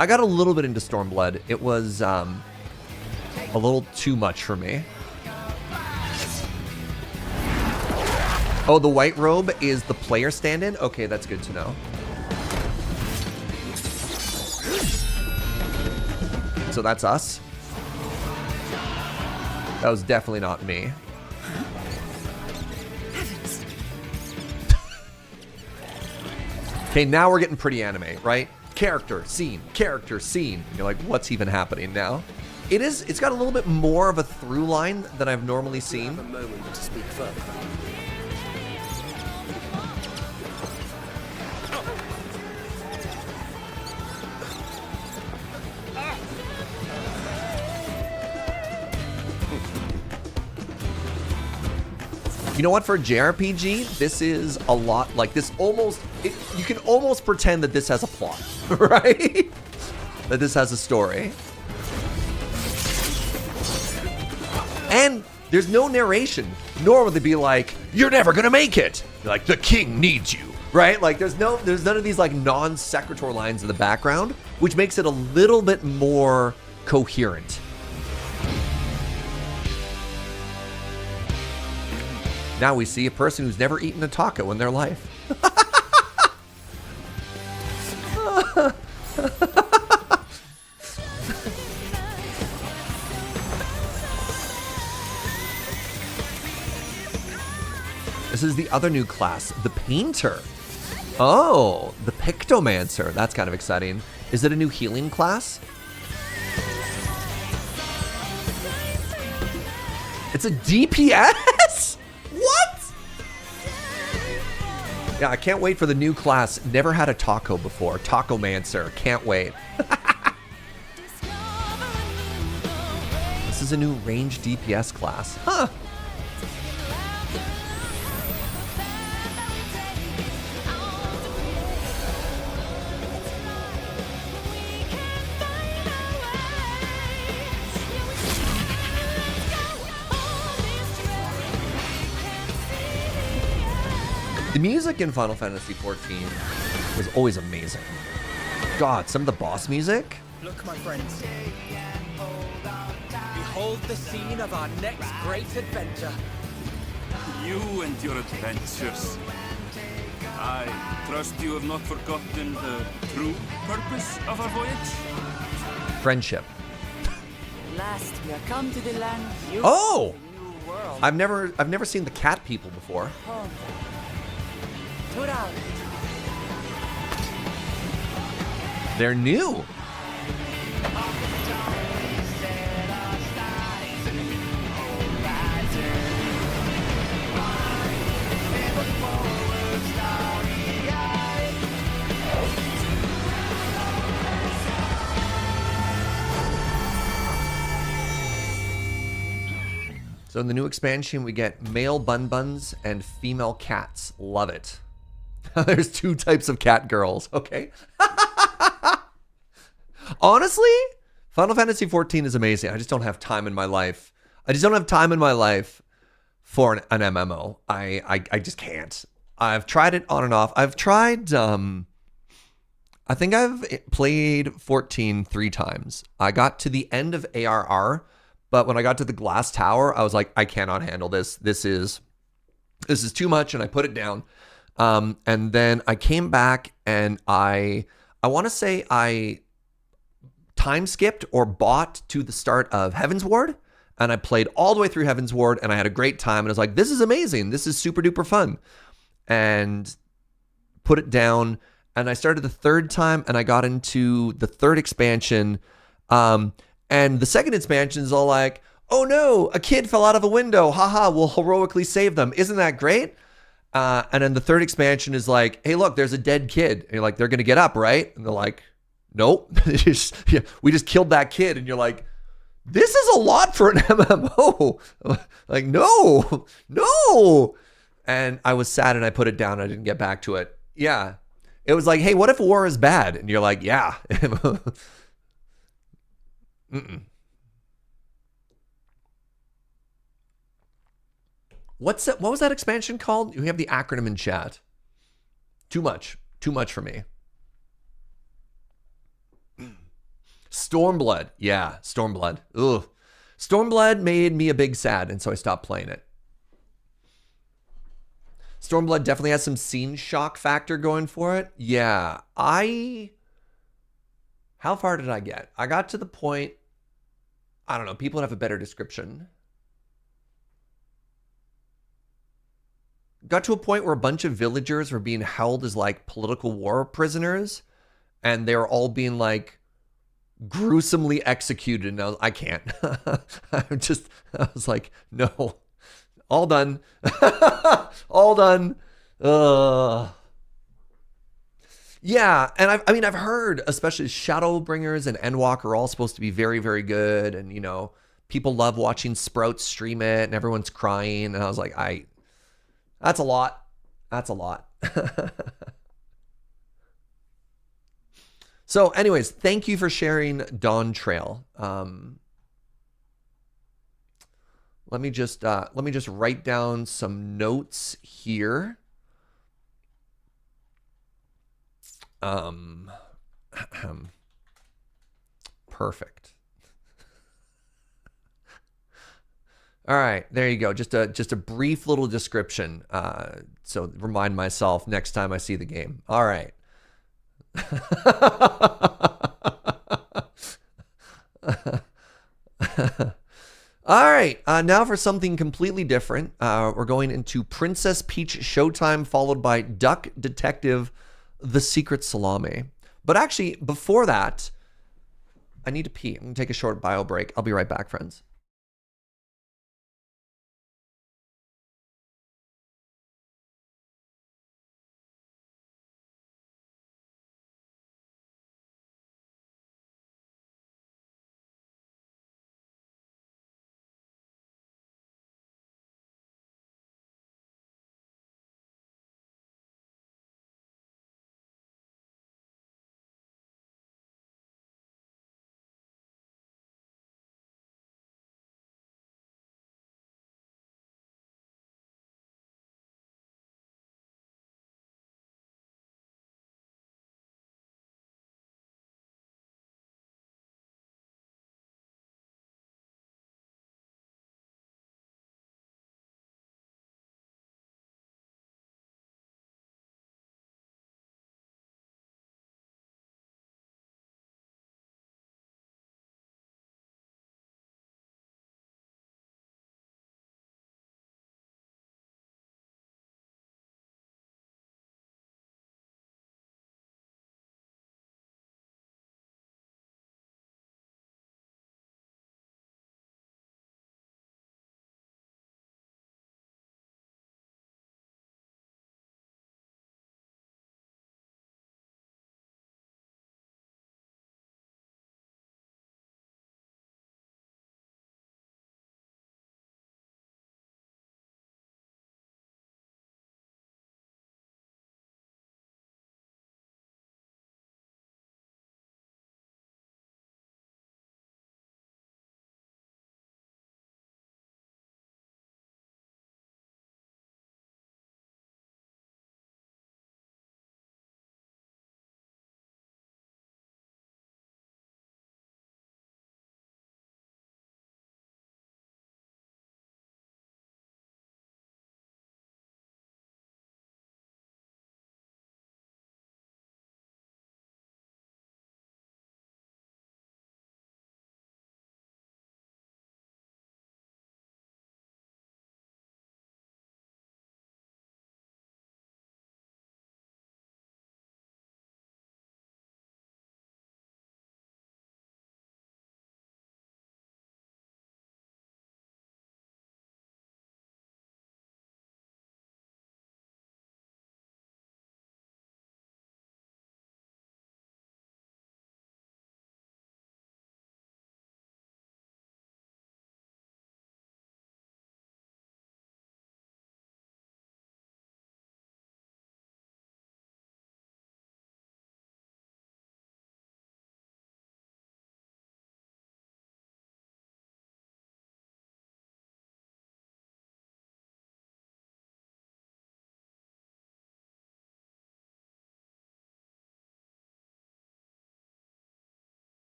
I got a little bit into Stormblood. It was a little too much for me. Oh, the white robe is the player stand-in? Okay, that's good to know. So that's us. That was definitely not me. Okay, now we're getting pretty anime, right? Character, scene, character, scene. You're like, what's even happening now? It's got a little bit more of a through line than I've normally seen. A moment to speak further. You know what? For a JRPG, this is a lot like this. You can almost pretend that this has a plot, right? That this has a story. And There's no narration, nor would they be like, "You're never gonna make it." You're like, "The king needs you," right? Like, there's none of these like non-sequitur lines in the background, which makes it a little bit more coherent. Now we see a person who's never eaten a taco in their life. This is the other new class, the Painter. Oh, the Pictomancer. That's kind of exciting. Is it a new healing class? It's a DPS? What? Yeah, I can't wait for the new class. Never had a taco before. Tacomancer. Can't wait. This is a new range DPS class. Huh. The music in Final Fantasy XIV was always amazing. God, some of the boss music. Look, my friends. Behold the scene of our next great adventure. You and your adventures. I trust you have not forgotten the true purpose of our voyage? Friendship. Last we are come to the land. Oh! The new world. I've never seen the cat people before. Home. Tura. They're new. So in the new expansion, we get male bun-buns and female cats. Love it. There's 2 types of cat girls. Okay. Honestly, Final Fantasy XIV is amazing. I just don't have time in my life. I just don't have time in my life for an MMO. I just can't. I've tried it on and off. I've tried, I think I've played 14 3 times. I got to the end of ARR, but when I got to the glass tower, I was like, I cannot handle this. This is too much, and I put it down. And then I came back, and I want to say I time skipped or bought to the start of Heavensward, and I played all the way through Heavensward, and I had a great time, and I was like, this is amazing. This is super duper fun. And put it down, and I started the 3rd time, and I got into the 3rd expansion. And the 2nd expansion is all like, oh no, a kid fell out of a window. Haha, we'll heroically save them. Isn't that great? And then the 3rd expansion is like, hey, look, there's a dead kid. And you're like, they're going to get up, right? And they're like, nope. We just killed that kid. And you're like, this is a lot for an MMO. Like, no. And I was sad, and I put it down. I didn't get back to it. Yeah. It was like, hey, what if war is bad? And you're like, yeah. What was that expansion called? You have the acronym in chat. Too much for me. Stormblood. Yeah, Stormblood. Ugh. Stormblood made me a big sad, and so I stopped playing it. Stormblood definitely has some scene shock factor going for it. Yeah, how far did I get? I got to the point, I don't know, people have a better description. Got to a point where a bunch of villagers were being held as like political war prisoners, and they were all being like gruesomely executed. And I can't. I was like, no, all done. All done. Yeah, and I've heard, especially Shadowbringers and Endwalker are all supposed to be very, very good, and you know, people love watching Sprout stream it, and everyone's crying, and I was like, that's a lot. That's a lot. So, anyways, thank you for sharing Dawntrail. let me just write down some notes here. Perfect. All right, there you go. Just a brief little description. So remind myself next time I see the game. All right. All right, now for something completely different. We're going into Princess Peach Showtime, followed by Duck Detective, The Secret Salami. But actually, before that, I need to pee. I'm going to take a short bio break. I'll be right back, friends.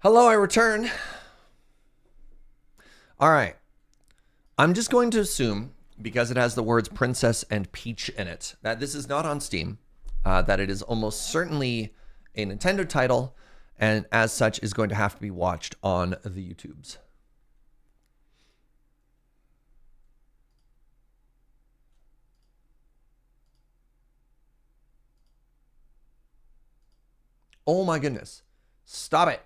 Hello, I return. All right. I'm just going to assume, because it has the words Princess and Peach in it, that this is not on Steam, that it is almost certainly a Nintendo title, and as such is going to have to be watched on the YouTubes. Oh my goodness. Stop it.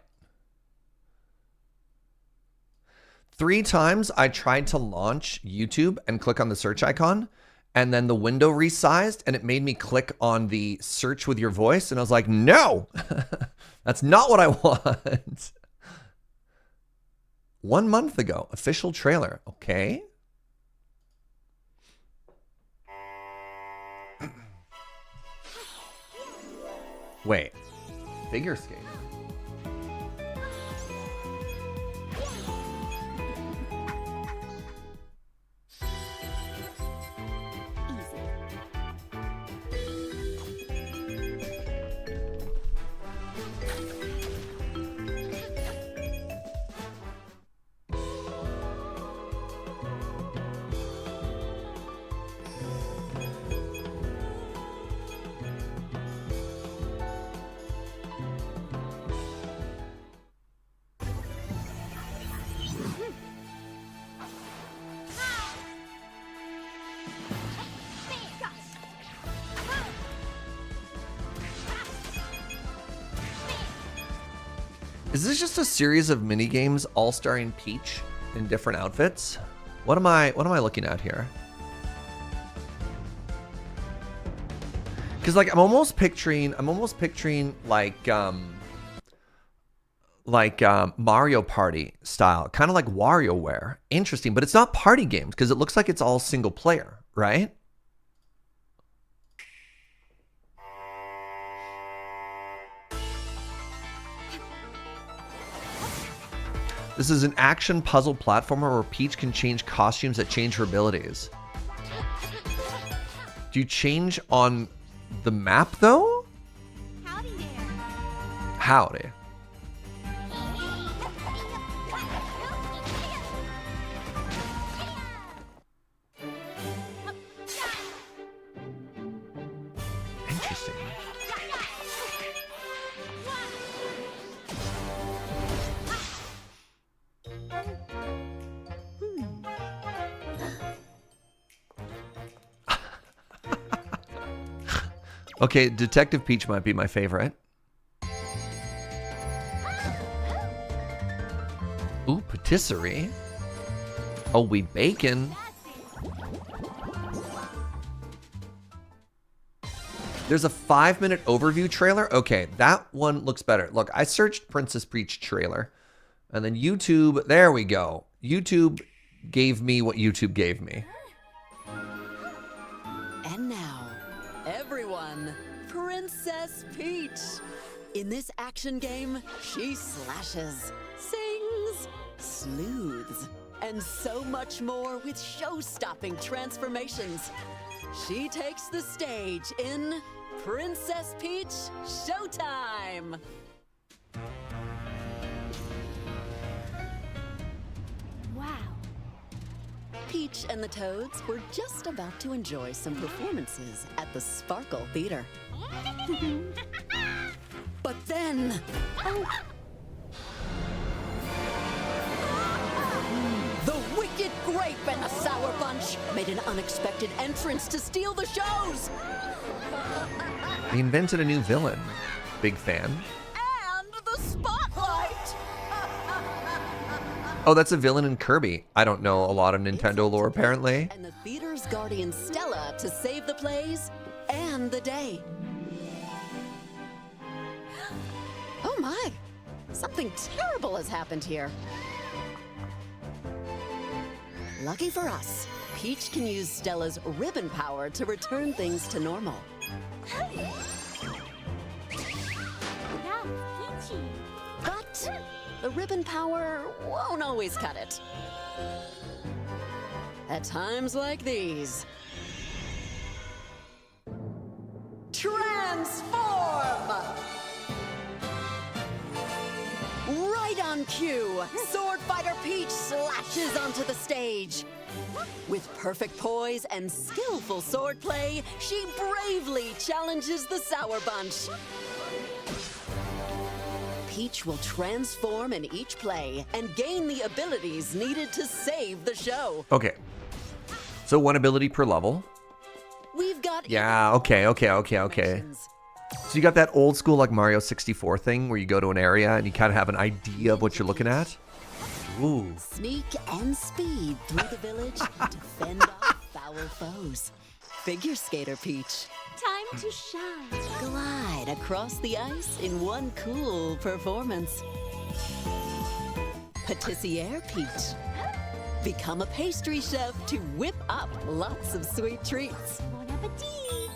3 times I tried to launch YouTube and click on the search icon, and then the window resized and it made me click on the search with your voice. And I was like, no, that's not what I want. 1 month ago, official trailer. Okay. Wait, figure skating. Is this just a series of mini games all starring Peach in different outfits? What am I looking at here? Cuz like I'm almost picturing like Mario Party style, kind of like WarioWare. Interesting, but it's not party games because it looks like it's all single player, right? This is an action puzzle platformer where Peach can change costumes that change her abilities. Do you change on the map though? Howdy there. Howdy. Interesting. Okay, Detective Peach might be my favorite. Ooh, patisserie. Oh, we bacon. There's a 5-minute overview trailer. Okay, that one looks better. Look, I searched Princess Peach trailer, and then YouTube, there we go. YouTube gave me what YouTube gave me. And now, everyone, Princess Peach. In this action game, she slashes, sings, sleuths, and so much more with show-stopping transformations. She takes the stage in Princess Peach Showtime. Wow. Peach and the Toads were just about to enjoy some performances at the Sparkle Theater. But then... The Wicked Grape and the Sour Bunch made an unexpected entrance to steal the shows! They invented a new villain. Big fan. And the Spotlight! Oh, that's a villain in Kirby. I don't know a lot of Nintendo lore, apparently. And the theater's guardian Stella to save the plays and the day. Oh my! Something terrible has happened here. Lucky for us, Peach can use Stella's ribbon power to return things to normal. But the ribbon power won't always cut it. At times like these, transform! Right on cue, Sword Fighter Peach slashes onto the stage. With perfect poise and skillful swordplay, she bravely challenges the Sour Bunch. Peach will transform in each play and gain the abilities needed to save the show. Okay. So 1 ability per level. We've got... Yeah, okay. So you got that old school like Mario 64 thing where you go to an area and you kind of have an idea of what you're looking at. Ooh. Sneak and speed through the village to fend off foul foes. figure skater Peach. Time to shine. Glide across the ice in one cool performance. Patissiere Peach. Become a pastry chef to whip up lots of sweet treats. Bon appetit.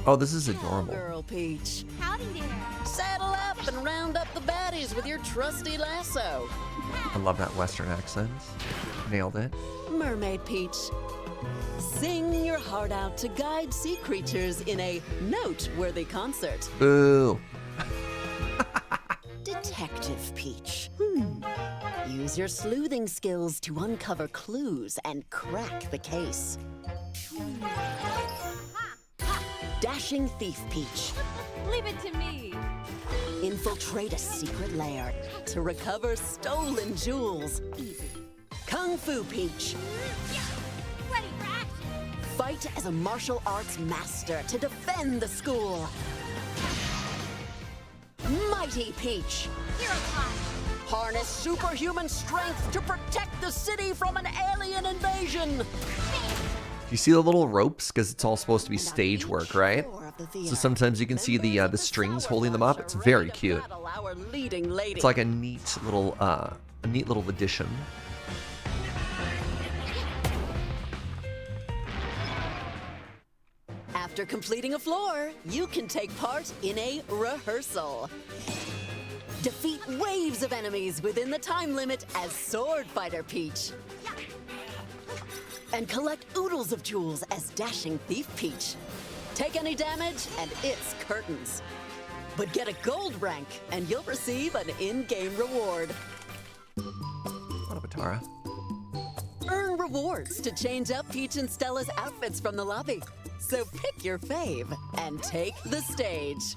Oh, this is adorable. Girl Peach. Howdy there. Saddle up and round up the baddies with your trusty lasso. I love that Western accent. Nailed it. Mermaid Peach. Sing your heart out to guide sea creatures in a noteworthy concert. Boo. Detective Peach. Use your sleuthing skills to uncover clues and crack the case. Dashing Thief Peach. Leave it to me. Infiltrate a secret lair to recover stolen jewels. Easy. Kung Fu Peach. Ready for action. Fight as a martial arts master to defend the school. Mighty Peach. Hero time. Harness superhuman strength to protect the city from an alien invasion. You see the little ropes? Because it's all supposed to be stage work, right? So sometimes you can see the strings holding them up. It's very cute. It's like a neat little addition. After completing a floor, you can take part in a rehearsal. Defeat waves of enemies within the time limit as Sword Fighter Peach. And collect oodles of jewels as Dashing Thief Peach. Take any damage and it's curtains. But get a gold rank and you'll receive an in-game reward. What up, Atara? Earn rewards to change up Peach and Stella's outfits from the lobby. So pick your fave and take the stage.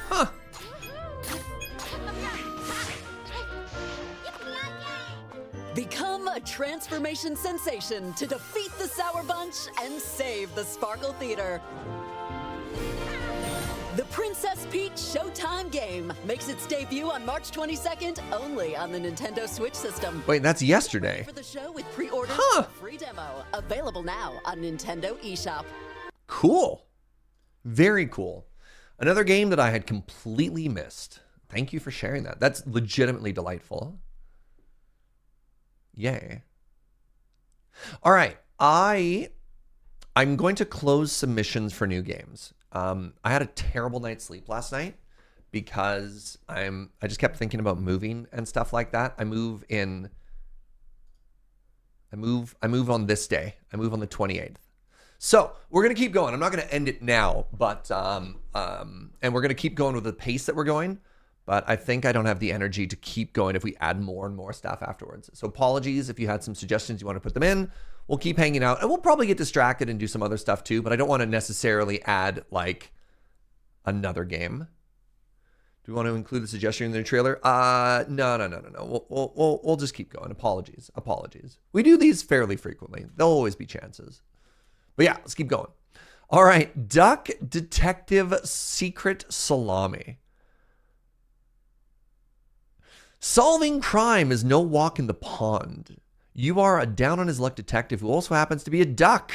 Huh. Become a transformation sensation to defeat the Sour Bunch and save the Sparkle Theater. The Princess Peach Showtime game makes its debut on March 22nd only on the Nintendo Switch system. Wait, that's yesterday. For the show with pre-orders, a free demo available now on Nintendo eShop. Cool. Very cool. Another game that I had completely missed. Thank you for sharing that. That's legitimately delightful. Yay. All right. I'm going to close submissions for new games. I had a terrible night's sleep last night because I just kept thinking about moving and stuff like that. I move on this day. I move on the 28th. So we're going to keep going. I'm not going to end it now, but, and we're going to keep going with the pace that we're going. But I think I don't have the energy to keep going if we add more and more stuff afterwards. So apologies if you had some suggestions, you want to put them in. We'll keep hanging out. And we'll probably get distracted and do some other stuff too. But I don't want to necessarily add like another game. Do we want to include the suggestion in the trailer? No. We'll just keep going. Apologies. We do these fairly frequently. There'll always be chances. But yeah, let's keep going. All right. Duck Detective Secret Salami. Solving crime is no walk in the pond. You are a down-on-his-luck detective who also happens to be a duck.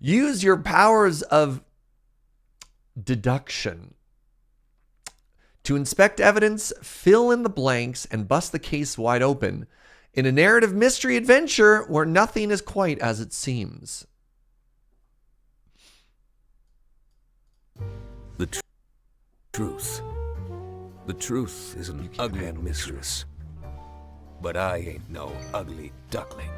Use your powers of deduction to inspect evidence, fill in the blanks, and bust the case wide open in a narrative mystery adventure where nothing is quite as it seems. The truth. The truth is an ugly mistress. But I ain't no ugly duckling.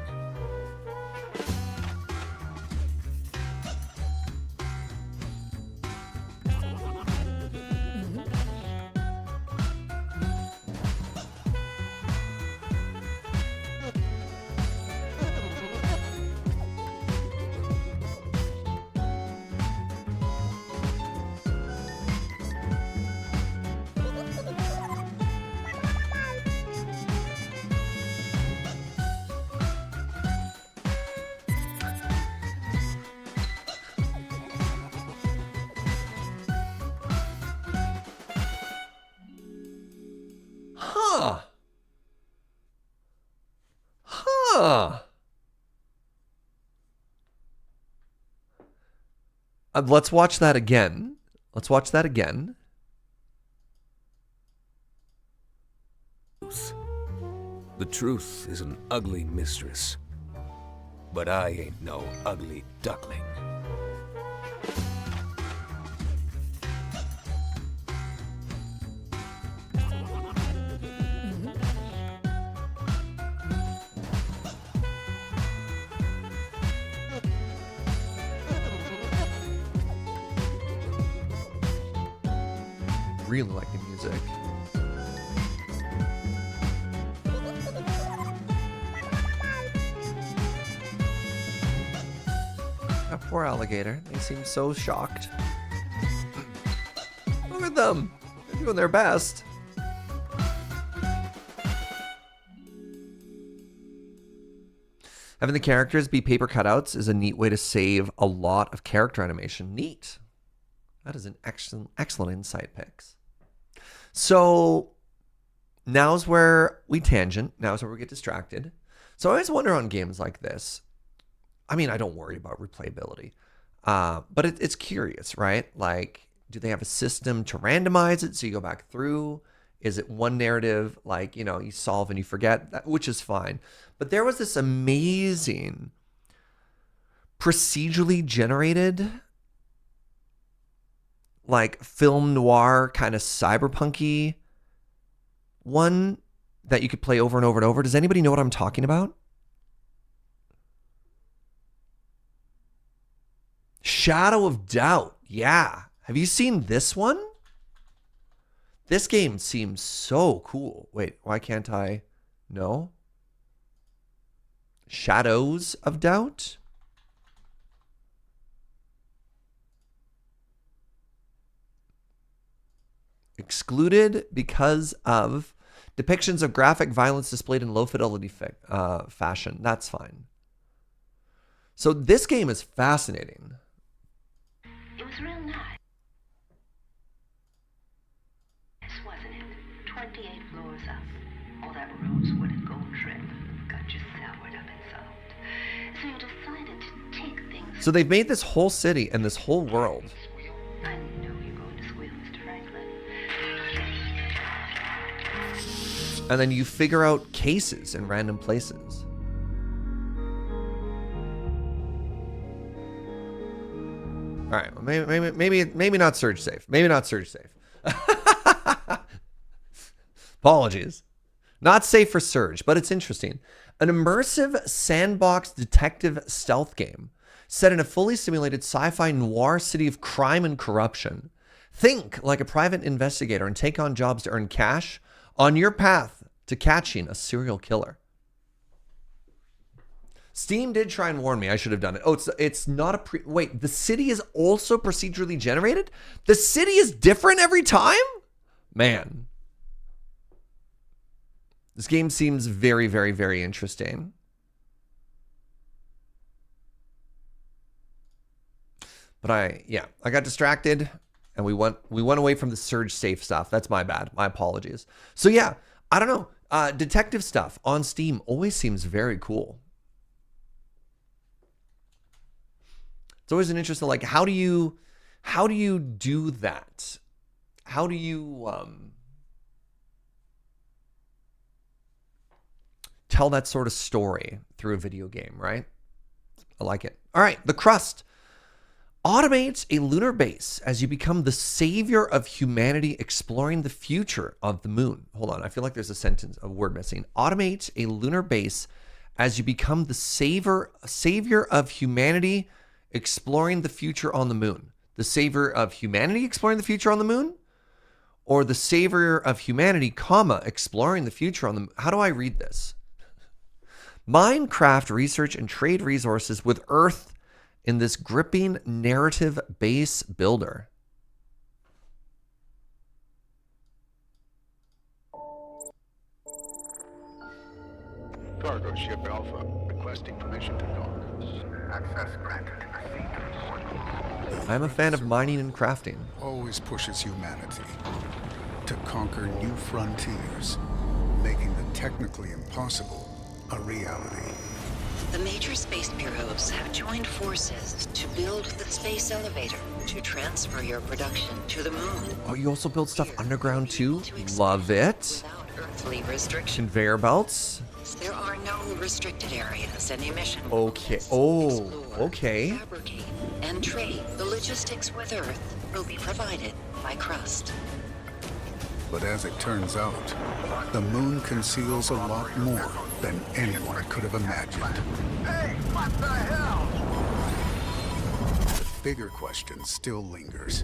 Let's watch that again. Let's watch that again. The truth is an ugly mistress, but I ain't no ugly duckling. Really like the music. That poor alligator. They seem so shocked. Look at them. They're doing their best. Having the characters be paper cutouts is a neat way to save a lot of character animation. Neat. That is an excellent insight, Pix. So now's where we tangent. Now's where we get distracted. So I always wonder on games like this. I mean, I don't worry about replayability, but it's curious, right? Like, do they have a system to randomize it so you go back through? Is it one narrative, like, you know, you solve and you forget, which is fine. But there was this amazing procedurally generated, like, film noir kind of cyberpunky one that you could play over and over and over. Does anybody know what I'm talking about? Shadow of Doubt. Yeah. Have you seen this one? This game seems so cool. Wait, why can't I? No? Shadows of Doubt? Excluded because of depictions of graphic violence displayed in low fidelity fashion. That's fine. So this game is fascinating. It was real nice, wasn't it? 28 floors up. All that rose-wooded gold trim got you soured up and soft. So you decided to take things. So they've made this whole city and this whole world. I know you're going to squeal, Mr. Franklin. And then you figure out cases in random places. All right, well, maybe not Serge safe. Maybe not Serge safe. Apologies. Not safe for Serge, but it's interesting. An immersive sandbox detective stealth game set in a fully simulated sci-fi noir city of crime and corruption. Think like a private investigator and take on jobs to earn cash on your path to catching a serial killer. Steam did try and warn me. I should have done it. Oh, it's not a wait, the city is also procedurally generated? The city is different every time? Man. This game seems very, very, very interesting. But I got distracted and we went away from the Serge safe stuff. That's my bad. My apologies. So yeah, I don't know. Detective stuff on Steam always seems very cool. It's always an interesting, like, how do you do that? How do you tell that sort of story through a video game, right? I like it. All right, the Crust automates a lunar base as you become the savior of humanity, exploring the future of the moon. Hold on, I feel like there's a word missing. Automate a lunar base as you become the savior of humanity, exploring the future on the moon. The savior of humanity exploring the future on the moon? Or the savior of humanity, comma, exploring the future on the moon? How do I read this? Minecraft research and trade resources with Earth in this gripping narrative base builder. Cargo ship Alpha requesting permission to dock. Access granted. I'm a fan of mining and crafting. Always pushes humanity to conquer new frontiers, making the technically impossible a reality. The major space bureaus have joined forces to build the space elevator to transfer your production to the moon. Oh, you also build stuff underground too? Love it. Earthly restriction. Conveyor belts. There are no restricted areas and emission. Okay. Oh, okay. Fabricate and trade the logistics with Earth will be provided by Crust. But as it turns out, the moon conceals a lot more than anyone could have imagined. Hey, what the hell? The bigger question still lingers.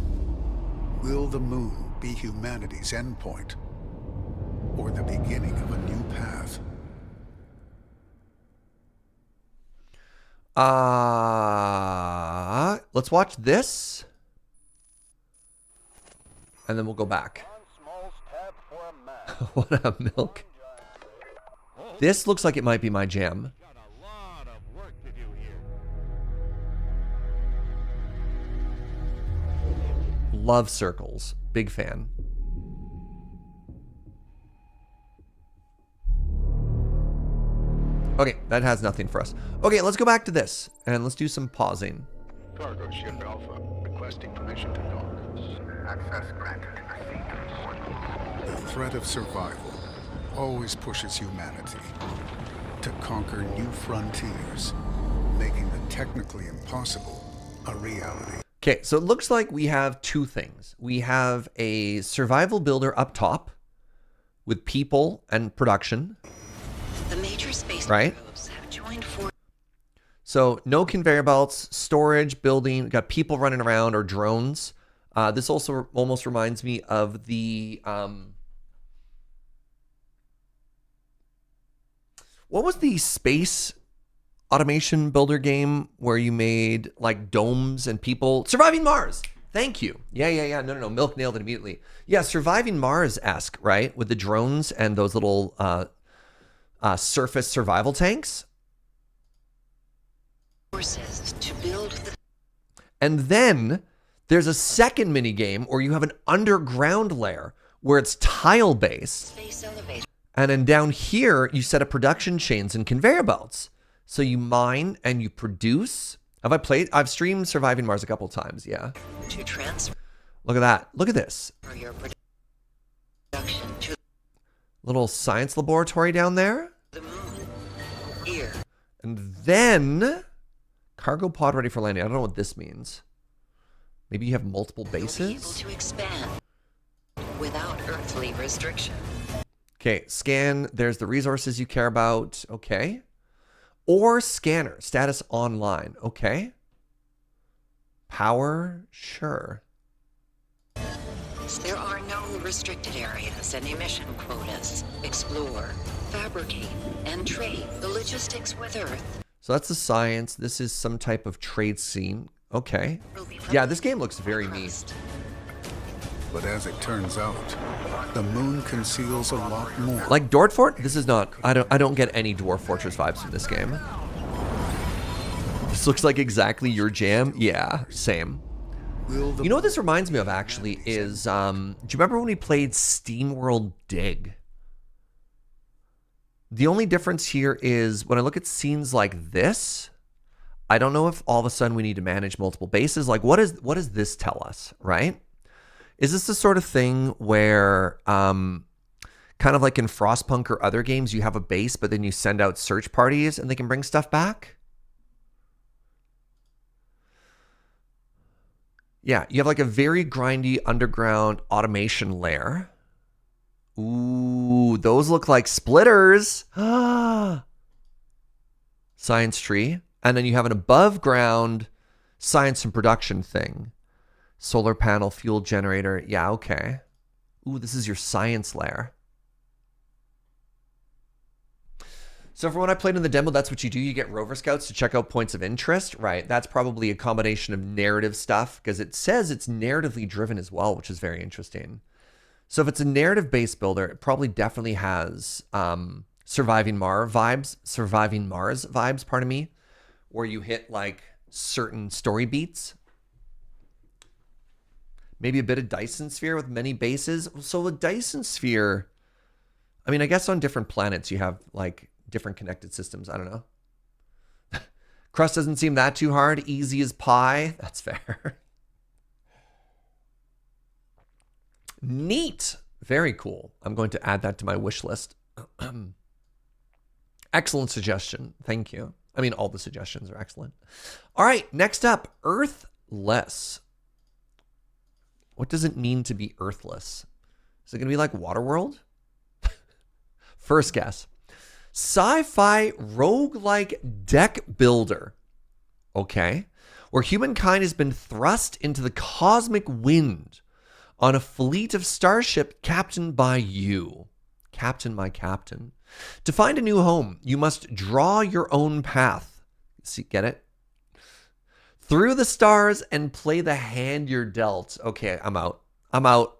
Will the moon be humanity's endpoint? Or the beginning of a new path? Let's watch this. And then we'll go back. What a milk. This looks like it might be my jam. Love circles. Big fan. Okay, that has nothing for us. Okay, let's go back to this. And let's do some pausing. Cargo ship Alpha, requesting permission to dock. Access granted. The threat of survival always pushes humanity to conquer new frontiers, making the technically impossible a reality. Okay, so it looks like we have two things. We have a survival builder up top with people and production. The major space right? bureaus have joined forces. So no conveyor belts, storage, building, got people running around or drones. This also almost reminds me of the what was the space automation builder game where you made like domes and people? Surviving Mars. Thank you. Yeah. No. Milk nailed it immediately. Yeah, Surviving Mars-esque, right? With the drones and those little surface survival tanks. Forces to build the And then there's a second mini game where you have an underground layer where it's tile based. space elevator. And then down here, you set up production chains and conveyor belts. So you mine and you produce. I've streamed Surviving Mars a couple times, yeah. To transfer Look at that. Look at this. your production to Little science laboratory down there. the moon. Here. And then cargo pod ready for landing. I don't know what this means. Maybe you have multiple You'll be able bases? to expand without earthly restriction. Okay, scan. There's the resources you care about. Okay. Or scanner. Status online. Okay. Power. Sure. There are no restricted areas and emission quotas. Explore, fabricate, and trade the logistics with Earth. So that's the science. This is some type of trade scene. Okay. Yeah, this game looks very neat. But as it turns out, the moon conceals a lot more. Like Dwarf Fort? This is not. I don't get any Dwarf Fortress vibes from this game. This looks like exactly your jam. Yeah, same. You know what this reminds me of actually is, do you remember when we played SteamWorld Dig? The only difference here is when I look at scenes like this, I don't know if all of a sudden we need to manage multiple bases. Like what does this tell us, right? Is this the sort of thing where, kind of like in Frostpunk or other games, you have a base, but then you send out search parties and they can bring stuff back? Yeah, you have like a very grindy underground automation layer. Ooh, those look like splitters. Science tree. And then you have an above ground science and production thing. Solar panel, fuel generator. Yeah, okay. Ooh, this is your science layer. So from what I played in the demo, that's what you do. You get rover scouts to check out points of interest, right? That's probably a combination of narrative stuff because it says it's narratively driven as well, which is very interesting. So if it's a narrative-based builder, it probably definitely has Surviving Mars vibes, pardon me, where you hit like certain story beats. Maybe a bit of Dyson Sphere with many bases. So with Dyson Sphere, I mean, I guess on different planets you have like different connected systems. I don't know. Crust doesn't seem that too hard. Easy as pie. That's fair. Neat. Very cool. I'm going to add that to my wish list. Excellent suggestion. Thank you. I mean, all the suggestions are excellent. All right, next up, Earthless. What does it mean to be Earthless? Is it going to be like Waterworld? First guess. Sci-fi roguelike deck builder. Okay. Where humankind has been thrust into the cosmic wind on a fleet of starship captained by you. Captain, my captain. To find a new home, you must draw your own path. See, get it? Through the stars and play the hand you're dealt. Okay, I'm out. I'm out.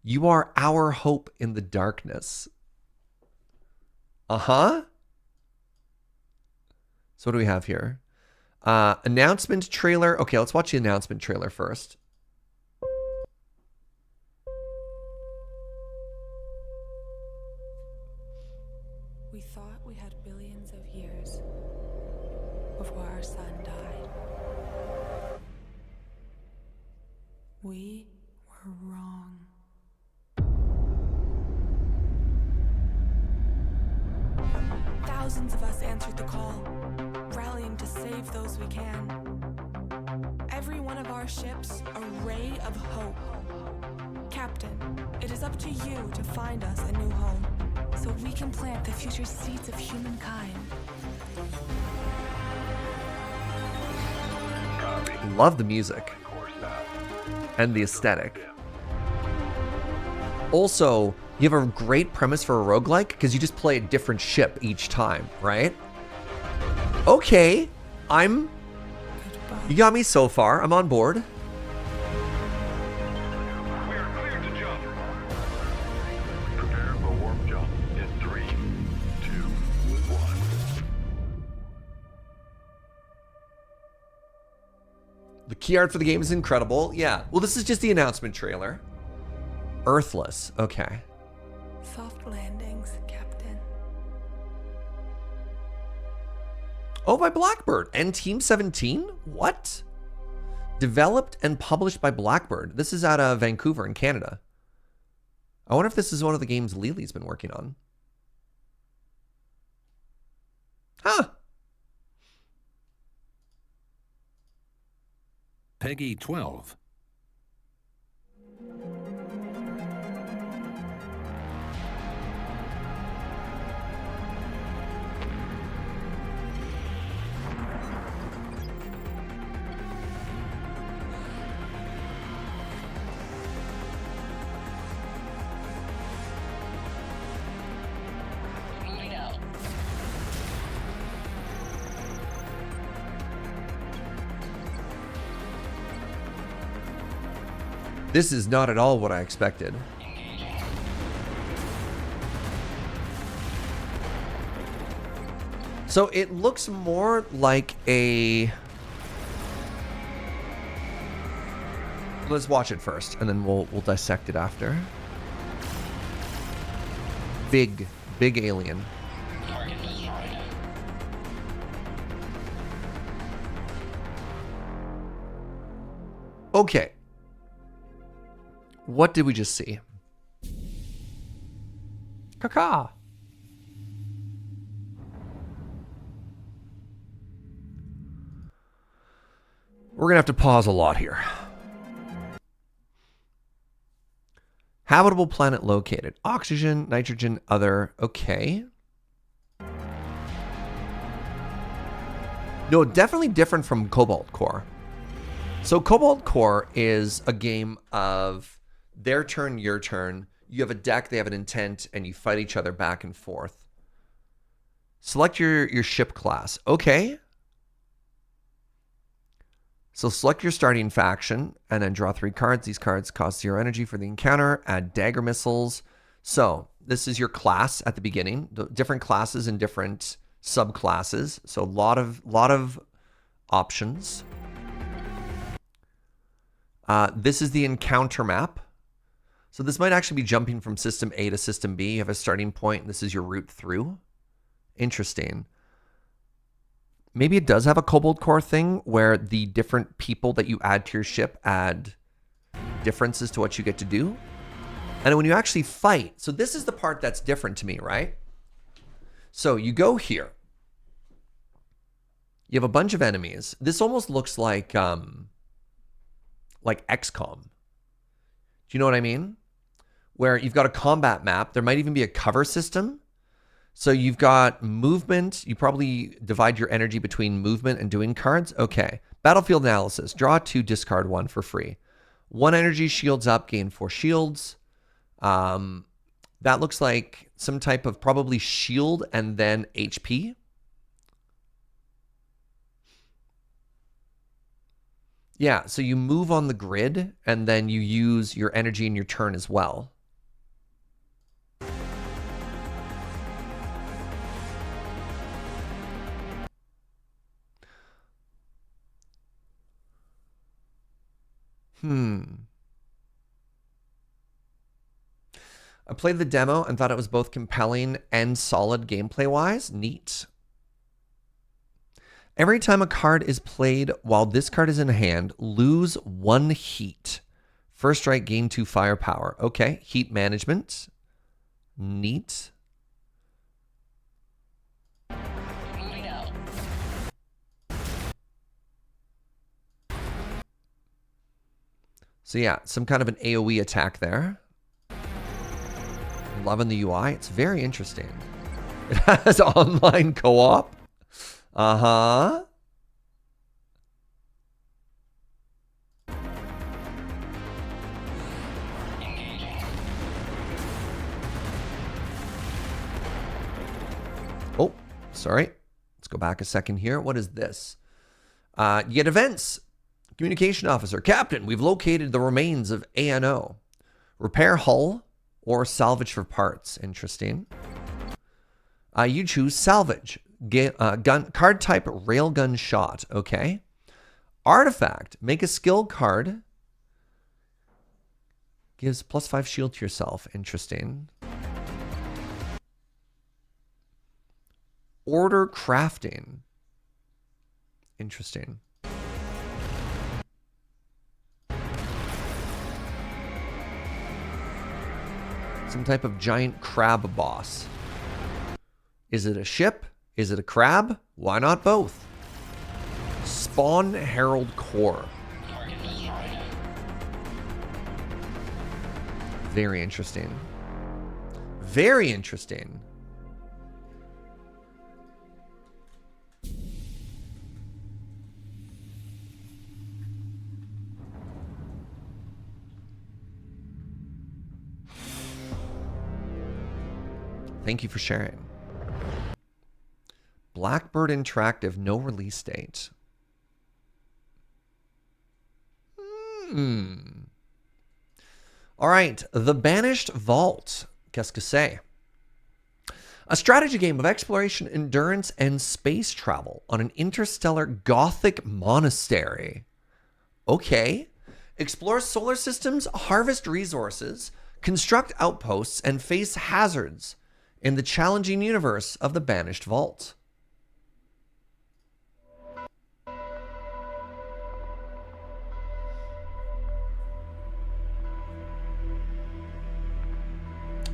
You are our hope in the darkness. Uh-huh. So what do we have here? Announcement trailer. Okay, let's watch the announcement trailer first. We thought we had billions of years before our sun died. We were wrong. Thousands of us answered the call, rallying to save those we can. Every one of our ships a ray of hope. Captain, it is up to you to find us a new home, so we can plant the future seeds of humankind. Love the music and the aesthetic. Also, you have a great premise for a roguelike because you just play a different ship each time, right? Okay, you got me so far. I'm on board. Prepare for warp jump in 3, 2, 1. The key art for the game is incredible. Yeah. Well, this is just the announcement trailer. Earthless. Okay. Soft landings, Captain. Oh, by Blackbird and Team 17? What? Developed and published by Blackbird. This is out of Vancouver in Canada. I wonder if this is one of the games Lili's been working on. Huh. Peggy 12. This is not at all what I expected. So it looks more like a... Let's watch it first, and then we'll dissect it after. Big alien. Okay. What did we just see? Caca. We're going to have to pause a lot here. Habitable planet located. Oxygen, nitrogen, other. Okay. No, definitely different from Cobalt Core. So Cobalt Core is a game of their turn, your turn. You have a deck, they have an intent, and you fight each other back and forth. Select your ship class. Okay. So select your starting faction and then draw 3 cards. These cards cost 0 energy for the encounter. Add dagger missiles. So this is your class at the beginning. Different classes and different subclasses. So a lot of options. This is the encounter map. So this might actually be jumping from system A to system B. You have a starting point. And this is your route through. Interesting. maybe it does have a Kobold Core thing where the different people that you add to your ship add differences to what you get to do. And when you actually fight, so this is the part that's different to me, right? So you go here. You have a bunch of enemies. This almost looks like XCOM. Do you know what I mean? Where you've got a combat map. There might even be a cover system. So you've got movement. You probably divide your energy between movement and doing cards. Okay. Battlefield analysis. Draw 2, discard 1 for free. 1 energy, shields up, gain 4 shields. That looks like some type of probably shield and then HP. Yeah, so you move on the grid and then you use your energy in your turn as well. I played the demo and thought it was both compelling and solid gameplay-wise. Neat. Every time a card is played while this card is in hand, lose 1 heat. First strike, gain 2 firepower. Okay, heat management. Neat. So yeah, some kind of an AoE attack there. Loving the UI. It's very interesting. It has online co-op. Uh-huh. Oh, sorry. Let's go back a second here. What is this? You get events. Communication officer. Captain, we've located the remains of ANO. Repair hull or salvage for parts. Interesting. You choose salvage. Gun card type railgun shot. Okay. Artifact. Make a skill card. Gives +5 shield to yourself. Interesting. Order crafting. Interesting. Some type of giant crab boss. Is it a ship? Is it a crab? Why not both? Spawn Herald Core. Very interesting. Very interesting. Thank you for sharing. Blackbird Interactive, no release date. All right, The Banished Vault. Qu'est-ce que c'est? A strategy game of exploration, endurance, and space travel on an interstellar Gothic monastery. Okay. Explore solar systems, harvest resources, construct outposts, and face hazards in the challenging universe of the Banished Vault.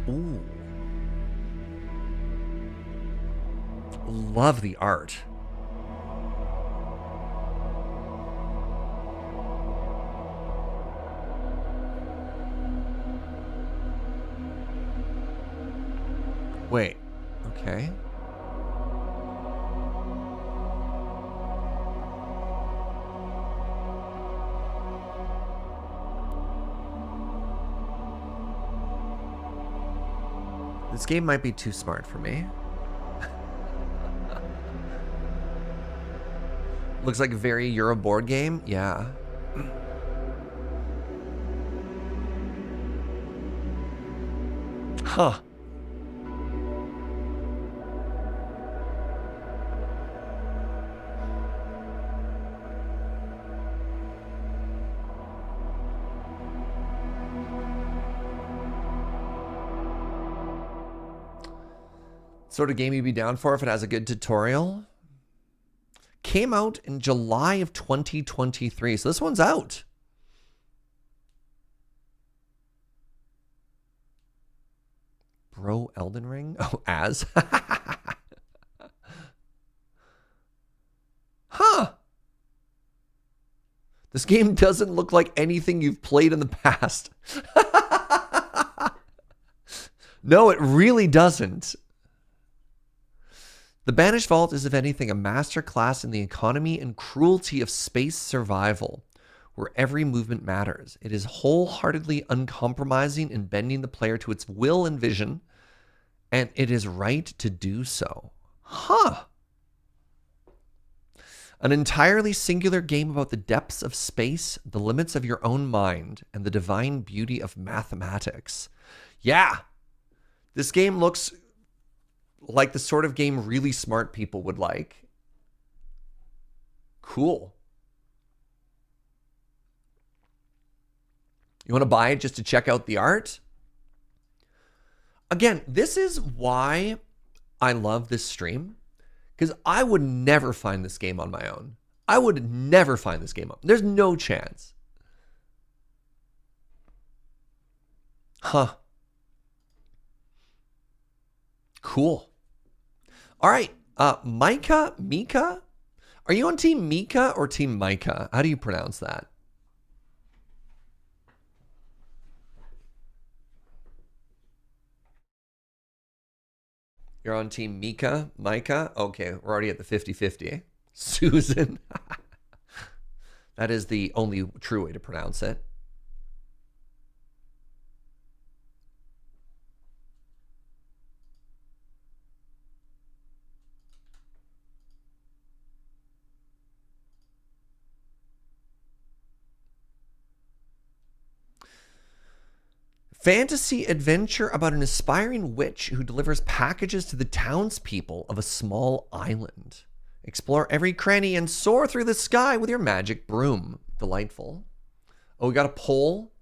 Ooh. Love the art. Wait. Okay. This game might be too smart for me. Looks like a very Euro board game. Yeah. Huh. Sort of game you'd be down for if it has a good tutorial. came out in July of 2023. So this one's out. Bro, Elden Ring? Oh, as? Huh. This game doesn't look like anything you've played in the past. No, it really doesn't. The Banished Vault is, if anything, a masterclass in the economy and cruelty of space survival, where every movement matters. It is wholeheartedly uncompromising in bending the player to its will and vision, and it is right to do so. Huh. An entirely singular game about the depths of space, the limits of your own mind, and the divine beauty of mathematics. Yeah, this game looks like the sort of game really smart people would like. Cool. You want to buy it just to check out the art? Again, this is why I love this stream. Because I would never find this game on my own. I would never find this game up. There's no chance. Huh. Cool. All right. Mika? Are you on Team Mika or Team Mika? How do you pronounce that? You're on Team Mika? Okay, we're already at the 50-50. Susan. That is the only true way to pronounce it. Fantasy adventure about an aspiring witch who delivers packages to the townspeople of a small island. Explore every cranny and soar through the sky with your magic broom. Delightful. Oh, we got a poll.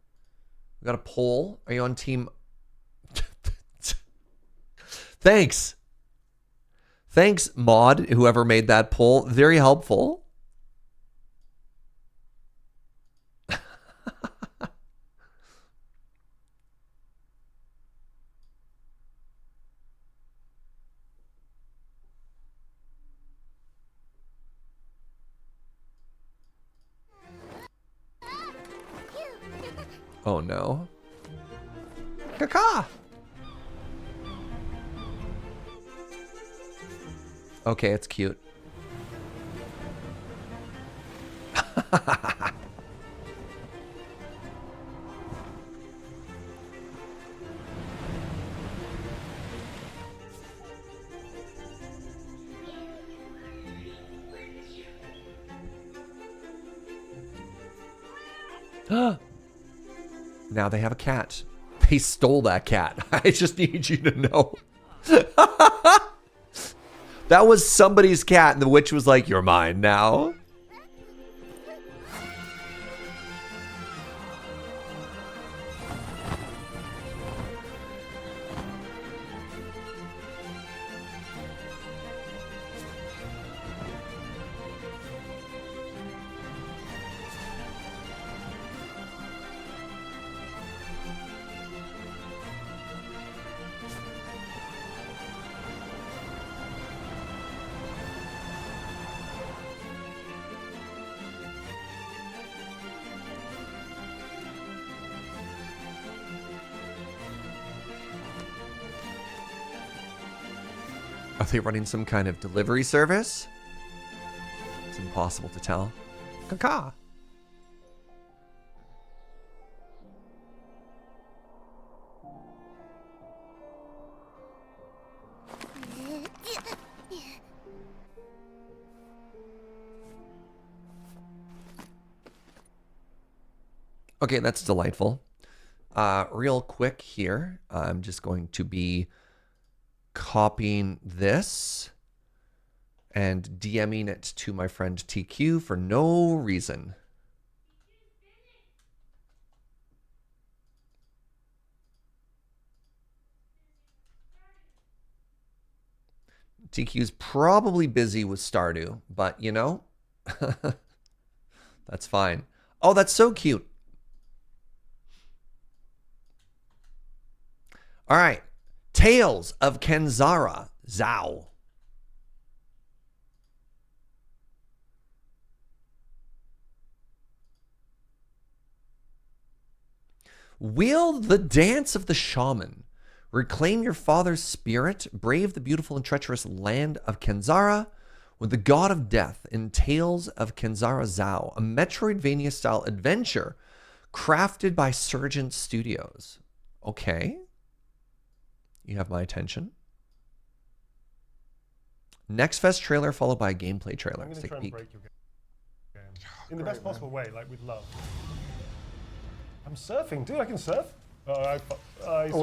Are you on team? Thanks. Thanks, Mod, whoever made that poll. Very helpful. Oh no. Caca! Okay, it's cute. Now they have a cat. They stole that cat. I just need you to know. That was somebody's cat, and the witch was like, "You're mine now." Are they running some kind of delivery service? It's impossible to tell. Caca. Okay, that's delightful. Real quick here, I'm just going to be copying this and DMing it to my friend TQ for no reason. TQ's probably busy with Stardew, but you know, that's fine. Oh, that's so cute. All right. Tales of Kenzera, Zao. Wield the dance of the shaman. Reclaim your father's spirit. Brave the beautiful and treacherous land of Kenzera with the god of death in Tales of Kenzera Zao, a Metroidvania-style adventure crafted by Surgent Studios. Okay. You have my attention. Next Fest trailer followed by a gameplay trailer. I'm Let's going to take a try peek. and break your game. In the best possible way, like with love. I'm surfing, dude. I can surf. Or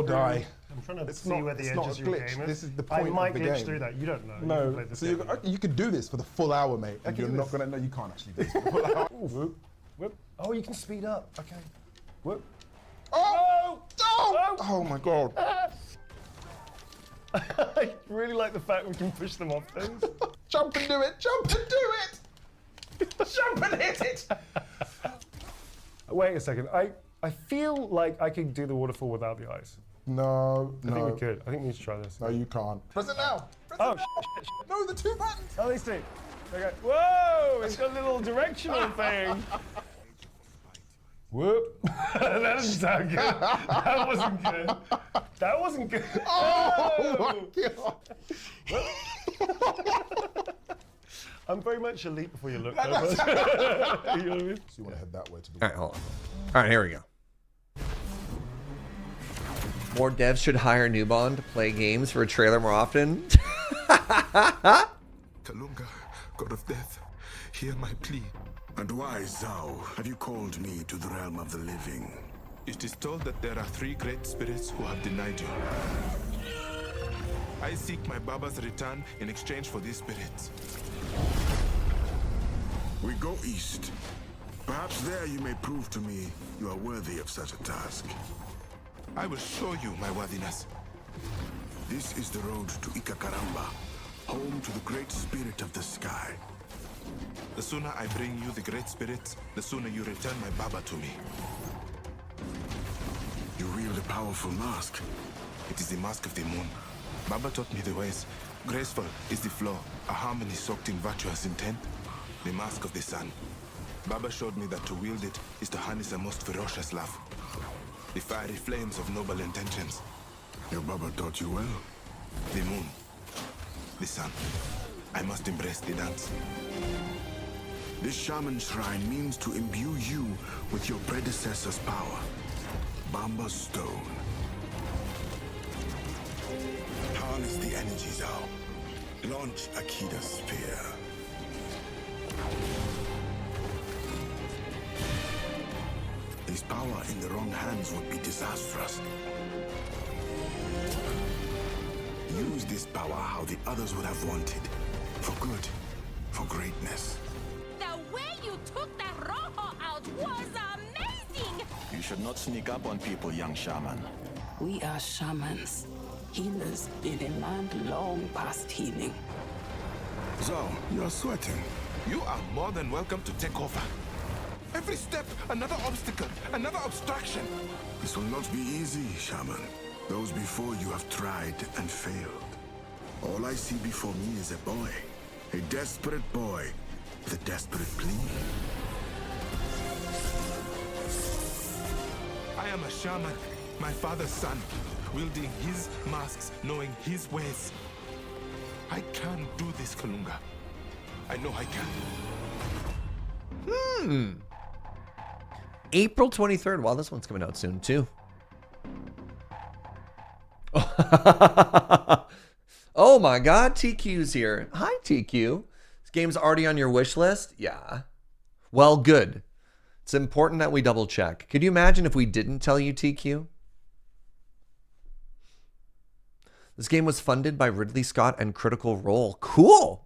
die. I'm trying to It's see not- where the it's edges not a of your glitch. game is. This is the I point might of the glitch game. through that. You don't know. You No, played this so game. you could do this for the full hour, mate, and can you're do not this. gonna. No, you can't actually do this for the full hour. Ooh, whoop, whoop. Oh, you can speed up. Okay. Whoop. Oh! Oh my god! I really like the fact we can push them off things. Jump and do it! Jump and do it! Jump and hit it! Wait a second. I feel like I could do the waterfall without the ice. No, I think we could. I think we need to try this. No, you can't. Press it now! Press Oh, it now. No, the 2 buttons! Oh, these two. Okay. Whoa! It's got a little directional thing. Whoop. That doesn't sound good. That wasn't good. That wasn't good. Oh my god. I'm very much a leap before you look. You know what I mean? So you want to head that way to the All right, hold on. All right, here we go. More devs should hire Newbon to play games for a trailer more often. Kalunga, god of death, hear my plea. And why, Zao, have you called me to the realm of the living? It is told that there are 3 great spirits who have denied you. I seek my Baba's return in exchange for these spirits. We go east. Perhaps there you may prove to me you are worthy of such a task. I will show you my worthiness. This is the road to Ikakaramba, home to the great spirit of the sky. The sooner I bring you the great spirits, the sooner you return my Baba to me. You wield a powerful mask. It is the mask of the moon. Baba taught me the ways. Graceful is the flow, a harmony soaked in virtuous intent. The mask of the sun. Baba showed me that to wield it is to harness a most ferocious love. The fiery flames of noble intentions. Your Baba taught you well. The moon. The sun. I must embrace the dance. This shaman shrine means to imbue you with your predecessor's power. Bamba Stone. Harness the energy, Zao. Launch Akida's spear. His power in the wrong hands would be disastrous. Use this power how the others would have wanted. For good. For greatness. The way you took that Rojo out was amazing! You should not sneak up on people, young shaman. We are shamans, healers in a land long past healing. Zao, you're sweating. You are more than welcome to take over. Every step, another obstacle, another obstruction. This will not be easy, shaman. Those before you have tried and failed. All I see before me is a boy. A desperate boy with a desperate plea. I am a shaman, my father's son, wielding his masks, knowing his ways. I can do this, Kalunga. I know I can. April 23rd. Wow, this one's coming out soon, too. Oh my god, TQ's here. Hi, TQ. This game's already on your wish list? Yeah. Well, good. It's important that we double check. Could you imagine if we didn't tell you, TQ? This game was funded by Ridley Scott and Critical Role. Cool.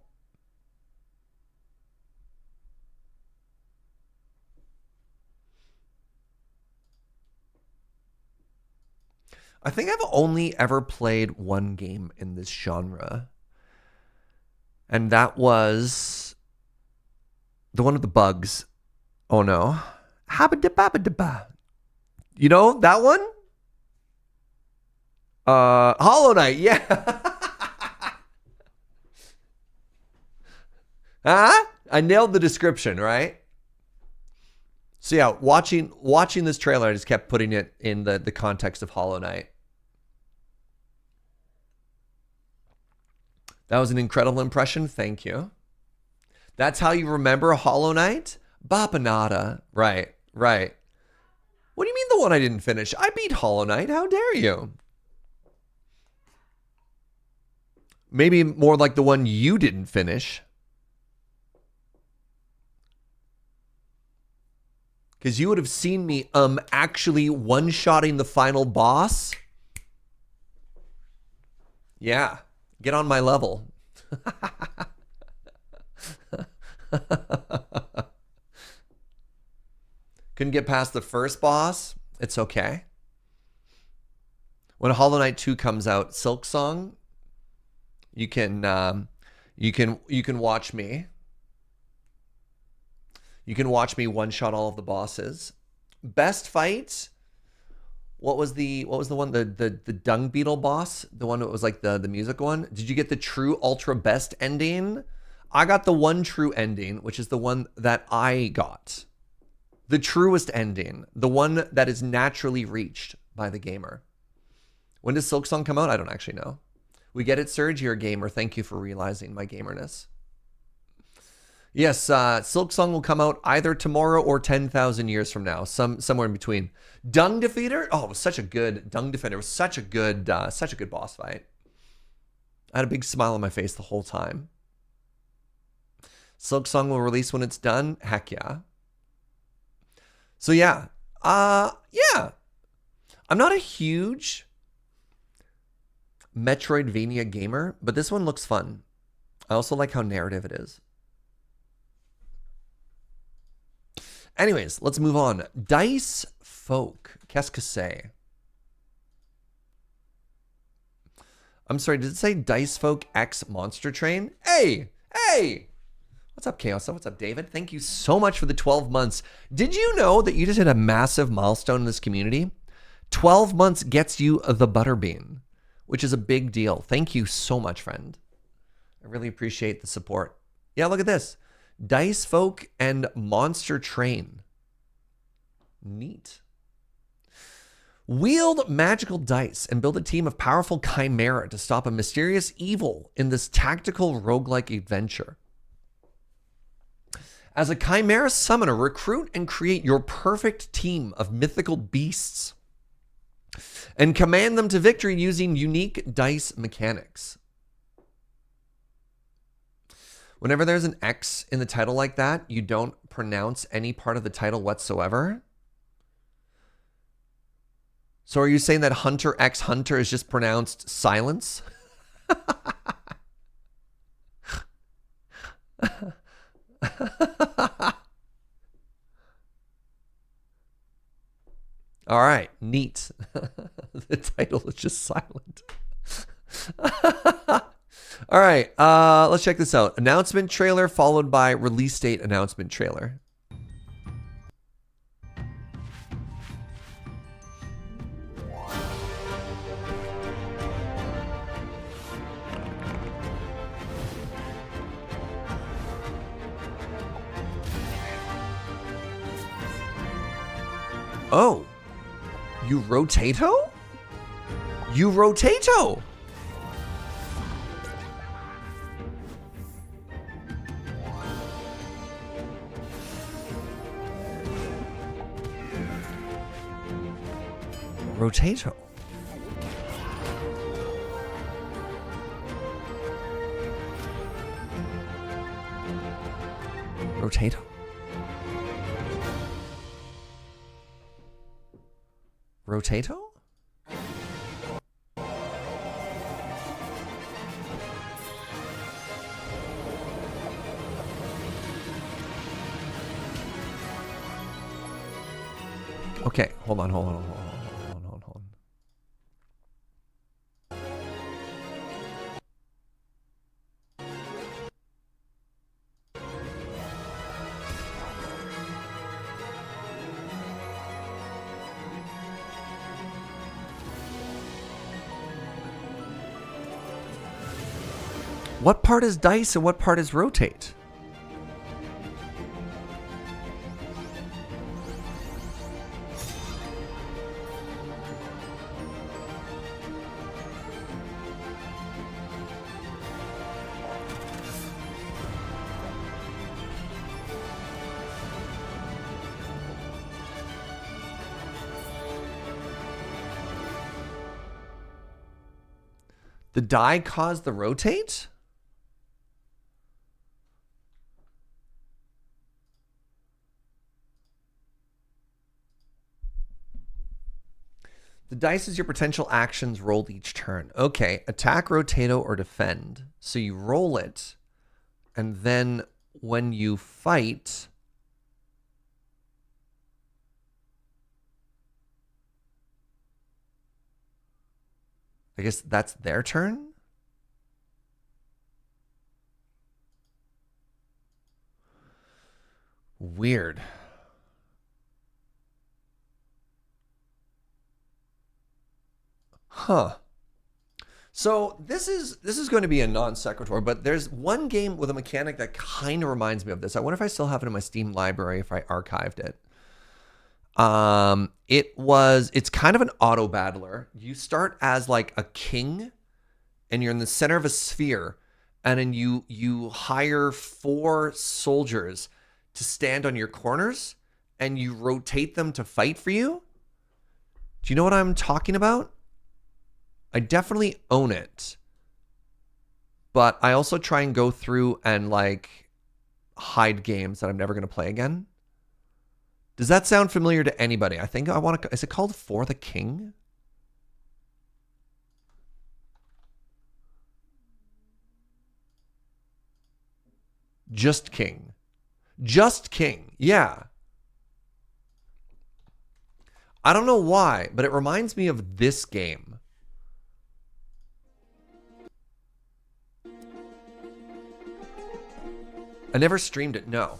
I think I've only ever played one game in this genre. And that was the one with the bugs. Oh no. Habba-dabba-dabba. You know that one? Hollow Knight, yeah. Huh? I nailed the description, right? So yeah, watching this trailer, I just kept putting it in the context of Hollow Knight. That was an incredible impression. Thank you. That's how you remember Hollow Knight? Bapanada. Right, right. What do you mean the one I didn't finish? I beat Hollow Knight. How dare you? Maybe more like the one you didn't finish. Because you would have seen me actually one-shotting the final boss. Yeah. Get on my level. Couldn't get past the first boss. It's okay. When Hollow Knight 2 comes out, Silksong, you can watch me. You can watch me one-shot all of the bosses. Best fight. What was the one? The dung beetle boss? The one that was like the music one? Did you get the true ultra best ending? I got the one true ending, which is the one that I got. The truest ending. The one that is naturally reached by the gamer. When does Silksong come out? I don't actually know. We get it, Serge. You're a gamer. Thank you for realizing my gamerness. Yes, Silksong will come out either tomorrow or 10,000 years from now. Somewhere in between. Dung Defeater? Oh, it was such a good Dung Defender. It was such a good boss fight. I had a big smile on my face the whole time. Silksong will release when it's done. Heck yeah. So yeah. Yeah. I'm not a huge Metroidvania gamer, but this one looks fun. I also like how narrative it is. Anyways, let's move on. Dicefolk. Qu'est-ce que c'est? I'm sorry, did it say Dicefolk X Monster Train? Hey! Hey! What's up, Chaos? What's up, David? Thank you so much for the 12 months. Did you know that you just hit a massive milestone in this community? 12 months gets you the Butterbean, which is a big deal. Thank you so much, friend. I really appreciate the support. Yeah, look at this. Dicefolk and Monster Train. Neat. Wield magical dice and build a team of powerful chimera to stop a mysterious evil in this tactical roguelike adventure. As a chimera summoner, recruit and create your perfect team of mythical beasts and command them to victory using unique dice mechanics. Whenever there's an X in the title like that, you don't pronounce any part of the title whatsoever. So are you saying that Hunter X Hunter is just pronounced silence? All right, neat. The title is just silent. All right, let's check this out. Announcement trailer followed by release date announcement trailer. Oh, you rotato? You rotato? Rotato. Rotato. Rotato? Okay, hold on. What part is dice and what part is rotate? The die caused the rotate? The dice is your potential actions rolled each turn. Okay, attack, rotato, or defend. So you roll it, and then when you fight, I guess that's their turn? Weird. Huh. So this is going to be a non sequitur, but there's one game with a mechanic that kind of reminds me of this. I wonder if I still have it in my Steam library, if I archived it. It's kind of an auto battler. You start as like a king and you're in the center of a sphere, and then you hire 4 soldiers to stand on your corners and you rotate them to fight for you. Do you know what I'm talking about? I definitely own it, but I also try and go through and like hide games that I'm never going to play again. Does that sound familiar to anybody? I think I want to. Is it called For the King? Just King. Just King. Yeah. I don't know why, but it reminds me of this game. I never streamed it, no.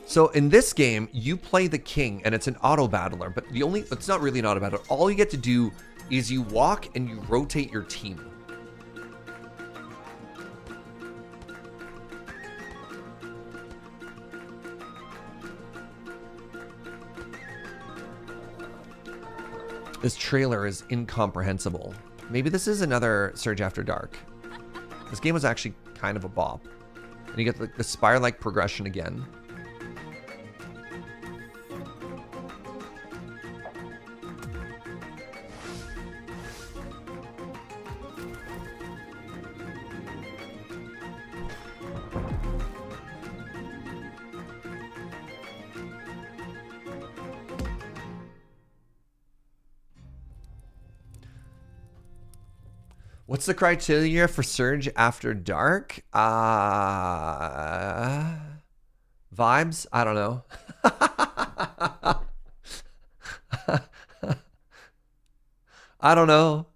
So in this game, you play the king, and it's an auto battler, but it's not really an auto battler. All you get to do is you walk and you rotate your team. This trailer is incomprehensible. Maybe this is another Surge After Dark. This game was actually kind of a bop. And you get the spire-like progression again. What's the criteria for Surge After Dark? Vibes? I don't know. I don't know.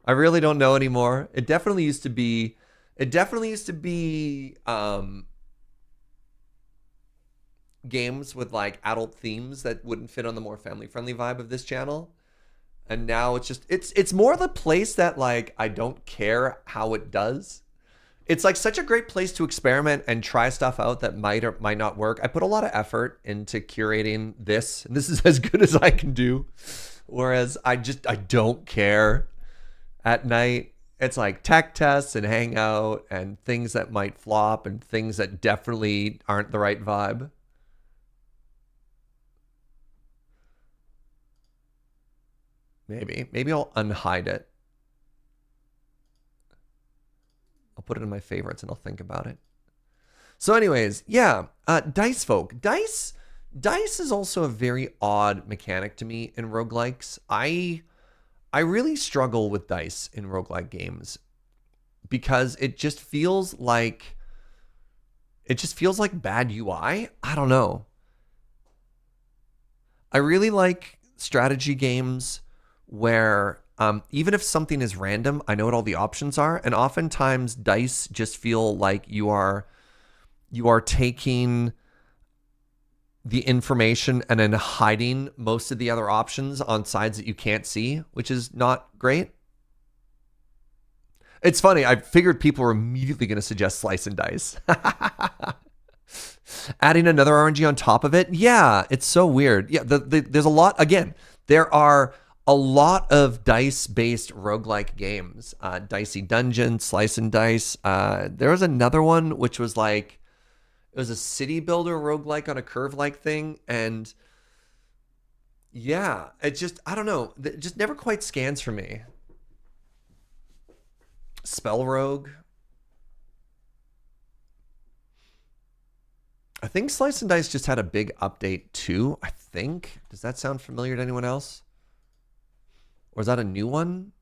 I really don't know anymore. It definitely used to be games with like adult themes that wouldn't fit on the more family-friendly vibe of this channel. And now it's just, it's more the place that like, I don't care how it does. It's like such a great place to experiment and try stuff out that might or might not work. I put a lot of effort into curating this, and this is as good as I can do. Whereas I don't care. At night, it's like tech tests and hangout and things that might flop and things that definitely aren't the right vibe. Maybe I'll unhide it. I'll put it in my favorites and I'll think about it. So anyways, yeah, Dicefolk. Dice is also a very odd mechanic to me in roguelikes. I really struggle with dice in roguelike games because it just feels like bad UI. I don't know. I really like strategy games where even if something is random, I know what all the options are. And oftentimes dice just feel like you are taking the information and then hiding most of the other options on sides that you can't see, which is not great. It's funny. I figured people were immediately going to suggest Slice and Dice. Adding another RNG on top of it. Yeah, it's so weird. Yeah, there's a lot. Again, there are a lot of dice-based roguelike games. Dicey Dungeon, Slice and Dice. There was another one which was like, it was a city builder roguelike on a curve-like thing. And yeah, it just, I don't know. It just never quite scans for me. Spell Rogue. I think Slice and Dice just had a big update too, I think. Does that sound familiar to anyone else? Or is that a new one?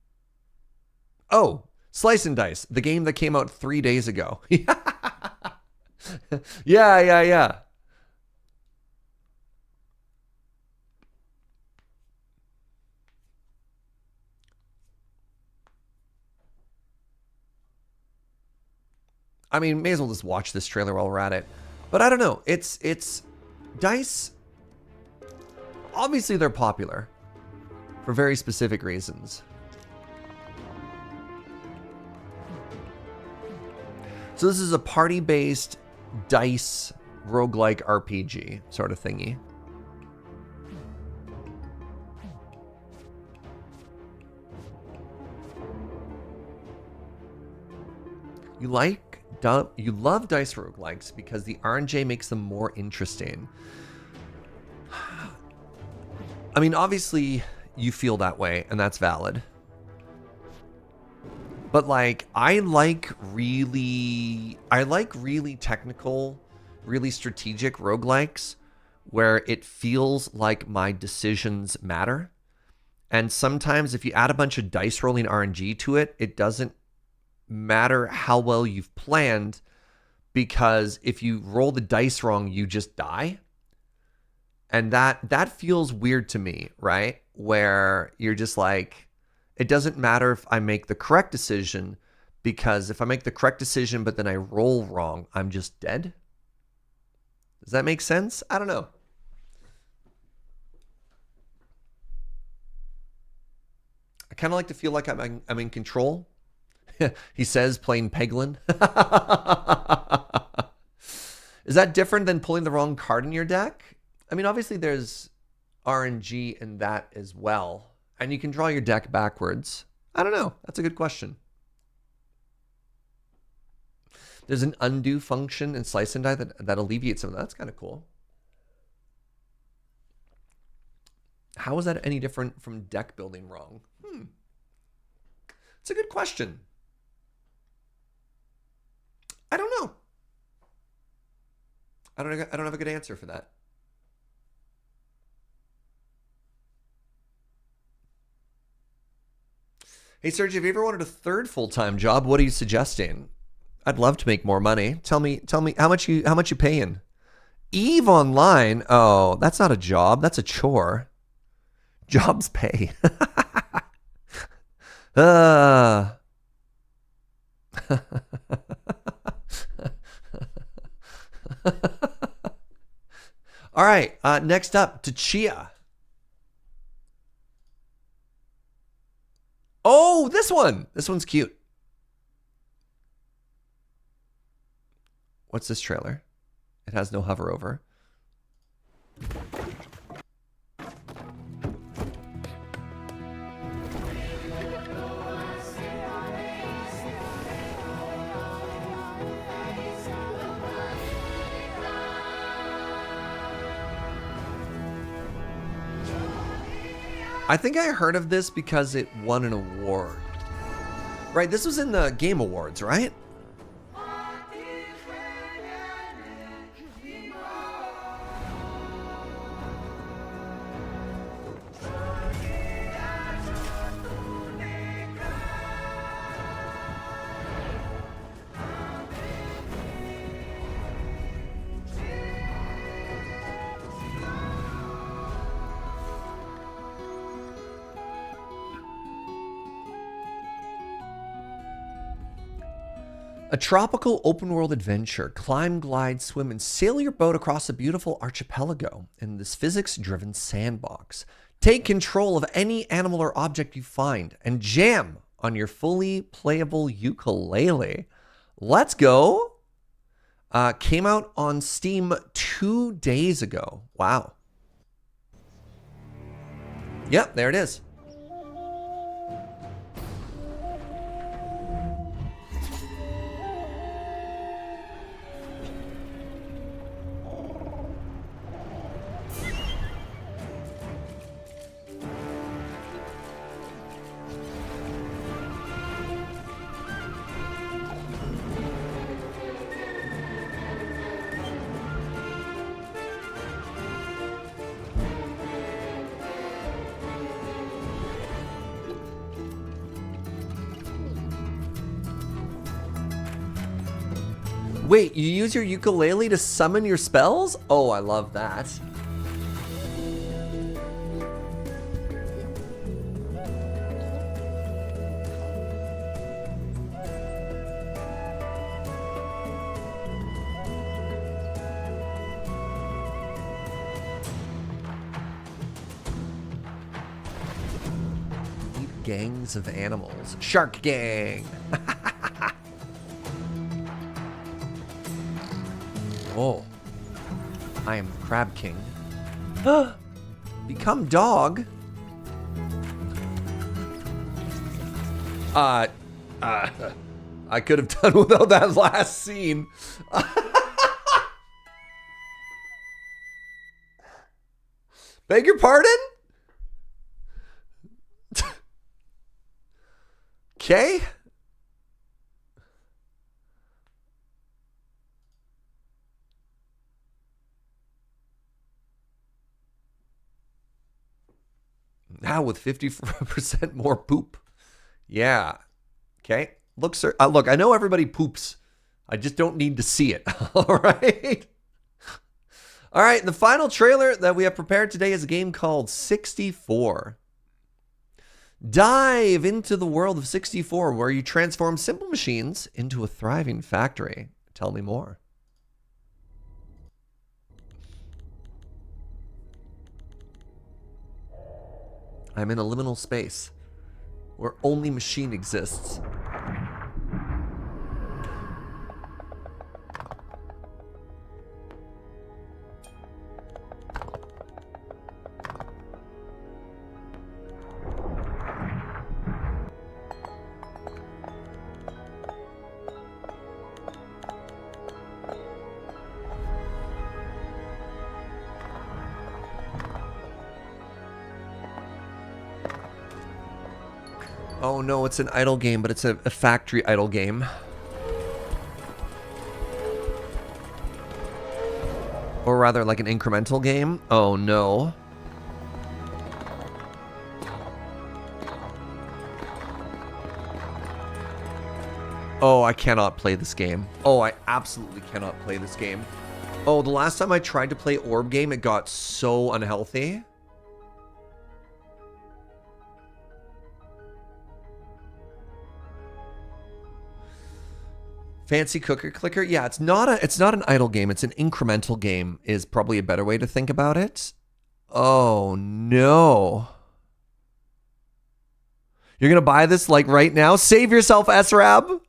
Oh, Slice and Dice, the game that came out 3 days ago. Yeah. I mean, may as well just watch this trailer while we're at it. But I don't know. It's Dice. Obviously, they're popular for very specific reasons. So this is a party-based dice roguelike RPG sort of thingy. You love dice roguelikes because the RNG makes them more interesting. I mean, obviously, you feel that way, and that's valid. But like, I like really technical, really strategic roguelikes where it feels like my decisions matter. And sometimes if you add a bunch of dice rolling RNG to it, it doesn't matter how well you've planned, because if you roll the dice wrong, you just die. And that feels weird to me, right? Where you're just like, it doesn't matter if I make the correct decision, because if I make the correct decision but then I roll wrong, I'm just dead. Does that make sense? I don't know. I kind of like to feel like I'm in control. He says, playing Peglin. Is that different than pulling the wrong card in your deck? I mean, obviously there's RNG in that as well. And you can draw your deck backwards. I don't know. That's a good question. There's an undo function in Slice and Die that alleviates some of that. That's kind of cool. How is that any different from deck building wrong? It's a good question. I don't know. I don't have a good answer for that. Hey, Serge, have you ever wanted a third full-time job? What are you suggesting? I'd love to make more money. Tell me how much you paying? Eve Online? Oh, that's not a job. That's a chore. Jobs pay. All right, next up, Tchia. Oh, this one. This one's cute. What's this trailer? It has no hover over. I think I heard of this because it won an award. Right, this was in the Game Awards, right? A tropical open-world adventure. Climb, glide, swim, and sail your boat across a beautiful archipelago in this physics-driven sandbox. Take control of any animal or object you find and jam on your fully playable ukulele. Let's go. Came out on Steam 2 days ago. Wow. Yep, there it is. Wait, you use your ukulele to summon your spells? Oh, I love that. Gangs of animals. Shark gang. Oh, I am the Crab King. Become dog. I could have done without that last scene. Beg your pardon? Okay. Now with 50% more poop. Yeah. Okay. Look, sir. Look, I know everybody poops. I just don't need to see it. All right. All right. The final trailer that we have prepared today is a game called 64. Dive into the world of 64, where you transform simple machines into a thriving factory. Tell me more. I'm in a liminal space where only machine exists. Oh no, it's an idle game, but it's a factory idle game. Or rather, like an incremental game. Oh no. Oh, I cannot play this game. Oh, I absolutely cannot play this game. Oh, the last time I tried to play Orb game, it got so unhealthy. Fancy cooker clicker. Yeah, it's not an idle game. It's an incremental game is probably a better way to think about it. Oh no. You're going to buy this like right now? Save yourself, SRAB.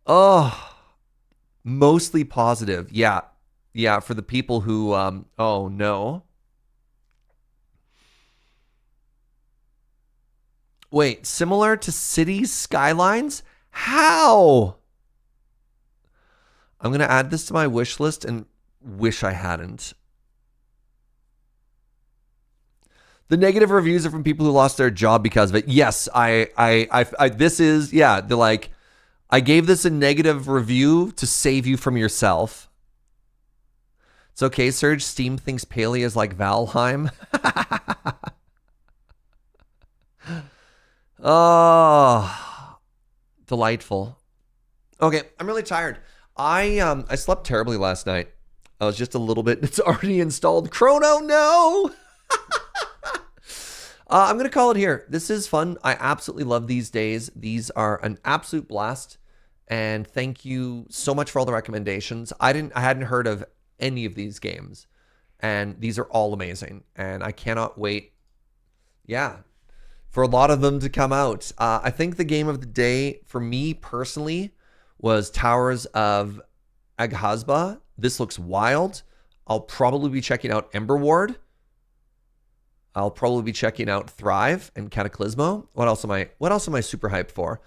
Oh. Mostly positive. Yeah. Yeah, for the people who oh no. Wait, similar to Cities Skylines? How? I'm going to add this to my wish list and wish I hadn't. The negative reviews are from people who lost their job because of it. Yes, this is, yeah, they're like, I gave this a negative review to save you from yourself. It's okay, Serge. Steam thinks Paley is like Valheim. Oh, delightful. Okay, I'm really tired. I slept terribly last night. I was just a little bit. It's already installed. Chrono, no. I'm gonna call it here. This is fun. I absolutely love these days. These are an absolute blast. And thank you so much for all the recommendations. I hadn't heard of any of these games, and these are all amazing. And I cannot wait. Yeah. for a lot of them to come out. I think the game of the day for me personally was Towers of Aghasba. This looks wild. I'll probably be checking out Emberward. I'll probably be checking out Thrive and Cataclismo. What else am I super hyped for?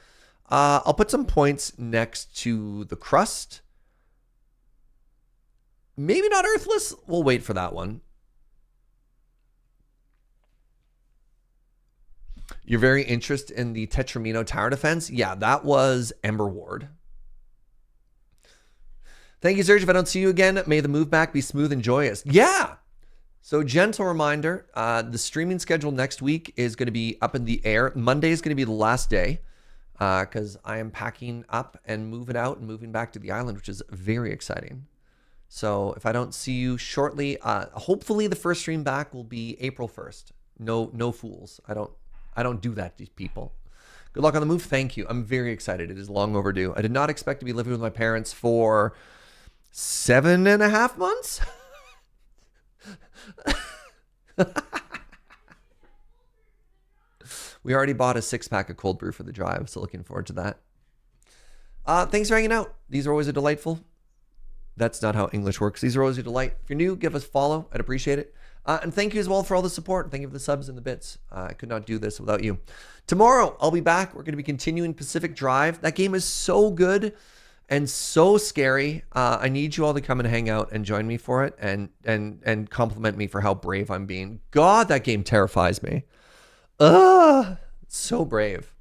I'll put some points next to the Crust. Maybe not Earthless. We'll wait for that one. You're very interested in the Tetramino Tower Defense? Yeah, that was Emberward. Thank you, Serge. If I don't see you again, may the move back be smooth and joyous. Yeah! So, gentle reminder, the streaming schedule next week is going to be up in the air. Monday is going to be the last day because I am packing up and moving out and moving back to the island, which is very exciting. So, if I don't see you shortly, hopefully the first stream back will be April 1st. No fools. I don't do that to people. Good luck on the move. Thank you. I'm very excited. It is long overdue. I did not expect to be living with my parents for 7.5 months. We already bought a 6-pack of cold brew for the drive, so looking forward to that. Thanks for hanging out. These are always a delightful. That's not how English works. These are always a delight. If you're new, give us a follow. I'd appreciate it. And thank you as well for all the support. Thank you for the subs and the bits. I could not do this without you. Tomorrow, I'll be back. We're going to be continuing Pacific Drive. That game is so good and so scary. I need you all to come and hang out and join me for it and compliment me for how brave I'm being. God, that game terrifies me. So brave.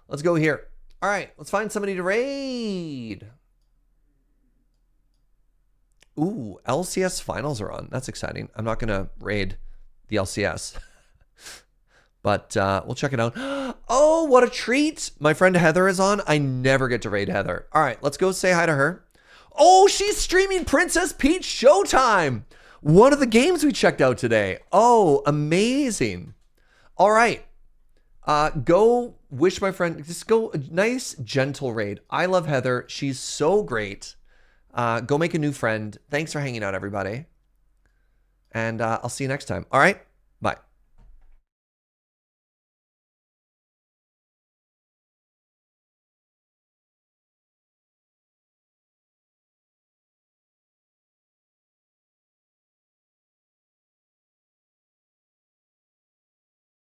Let's go here. All right, let's find somebody to raid. Ooh, LCS finals are on. That's exciting. I'm not going to raid the LCS. But we'll check it out. Oh, what a treat. My friend Heather is on. I never get to raid Heather. All right, let's go say hi to her. Oh, she's streaming Princess Peach Showtime. One of the games we checked out today. Oh, amazing. All right. Go wish my friend, just go a nice, gentle raid. I love Heather. She's so great. Go make a new friend. Thanks for hanging out, everybody. And I'll see you next time. All right.